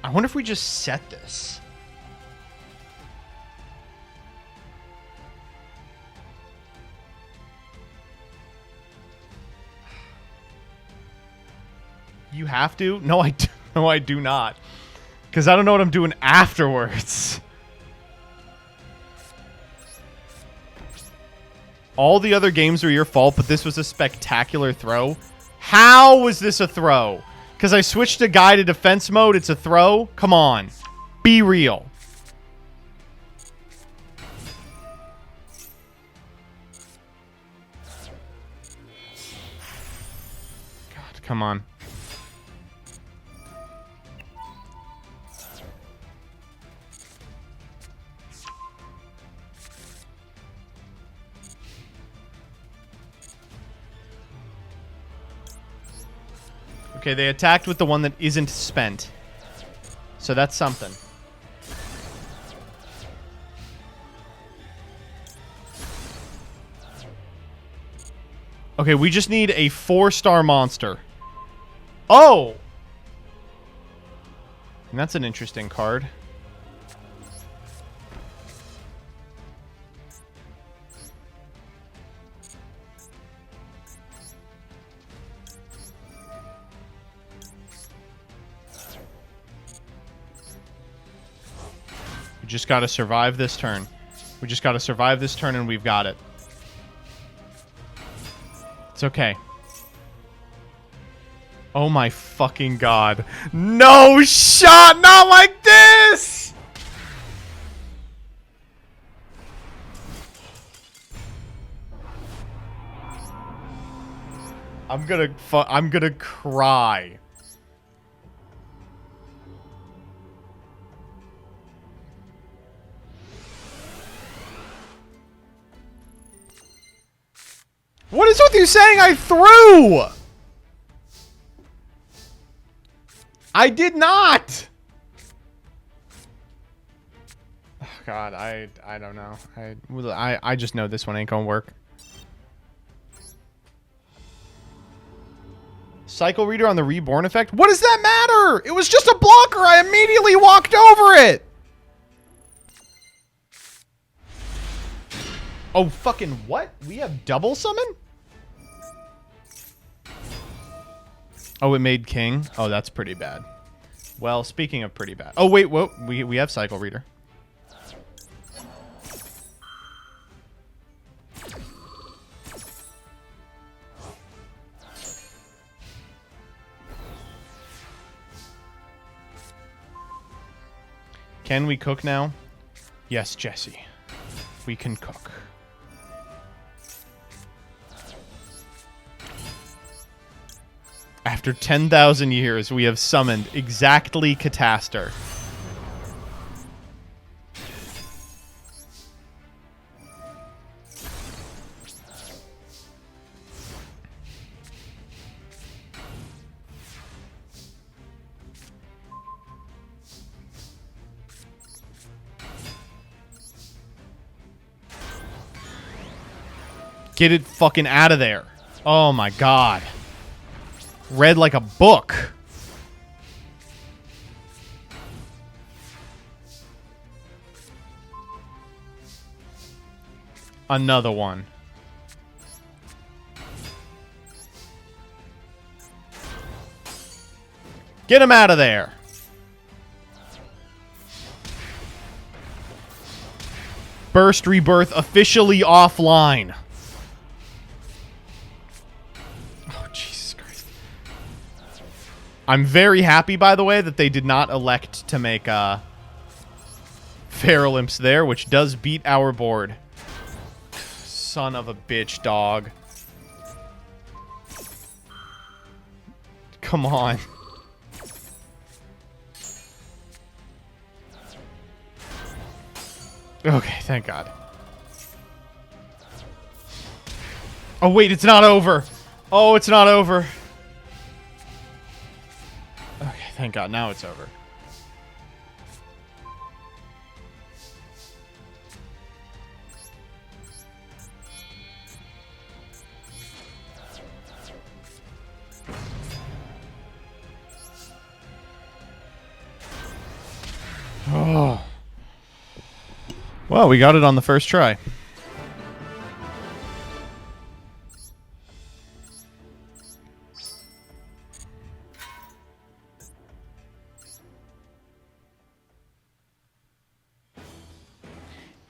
I wonder if we just set this. You have to? No, I do. No, I do not. Because I don't know what I'm doing afterwards. All the other games were your fault, but this was a spectacular throw. How was this a throw? Because I switched a guy to defense mode, it's a throw? Come on. Be real. God, come on. Okay, they attacked with the one that isn't spent. So that's something. Okay, we just need a 4-star monster. Oh! And that's an interesting card. We just got to survive this turn. We just got to survive this turn and we've got it. It's okay. Oh my fucking god. No shot! Not like this! I'm gonna cry. What is with you saying I threw? I did not. Oh God, I don't know. I just know this one ain't gonna work. Cycle reader on the reborn effect? What does that matter? It was just a blocker. I immediately walked over it. Oh, fucking what? We have double summon? Oh, it made king? Oh, that's pretty bad. Well, speaking of pretty bad. Oh, wait, whoa. We have cycle reader. Can we cook now? Yes, Jesse. We can cook. After 10,000 years, we have summoned exactly Cataster. Get it fucking out of there. Oh my god. Read like a book. Another one. Get him out of there. Burst Rebirth officially offline. I'm very happy, by the way, that they did not elect to make Feral Imps there, which does beat our board. Son of a bitch, dog. Come on. Okay, thank God. Oh, wait, it's not over. Oh, it's not over. Okay, thank God. Now it's over. Oh. Well, we got it on the first try.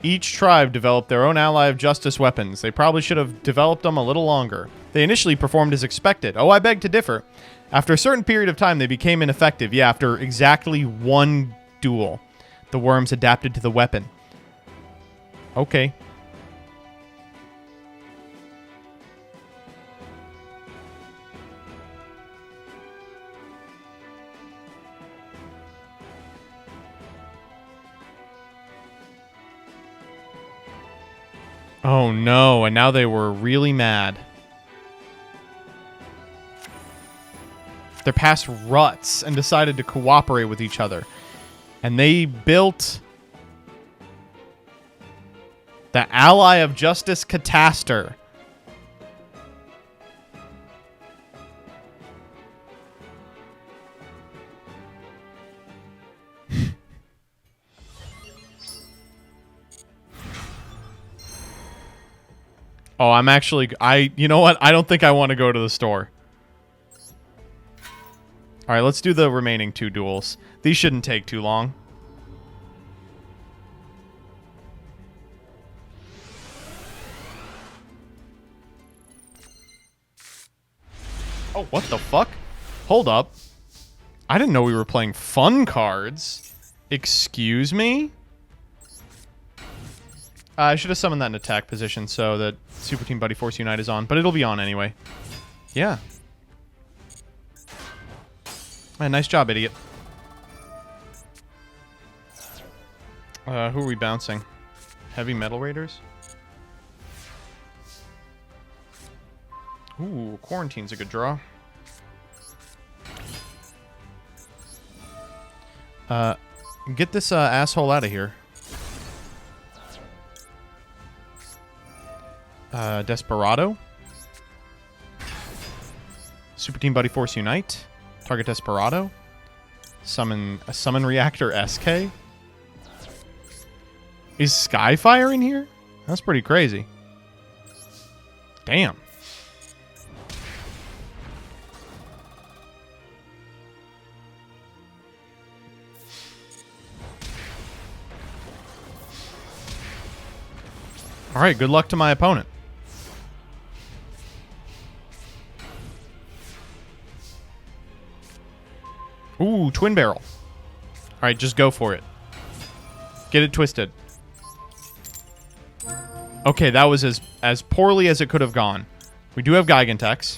Each tribe developed their own ally of justice weapons. They probably should have developed them a little longer. They initially performed as expected. Oh, I beg to differ. After a certain period of time, they became ineffective. Yeah, after exactly one duel, the worms adapted to the weapon. Okay. Oh no, and now they were really mad. They're past ruts and decided to cooperate with each other. And they built the Ally of Justice Cataster. Oh, I'm actually... you know what? I don't think I want to go to the store. Alright, let's do the remaining 2 duels. These shouldn't take too long. Oh, what the fuck? Hold up. I didn't know we were playing fun cards. Excuse me? I should have summoned that in attack position so that Super Team Buddy Force Unite is on, but it'll be on anyway. Yeah. Nice job, idiot. Who are we bouncing? Heavy Metal Raiders? Ooh, Quarantine's a good draw. Get this asshole out of here. Desperado. Super Team Buddy Force Unite. Target Desperado. Summon Reactor SK. Is Skyfire in here? That's pretty crazy. Damn. Alright, good luck to my opponent. Ooh, twin barrel. Alright, just go for it. Get it twisted. Okay, that was as poorly as it could have gone. We do have Gigantex.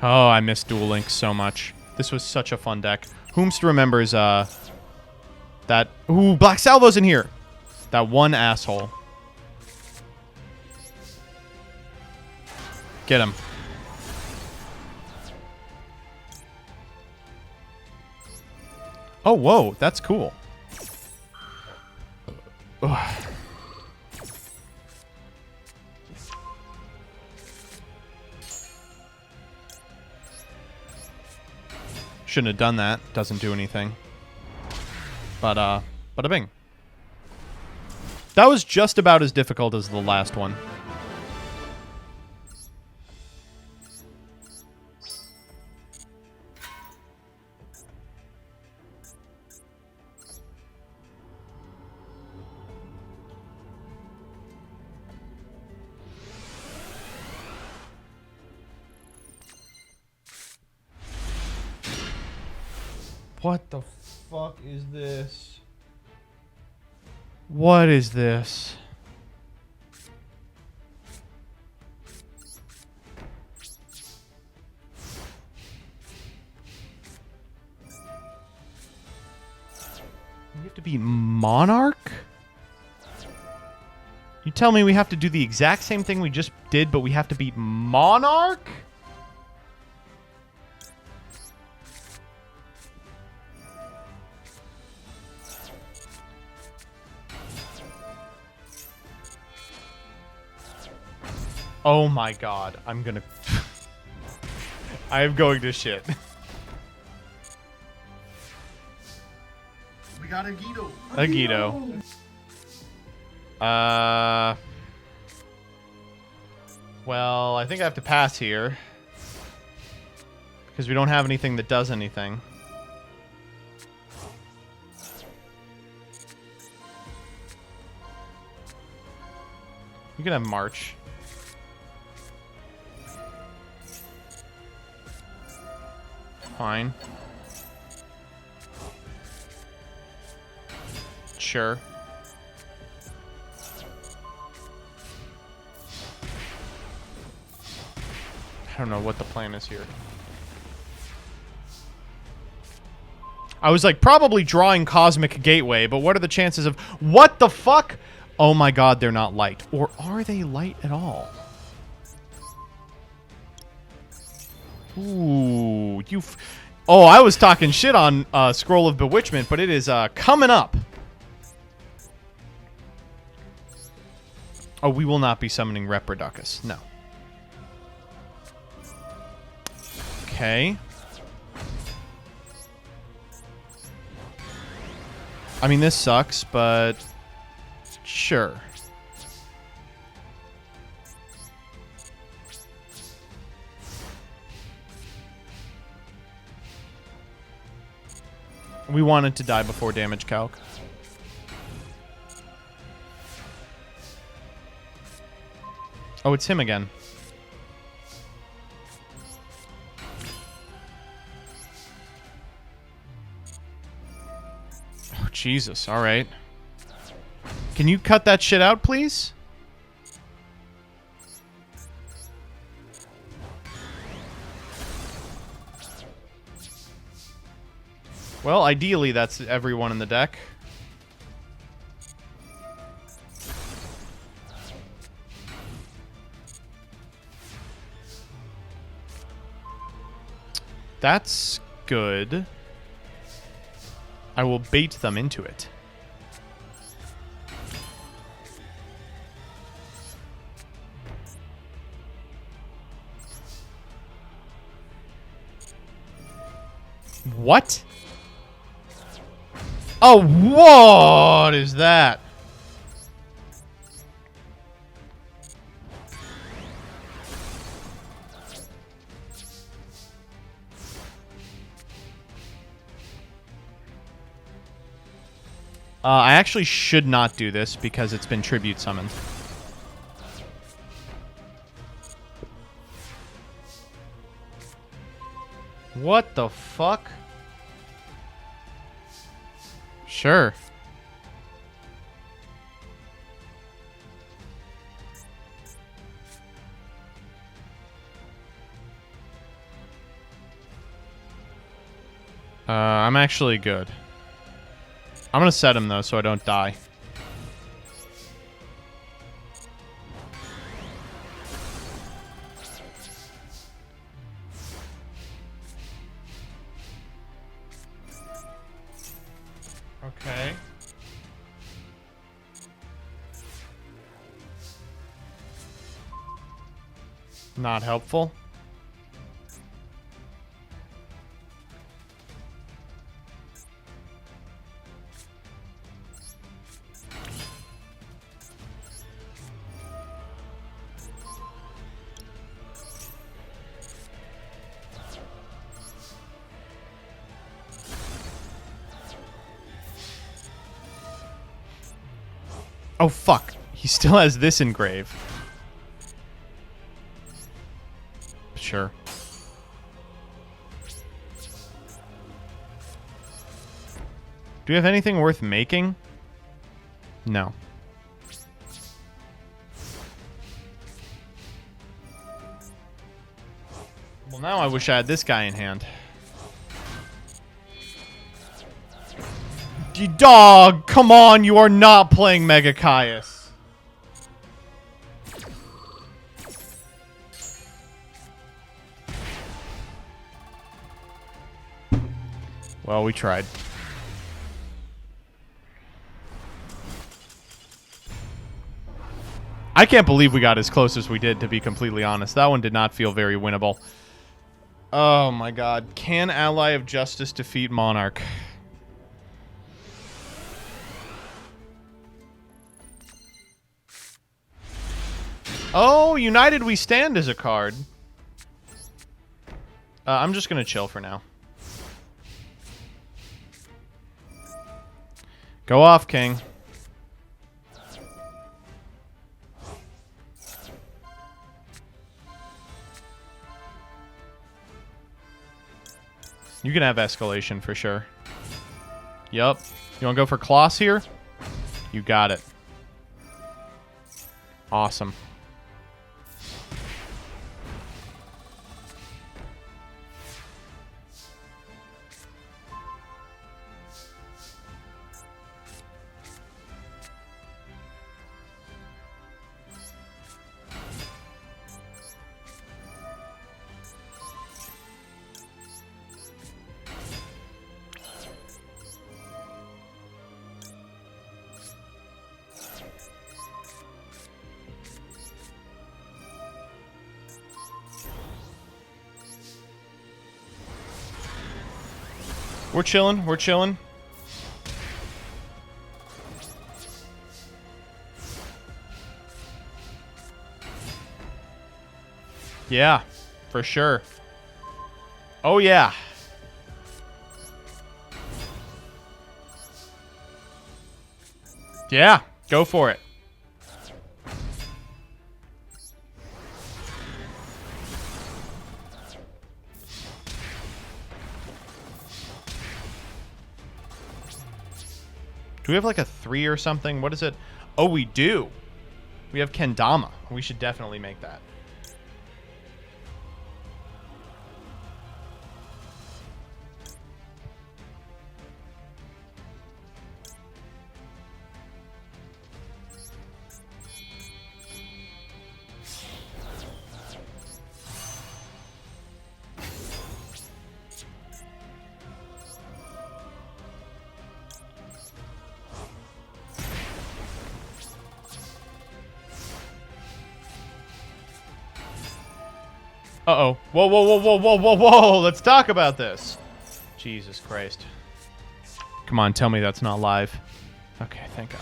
Oh, I missed Duel Links so much. This was such a fun deck. Whomst remembers, that... Ooh, Black Salvo's in here! That one asshole. Get him. Oh, whoa, that's cool. Ugh. Shouldn't have done that. Doesn't do anything. But, bada bing. That was just about as difficult as the last one. What the fuck is this? What is this? We have to beat Monarch? You tell me we have to do the exact same thing we just did, but we have to beat Monarch? Oh my god, I'm gonna... I am going to shit. We got a Guido. A Guido. Well, I think I have to pass here. Because we don't have anything that does anything. You can have March. Fine. Sure. I don't know what the plan is here. I was like, probably drawing Cosmic Gateway, but what are the chances of... What the fuck? Oh my god, they're not light. Or are they light at all? Ooh, you... Oh, I was talking shit on Scroll of Bewitchment, but it is coming up. Oh, we will not be summoning Reproducus. No. Okay. I mean, this sucks, but... Sure. We wanted to die before damage calc. Oh, it's him again. Oh, Jesus. All right. Can you cut that shit out, please? Well, ideally, that's everyone in the deck. That's good. I will bait them into it. What? Oh, what is that? I actually should not do this because it's been tribute summoned. What the fuck? Sure. I'm actually good. I'm gonna set him though so I don't die. Okay. Not helpful. Oh, fuck. He still has this engrave. Sure. Do we have anything worth making? No. Well, now I wish I had this guy in hand. You dog! Come on, you are not playing Mega Caius. Well, we tried. I can't believe we got as close as we did, to be completely honest. That one did not feel very winnable. Oh my god. Can Ally of Justice defeat Monarch? Oh, United We Stand is a card. I'm just going to chill for now. Go off, King. You can have escalation for sure. Yup. You want to go for Kloss here? You got it. Awesome. We're chilling. We're chilling. Yeah, for sure. Oh, yeah. Yeah, go for it. Do we have like a 3 or something? What is it? Oh, we do. We have Kendama. We should definitely make that. Uh-oh. Whoa, whoa, whoa, whoa, whoa, whoa, whoa. Let's talk about this. Jesus Christ. Come on, tell me that's not live. Okay, thank God.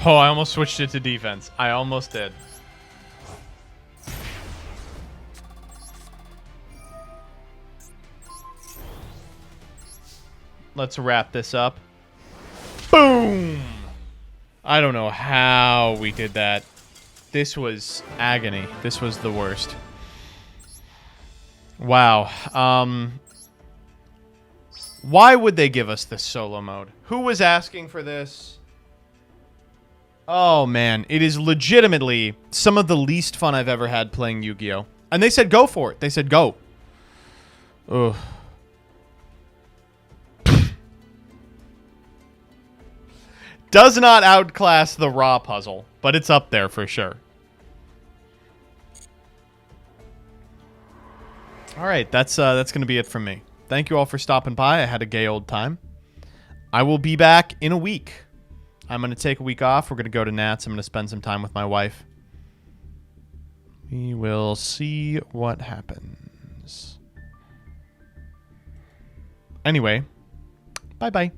Oh, I almost switched it to defense. I almost did. Let's wrap this up. Boom! I don't know how we did that. This was agony. This was the worst. Wow. Why would they give us this solo mode? Who was asking for this? Oh, man. It is legitimately some of the least fun I've ever had playing Yu-Gi-Oh! And they said go for it. They said go. Ugh. Does not outclass the Raw puzzle, but it's up there for sure. All right, that's going to be it from me. Thank you all for stopping by. I had a gay old time. I will be back in a week. I'm going to take a week off. We're going to go to Nats. I'm going to spend some time with my wife. We will see what happens. Anyway, bye-bye.